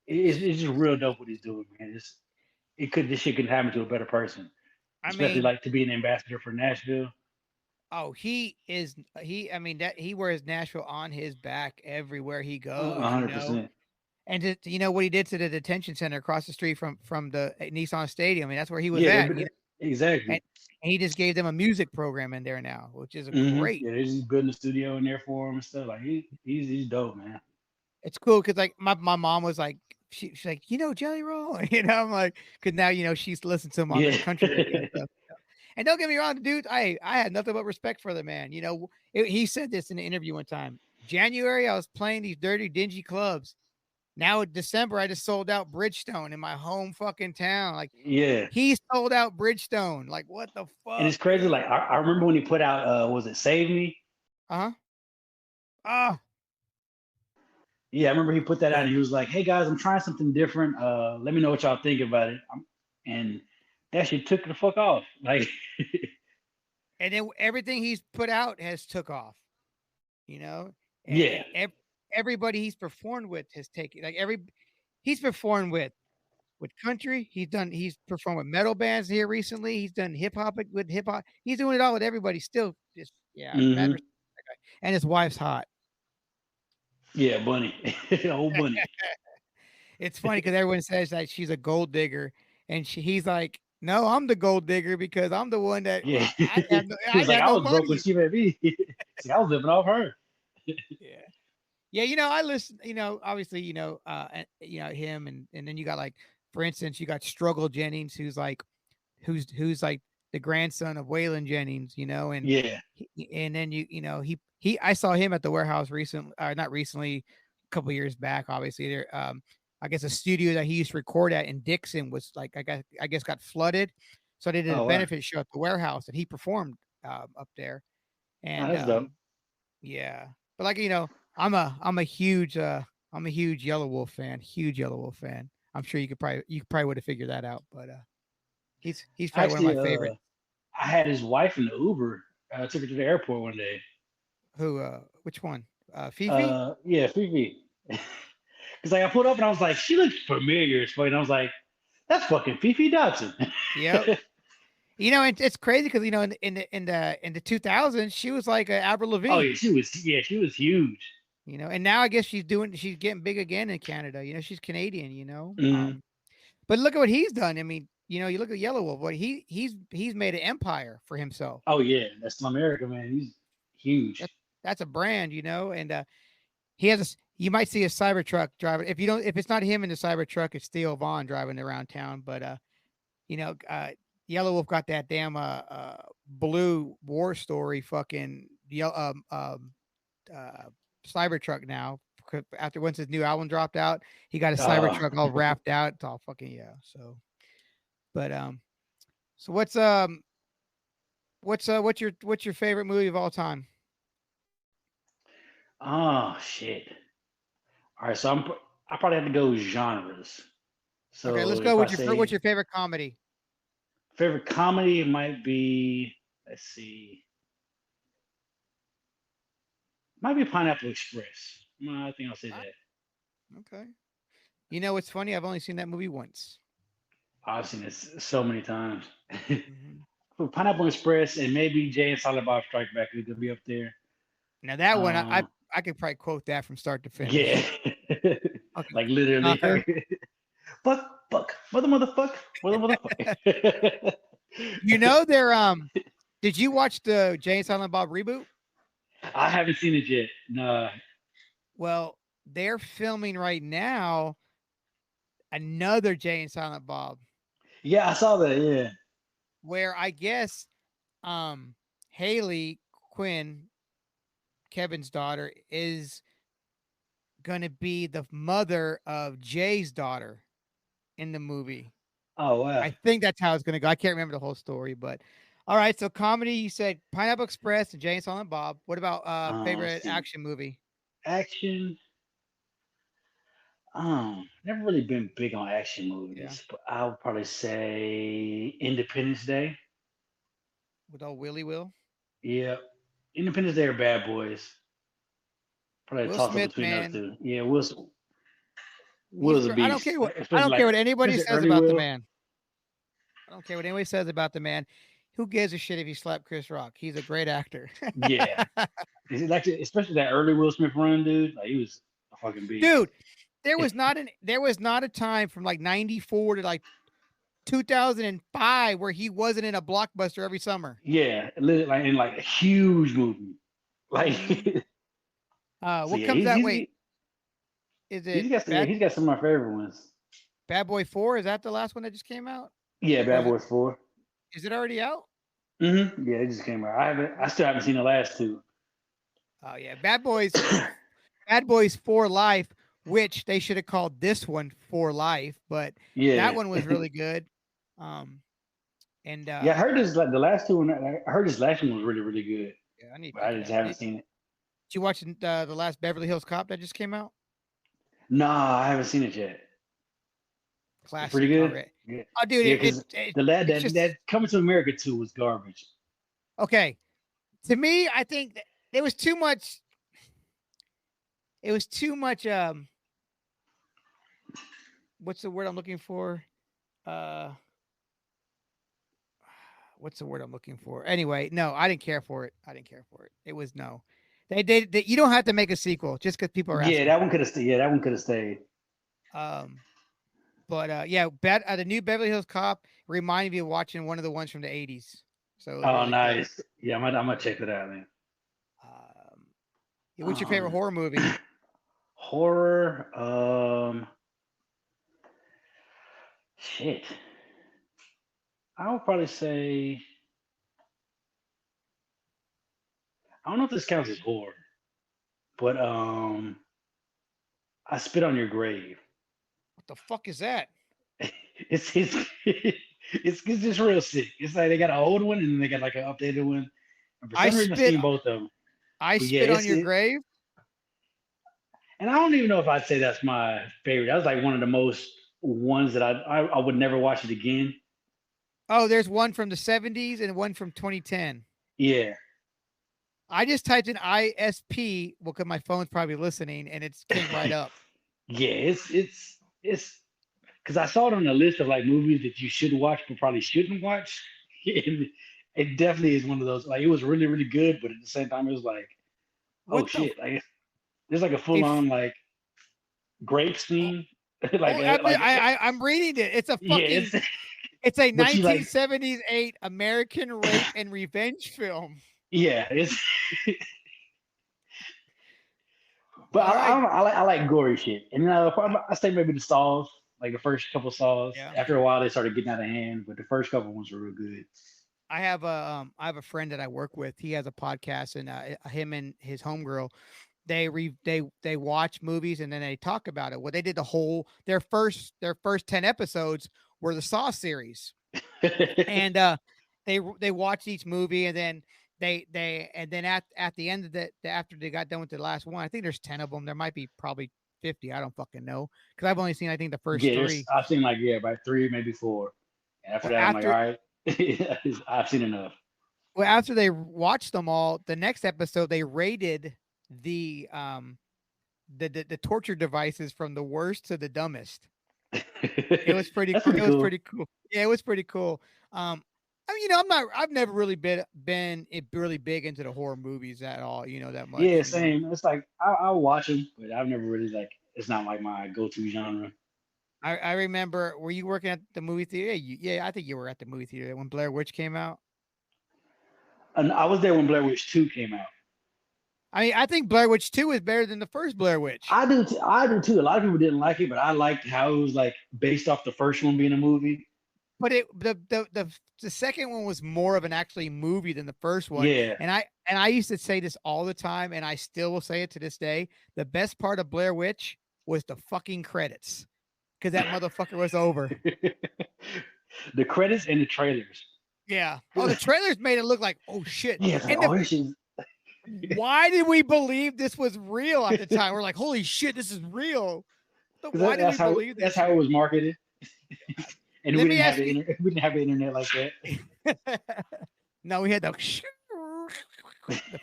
Speaker 1: it's just real dope what he's doing, man. This shit couldn't happen to a better person,
Speaker 2: I
Speaker 1: especially
Speaker 2: mean,
Speaker 1: like to be an ambassador for Nashville.
Speaker 2: oh, I mean, that he wears Nashville on his back everywhere he
Speaker 1: A
Speaker 2: goes,
Speaker 1: hundred percent.
Speaker 2: and you know what he did to the detention center across the street from the Nissan Stadium. I mean, that's where he was
Speaker 1: Yeah,
Speaker 2: at,
Speaker 1: exactly.
Speaker 2: and he just gave them a music program in there now, which is a great.
Speaker 1: Yeah, they're just building a studio in there for him and stuff. Like he's dope, man.
Speaker 2: It's cool because like my mom was like, she's like, Jelly Roll, I'm like, because now she's listened to him on the
Speaker 1: Yeah,
Speaker 2: country radio and stuff. And don't get me wrong, dude, I had nothing but respect for the man. He said this in an interview one time. January, I was playing these dirty, dingy clubs. Now in December, I just sold out Bridgestone in my home fucking town. Like
Speaker 1: yeah.
Speaker 2: he sold out Bridgestone. Like what the
Speaker 1: And
Speaker 2: fuck,
Speaker 1: it's crazy.
Speaker 2: dude?
Speaker 1: Like I remember when he put out was it Save Me?
Speaker 2: Uh-huh. Ah,
Speaker 1: Yeah, I remember he put that out
Speaker 2: yeah.
Speaker 1: and he was like, "Hey guys, I'm trying something different. Let me know what y'all think about it." And that shit took the fuck off. Like,
Speaker 2: And then everything he's put out has took off. You know,
Speaker 1: yeah,
Speaker 2: and everybody he's performed with has taken he's performed with country. He's performed with metal bands here recently. He's done hip hop with hip hop. He's doing it all with everybody. Still, just yeah, mad
Speaker 1: hmm
Speaker 2: respect for that guy. And his wife's hot.
Speaker 1: yeah, Bunny, old Bunny.
Speaker 2: It's funny because everyone says that she's a gold digger, and he's like, "No, I'm the gold digger because I'm the one that
Speaker 1: Yeah,
Speaker 2: I
Speaker 1: he was
Speaker 2: ain't
Speaker 1: like,
Speaker 2: got
Speaker 1: I
Speaker 2: no
Speaker 1: was broke when
Speaker 2: money."
Speaker 1: she met me. He's like, I was living off her.
Speaker 2: Yeah. Yeah, I listen, obviously, him and then you got like, for instance, you got Struggle Jennings, who's like the grandson of Waylon Jennings, and
Speaker 1: Yeah.
Speaker 2: and then he I saw him at the warehouse recently, not recently, a couple years back, obviously there. I guess a studio that he used to record at in Dixon was like I guess got flooded, so they did a
Speaker 1: Oh wow.
Speaker 2: benefit show at the warehouse and he performed up there,
Speaker 1: Oh,
Speaker 2: and
Speaker 1: that's dope.
Speaker 2: yeah, but like I'm a huge I'm a huge Yellow Wolf fan. Huge Yellow Wolf fan. I'm sure you probably would have figured that out, but he's probably one of my
Speaker 1: Actually,
Speaker 2: favorite.
Speaker 1: I had his wife in the Uber. I took her to the airport one day.
Speaker 2: Who? Which one? Fifi?
Speaker 1: Yeah, Fifi. Because like I pulled up and I was like, she looked familiar as fuck. And I was like, that's fucking Fifi Dodson.
Speaker 2: Yep. It's crazy because in the 2000s she was like Avril
Speaker 1: Oh
Speaker 2: Lavigne.
Speaker 1: yeah, she was huge.
Speaker 2: And now I guess she's getting big again in Canada. She's Canadian.
Speaker 1: Hmm.
Speaker 2: But look at what he's done. I mean, you look at Yellow Wolf. What he's made an empire for himself.
Speaker 1: Oh yeah, that's America, man. He's
Speaker 2: That,
Speaker 1: huge.
Speaker 2: that's a brand, and he has you might see a Cybertruck driving. If it's not him in the Cybertruck, it's Theo Vaughn driving around town. But you know, uh, Yellow Wolf got that damn blue war story fucking yellow uh Cybertruck now. After once his new album dropped out, he got a
Speaker 1: Uh,
Speaker 2: Cybertruck all wrapped out. It's all fucking yeah. So, but so what's your favorite movie of all time?
Speaker 1: oh shit. All right, so I probably have to go genres.
Speaker 2: Okay, let's
Speaker 1: So
Speaker 2: go
Speaker 1: if I
Speaker 2: with what's
Speaker 1: say
Speaker 2: your favorite comedy?
Speaker 1: favorite comedy, it might be, let's see, might be Pineapple Express. I think I'll say
Speaker 2: Ah,
Speaker 1: that.
Speaker 2: okay. It's funny. I've only seen that movie once.
Speaker 1: I've seen this so many times.
Speaker 2: Mhm.
Speaker 1: For Pineapple Express and maybe Jay and Silent Bob Strike Back is gonna be up there.
Speaker 2: Now that one,
Speaker 1: Um,
Speaker 2: I could probably quote that from start to
Speaker 1: yeah,
Speaker 2: finish. Fucking
Speaker 1: like literally.
Speaker 2: knocker.
Speaker 1: Fuck, motherfuck.
Speaker 2: They're Did you watch the Jay and Silent Bob reboot?
Speaker 1: I haven't seen it yet. Nah.
Speaker 2: Well, they're filming right now another Jay and Silent Bob,
Speaker 1: Yeah, I saw that. Yeah.
Speaker 2: where I guess Haley Quinn, Kevin's daughter, is gonna be the mother of Jay's daughter in the movie.
Speaker 1: Oh wow.
Speaker 2: I think that's how it's gonna go. I can't remember the whole story, but all right. So comedy, you said Pineapple Express and Jay and Silent Bob. What about
Speaker 1: Let's
Speaker 2: favorite
Speaker 1: see.
Speaker 2: action movie?
Speaker 1: Action. Never really been big on action
Speaker 2: Yeah,
Speaker 1: movies, but I would probably say Independence Day.
Speaker 2: with old Willie Will.
Speaker 1: Yeah, Independence Day or Bad Boys. Probably a
Speaker 2: Will
Speaker 1: toss up
Speaker 2: Smith,
Speaker 1: between those
Speaker 2: man,
Speaker 1: two. Yeah, Will's a
Speaker 2: I don't
Speaker 1: beast,
Speaker 2: care what I
Speaker 1: especially
Speaker 2: don't care
Speaker 1: like
Speaker 2: what anybody
Speaker 1: especially
Speaker 2: says
Speaker 1: early
Speaker 2: about the
Speaker 1: Will.
Speaker 2: man. I don't care what anybody says about the man. Who gives a shit if he slapped Chris Rock? He's a great actor.
Speaker 1: Yeah, like especially that early Will Smith run, dude. Like he was a fucking beast.
Speaker 2: Dude, there was not a time from like 94 to like 2005 where he wasn't in a blockbuster every summer.
Speaker 1: Yeah, literally, like in like a huge movie. Like
Speaker 2: Mhm.
Speaker 1: so,
Speaker 2: What
Speaker 1: yeah,
Speaker 2: comes out? Wait, is it
Speaker 1: he's got some of my favorite ones.
Speaker 2: Bad Boy 4? Is that the last one that just came out?
Speaker 1: Yeah,
Speaker 2: Or
Speaker 1: Bad Boys 4.
Speaker 2: is it already out?
Speaker 1: Yeah, it just came out. I still haven't seen the last two.
Speaker 2: Oh yeah, Bad Boys for Life, which they should have called this one For Life, but that
Speaker 1: Yeah,
Speaker 2: one was really good. Um, and
Speaker 1: yeah. I heard this like the last two. I heard this last one was really really good,
Speaker 2: yeah, I need to
Speaker 1: but
Speaker 2: pick
Speaker 1: I
Speaker 2: it
Speaker 1: just
Speaker 2: up.
Speaker 1: haven't seen it.
Speaker 2: Did you watch the last Beverly Hills Cop that just came out?
Speaker 1: Nah, I haven't seen it yet. It's pretty
Speaker 2: Classic
Speaker 1: good.
Speaker 2: already.
Speaker 1: Yeah,
Speaker 2: Oh, dude,
Speaker 1: yeah. Because the lad
Speaker 2: it's
Speaker 1: that
Speaker 2: just
Speaker 1: Coming to America 2 was garbage.
Speaker 2: okay. To me, I think that there was too much. It was too much. What's the word I'm looking for? Uh, what's the word I'm looking for? Anyway, no, I didn't care for it. I didn't care for it. It was no. They you don't have to make a sequel just because people are
Speaker 1: Yeah,
Speaker 2: asking
Speaker 1: that one
Speaker 2: for
Speaker 1: could
Speaker 2: it.
Speaker 1: have stayed. Yeah, that one could have stayed.
Speaker 2: Um, but yeah, the new Beverly Hills Cop reminded me of watching one of the ones from the '80s. So it was
Speaker 1: Oh,
Speaker 2: really cool.
Speaker 1: nice. Yeah, I'm gonna check that out, man.
Speaker 2: Um, yeah, what's your favorite
Speaker 1: Um,
Speaker 2: horror movie?
Speaker 1: horror. Shit. I would probably say I don't know if this counts as horror, but I spit on your grave.
Speaker 2: What the fuck is that?
Speaker 1: It's it's just real sick. It's like they got an old one and then they got like an updated one. And for
Speaker 2: I
Speaker 1: some reason, I've
Speaker 2: spit.
Speaker 1: seen both of them.
Speaker 2: I
Speaker 1: But yeah,
Speaker 2: spit on
Speaker 1: it's
Speaker 2: your
Speaker 1: it.
Speaker 2: grave.
Speaker 1: And I don't even know if I'd say that's my favorite. That was like one of the most ones that I would never watch it again.
Speaker 2: Oh, there's one from the 70s and one from 2010.
Speaker 1: Yeah.
Speaker 2: I just typed in ISP. Well, because my phone's probably listening, and it came right up.
Speaker 1: Yeah, it's because I saw it on the list of like movies that you should watch but probably shouldn't watch. And it definitely is one of those. Like it was really really good, but at the same time it was like, oh
Speaker 2: What the?
Speaker 1: shit! Like there's like a full
Speaker 2: If
Speaker 1: on like grape scene, like
Speaker 2: oh,
Speaker 1: like
Speaker 2: I'm reading it. It's a
Speaker 1: yeah,
Speaker 2: fucking. It's a
Speaker 1: but you like
Speaker 2: 1978 American rape and revenge film.
Speaker 1: yeah, it's but
Speaker 2: All
Speaker 1: I
Speaker 2: right.
Speaker 1: don't know, I like gory shit, and I say maybe the Saws, like the first couple Saws.
Speaker 2: Yeah.
Speaker 1: After a while, they started getting out of hand, but the first couple ones were real good.
Speaker 2: I have a friend that I work with. He has a podcast, and him and his homegirl, they watch movies and then they talk about it. Well, they did their first 10 episodes were the Saw series, and they watched each movie, and then at the end of after they got done with the last one, I think there's 10 of them. There might be probably 50. I don't fucking know, because I've only seen, I think, the first
Speaker 1: Yeah,
Speaker 2: three.
Speaker 1: I've seen like about three, maybe four. And after
Speaker 2: Well,
Speaker 1: that, I'm like, all
Speaker 2: after
Speaker 1: right, I've seen enough.
Speaker 2: well, after they watched them all, the next episode they rated the um the torture devices from the worst to the dumbest. It was pretty
Speaker 1: That's
Speaker 2: cool.
Speaker 1: pretty
Speaker 2: It was
Speaker 1: cool.
Speaker 2: pretty cool. Yeah, it was pretty cool. I mean, I've never really been really big into the horror movies at all, that
Speaker 1: Yeah,
Speaker 2: much.
Speaker 1: same. It's like I'll watch them, but I've never really like. It's not like my go-to genre.
Speaker 2: I remember, were you working at the movie theater? Yeah, I think you were at the movie theater when Blair Witch came out.
Speaker 1: And I was there when Blair Witch 2 came out.
Speaker 2: I mean, I think Blair Witch 2 is better than the first Blair Witch.
Speaker 1: I do too. A lot of people didn't like it, but I liked how it was like based off the first one being a movie.
Speaker 2: But the second one was more of an actually movie than the first one.
Speaker 1: Yeah.
Speaker 2: And I used to say this all the time, and I still will say it to this day. The best part of Blair Witch was the fucking credits, because that motherfucker was over.
Speaker 1: The credits and the trailers.
Speaker 2: Yeah. Oh, the trailers made it look like, oh shit.
Speaker 1: Yeah, it's like,
Speaker 2: And
Speaker 1: oh, this is
Speaker 2: why did we believe this was real at the time? We're like, holy shit, this is real. Why did we believe this?
Speaker 1: That's how it was marketed. And
Speaker 2: Let me ask
Speaker 1: we
Speaker 2: you.
Speaker 1: didn't have the internet like that.
Speaker 2: No, we had the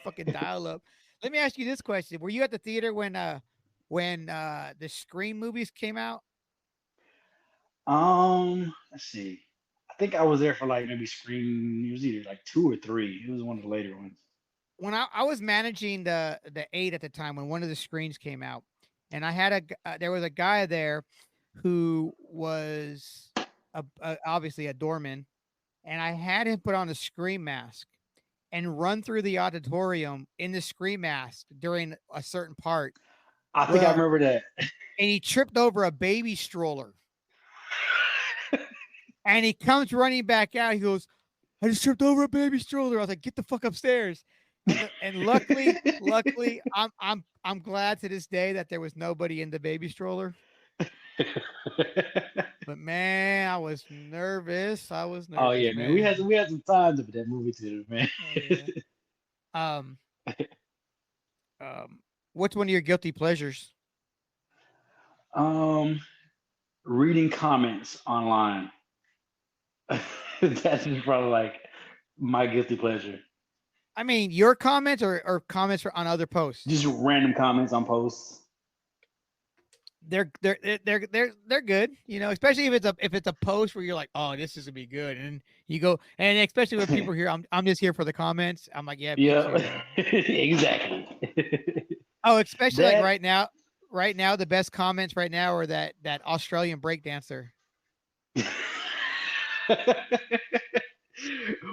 Speaker 2: fucking dial up. Let me ask you this question: were you at the theater when the Scream movies came out?
Speaker 1: Let's see. I think I was there for like maybe Scream. It was either like two or three. It was one of the later ones.
Speaker 2: When I was managing the 8 at the time, when one of the screens came out, and I had there was a guy there who was obviously a doorman, and I had him put on a Scream mask and run through the auditorium in the Scream mask during a certain part.
Speaker 1: I think I remember that.
Speaker 2: And he tripped over a baby stroller. And he comes running back out. He goes, I just tripped over a baby stroller. I was like, get the fuck upstairs. And luckily, I'm glad to this day that there was nobody in the baby stroller. But man, I was nervous.
Speaker 1: Oh yeah, man. We had some times with that movie theater, man.
Speaker 2: Oh, yeah. What's one of your guilty pleasures?
Speaker 1: Reading comments online. That's just probably like my guilty pleasure.
Speaker 2: I mean, your comments or comments on other posts?
Speaker 1: Just random comments on posts.
Speaker 2: They're good, especially if it's a post where you're like, oh, this is gonna be good, and you go, and especially when people here, I'm just here for the comments. I'm like, yeah,
Speaker 1: exactly.
Speaker 2: Oh, especially like right now, the best comments right now are that Australian breakdancer.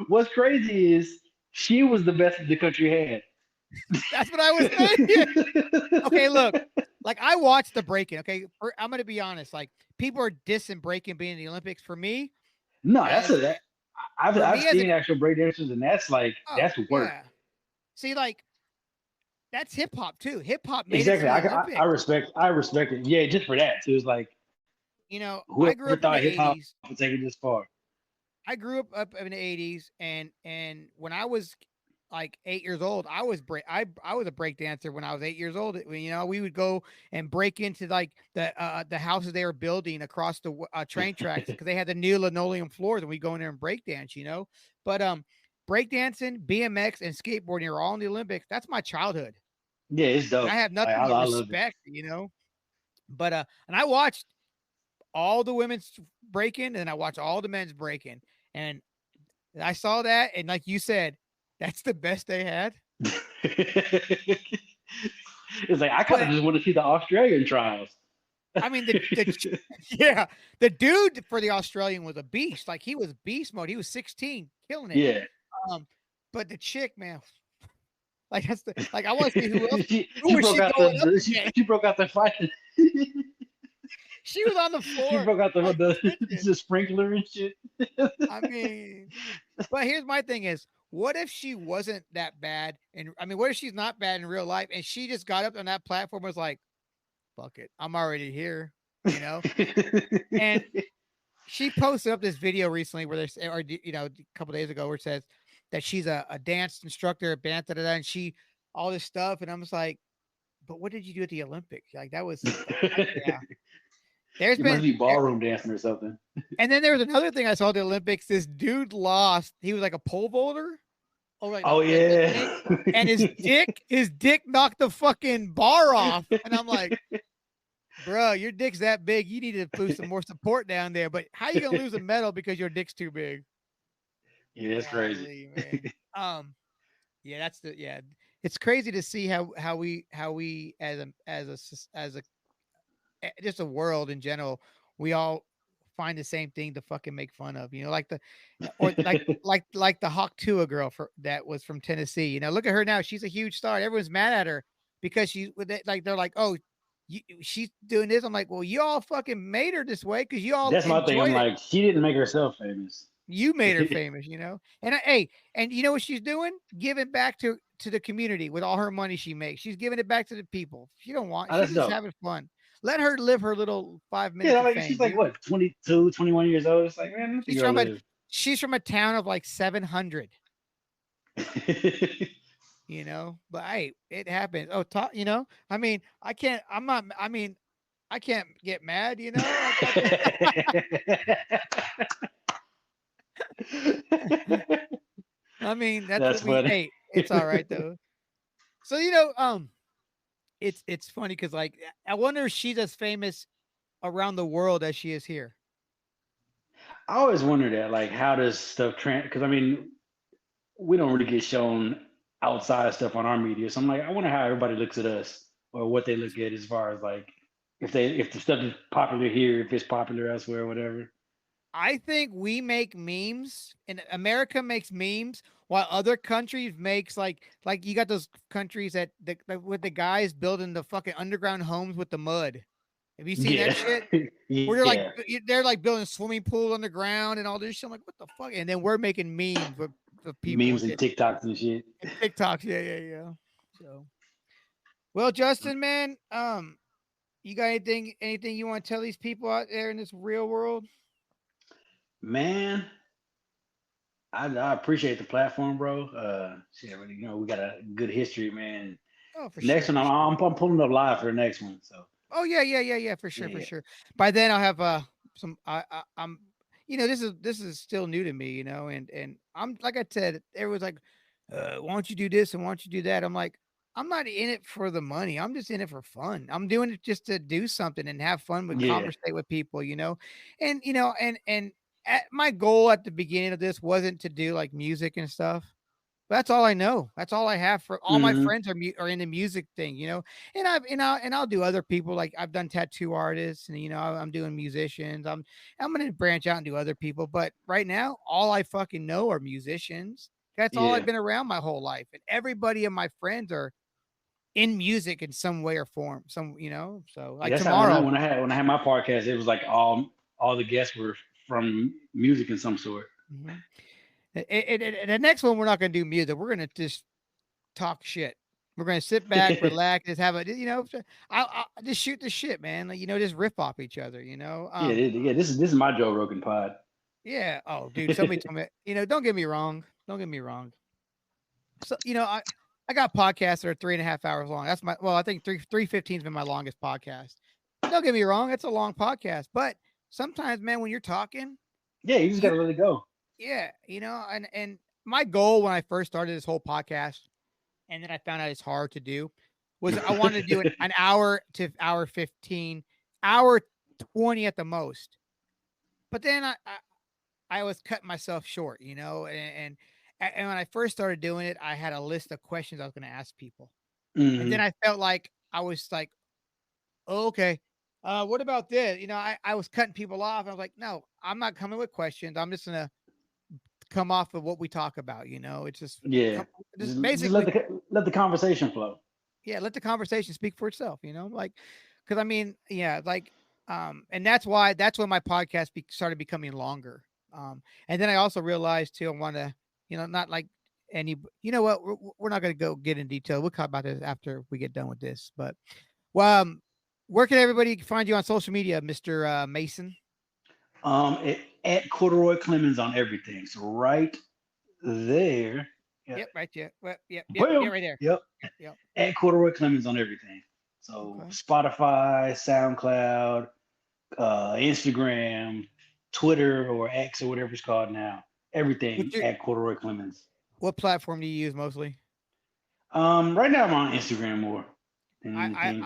Speaker 1: What's crazy is she was the best the country had.
Speaker 2: That's what I was saying. Okay, look, like I watched the breaking. Okay, I'm gonna be honest. Like people are dissing breaking being in the Olympics. For me,
Speaker 1: no, I've seen actual breakdancers, and that's that's work. Yeah.
Speaker 2: See, like that's hip hop too. Hip hop made
Speaker 1: exactly.
Speaker 2: it to the Olympics.
Speaker 1: I respect it. Yeah, just for that. So it was like,
Speaker 2: I grew up in the 80s.
Speaker 1: Would take it this far.
Speaker 2: I grew up in the 80s, and when I was like 8 years old, I was a break dancer when I was 8 years old. You know, we would go and break into like the houses they were building across the train tracks because they had the new linoleum floors, and we go in there and break dance. You know, but break dancing, BMX, and skateboarding are all in the Olympics. That's my childhood,
Speaker 1: Yeah, it's
Speaker 2: and I
Speaker 1: dope.
Speaker 2: have
Speaker 1: Like
Speaker 2: nothing but
Speaker 1: I love it.
Speaker 2: respect. You know, but and I watched all the women's breaking, and I watched all the men's breaking, and I saw that, and like you said, that's the best they had.
Speaker 1: It's like I kind of
Speaker 2: But
Speaker 1: just want to see the Australian trials.
Speaker 2: I mean, yeah, the dude for the Australian was a beast. Like he was beast mode. He was 16, killing it.
Speaker 1: Yeah.
Speaker 2: Um, but the chick, man, like that's the like I want to see who else. Who
Speaker 1: She
Speaker 2: was
Speaker 1: broke
Speaker 2: she
Speaker 1: out
Speaker 2: going up against?
Speaker 1: she broke out the fight.
Speaker 2: She was on the
Speaker 1: She
Speaker 2: floor,
Speaker 1: broke out
Speaker 2: like
Speaker 1: the sprinkler and shit.
Speaker 2: I mean, but here's my thing: is what if she wasn't that bad? And I mean, what if she's not bad in real life, and she just got up on that platform and was like, "Fuck it, I'm already here," you know? And she posted up this video recently where there's, or you know, a couple days ago, where it says that she's a dance instructor, a band, da, da, da, and she all this stuff, and I'm just like, but what did you do at the Olympics? Like that was, yeah. There's
Speaker 1: You must
Speaker 2: been,
Speaker 1: be ballroom dancing or something.
Speaker 2: and then there was another thing I saw at the Olympics. This dude lost. He was like a pole vaulter. Oh, like
Speaker 1: Oh
Speaker 2: the
Speaker 1: yeah.
Speaker 2: thing, and his dick knocked the fucking bar off, and I'm like, bro, your dick's that big. You need to put some more support down there. But how you gonna lose a medal because your dick's too big?
Speaker 1: Yeah, that's crazy.
Speaker 2: Golly, man. Yeah, that's the yeah. It's crazy to see how we as a just a world in general, we all find the same thing to fucking make fun of. You know, like the or like the Hawk Tua girl for that was from Tennessee. You know, look at her now. She's a huge star. Everyone's mad at her because she's with it. Like they're like, oh, she's doing this. I'm like, well, you all fucking made her this way because you all
Speaker 1: That's my thing. I'm
Speaker 2: enjoyed it.
Speaker 1: like, she didn't make herself famous.
Speaker 2: You made her famous, you know. And hey, and you know what she's doing? Giving back to the community with all her money she makes. She's giving it back to the people. She don't want.
Speaker 1: Oh,
Speaker 2: She's
Speaker 1: that's
Speaker 2: just
Speaker 1: dope.
Speaker 2: having fun. Let her live her little 5 minutes
Speaker 1: Yeah,
Speaker 2: of
Speaker 1: like she's
Speaker 2: fame,
Speaker 1: like
Speaker 2: dude.
Speaker 1: what, 22, 21 years old. It's like, man, let the
Speaker 2: She's
Speaker 1: girl
Speaker 2: from a
Speaker 1: live.
Speaker 2: she's from a town of like 700, you know. But hey, it happens. Oh, you know. I mean, I can't. I'm not. I mean, I can't get mad, you know. I mean, that's
Speaker 1: That's
Speaker 2: what we.
Speaker 1: funny.
Speaker 2: Hey, it's all right though. So you know, it's funny because like I wonder if she's as famous around the world as she is here.
Speaker 1: I always wonder that, like, how does stuff trans? Because I mean, we don't really get shown outside stuff on our media. So I'm like, I wonder how everybody looks at us or what they look at as far as like if the stuff is popular here, if it's popular elsewhere, or whatever.
Speaker 2: I think we make memes, and America makes memes, while other countries makes like you got those countries that with the guys building the fucking underground homes with the mud. Have you seen that
Speaker 1: Yeah,
Speaker 2: shit? Where
Speaker 1: yeah,
Speaker 2: they're like building swimming pools underground and all this shit. I'm like, what the fuck? And then we're making memes with people and
Speaker 1: memes and
Speaker 2: shit
Speaker 1: TikToks and shit.
Speaker 2: and TikToks. Yeah, yeah, yeah. So, well, Justin, man, you got anything you want to tell these people out there in this real world?
Speaker 1: Man, I appreciate the platform, bro. Shit, really, we got a good history, man.
Speaker 2: Oh, for
Speaker 1: Next
Speaker 2: sure,
Speaker 1: one,
Speaker 2: for sure.
Speaker 1: I'm pulling up live for the next one. So
Speaker 2: Oh yeah, yeah, yeah, yeah, for sure, for
Speaker 1: yeah,
Speaker 2: sure. By then I'll have some I'm you know, this is still new to me, you know, and I'm like I said, everyone's like, why don't you do this and why don't you do that? I'm like, I'm not in it for the money. I'm just in it for fun. I'm doing it just to do something and have fun with
Speaker 1: yeah,
Speaker 2: conversate with people, you know. And you know, and my goal at the beginning of this wasn't to do like music and stuff. That's all I know. That's all I have for all my
Speaker 1: hmm
Speaker 2: friends are in the music thing, you know. And I'll do other people like I've done tattoo artists and you know I'm doing musicians. I'm gonna branch out and do other people, but right now all I fucking know are musicians. That's all I've
Speaker 1: yeah,
Speaker 2: been around my whole life, and everybody of my friends are in music in some way or form. Some you know, so
Speaker 1: yeah.
Speaker 2: like
Speaker 1: That's how when I
Speaker 2: tomorrow.
Speaker 1: when I had my podcast, it was like all the guests were from music in some sort.
Speaker 2: Mhm. The next one we're not gonna do music. We're gonna just talk shit. We're gonna sit back, relax, just have a you know, I just shoot the shit, man. Like, you know, just riff off each other. You know,
Speaker 1: Yeah, yeah. This is my Joe Rogan pod.
Speaker 2: yeah. Oh, dude, somebody told me. You know, don't get me wrong. Don't get me wrong. So I got podcasts that are 3.5 hours long. That's my I think 3:15's been my longest podcast. And don't get me wrong, it's a long podcast, but sometimes, man, when you're talking,
Speaker 1: Yeah, you just
Speaker 2: you
Speaker 1: gotta let it go.
Speaker 2: yeah, and my goal when I first started this whole podcast, and then I found out it's hard to do, was I wanted to do an hour to hour 15, hour 20 at the most. But then I was cutting myself short, and when I first started doing it, I had a list of questions I was going to ask people, and then
Speaker 1: Hmm.
Speaker 2: I felt like I was like, oh, okay, what about this? I was cutting people off, and I was like, no, I'm not coming with questions. I'm just gonna come off of what we talk about. It's
Speaker 1: Yeah,
Speaker 2: just
Speaker 1: just let
Speaker 2: basically,
Speaker 1: the conversation flow.
Speaker 2: yeah, let the conversation speak for itself. Like, because I mean, yeah, like, and that's when my podcast started becoming longer. And then I also realized too, I want to, not like any, you know what, we're not going to go get in detail. We'll talk about this after we get done with this. But, well, where can everybody find you on social media, Mister Mason?
Speaker 1: At Corduroy Clemens on everything. So right there. Yeah.
Speaker 2: Yep, right there. Well, yep, yeah,
Speaker 1: Boom.
Speaker 2: right there.
Speaker 1: Yep.
Speaker 2: Yep.
Speaker 1: At Corduroy Clemens on everything. So
Speaker 2: Okay.
Speaker 1: Spotify, SoundCloud, Instagram, Twitter or X or whatever it's called now. Everything
Speaker 2: What's your
Speaker 1: at Corduroy Clemens.
Speaker 2: what platform do you use mostly?
Speaker 1: Right now I'm on Instagram more than
Speaker 2: I,
Speaker 1: anything.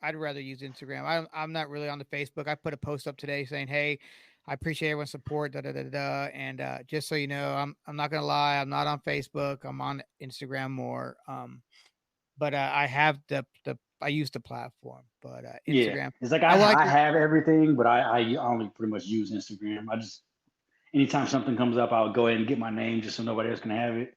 Speaker 2: I'd rather use Instagram. I'm not really on the Facebook. I put a post up today saying, "Hey, I appreciate everyone's support." Da da da da. And just so you know, I'm not gonna lie. I'm not on Facebook. I'm on Instagram more. But I have the I use the platform, but
Speaker 1: Yeah,
Speaker 2: Instagram.
Speaker 1: it's like
Speaker 2: I like
Speaker 1: I
Speaker 2: it.
Speaker 1: have everything, but I only pretty much use Instagram. I just anytime something comes up, I'll go ahead and get my name just so nobody else can have it.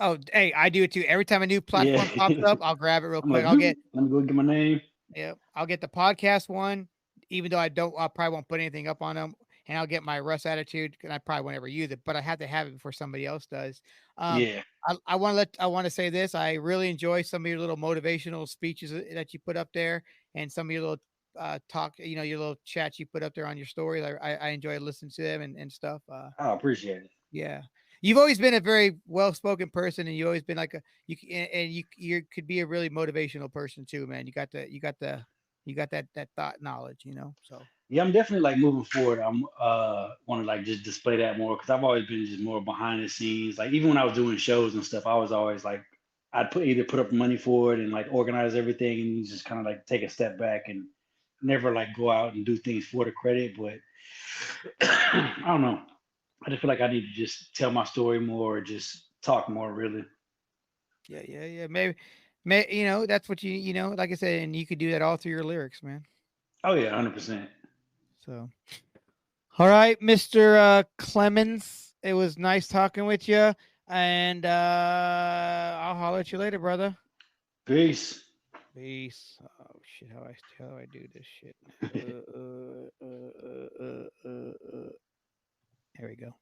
Speaker 2: Oh, hey, I do it too. Every time a new
Speaker 1: Yeah,
Speaker 2: platform pops up, I'll grab it real
Speaker 1: I'm
Speaker 2: quick.
Speaker 1: like,
Speaker 2: I'll get
Speaker 1: let me go get my name.
Speaker 2: Yeah, I'll get the podcast one, even though I probably won't put anything up on them, and I'll get my Russ attitude, and I probably won't ever use it, but I have to have it before somebody else does. Um,
Speaker 1: Yeah.
Speaker 2: I want to say this. I really enjoy some of your little motivational speeches that you put up there, and some of your little talk, your little chats you put up there on your stories. I enjoy listening to them and stuff.
Speaker 1: I appreciate it.
Speaker 2: Yeah. You've always been a very well-spoken person, and you always been like and you could be a really motivational person too, man. You got that thought knowledge, So
Speaker 1: Yeah, I'm definitely like moving forward. I'm want to like just display that more because I've always been just more behind the scenes. Like even when I was doing shows and stuff, I was always like I'd put up money for it and like organize everything and just kind of like take a step back and never like go out and do things for the credit. But I don't know. I just feel like I need to just tell my story more, or just talk more, really.
Speaker 2: yeah. Maybe that's what like I said, and you could do that all through your lyrics, man.
Speaker 1: Oh yeah, 100%.
Speaker 2: So all right, Mr. Clemens. It was nice talking with you. And I'll holler at you later, brother.
Speaker 1: Peace.
Speaker 2: Peace. Oh shit! How do I do this shit? There we go.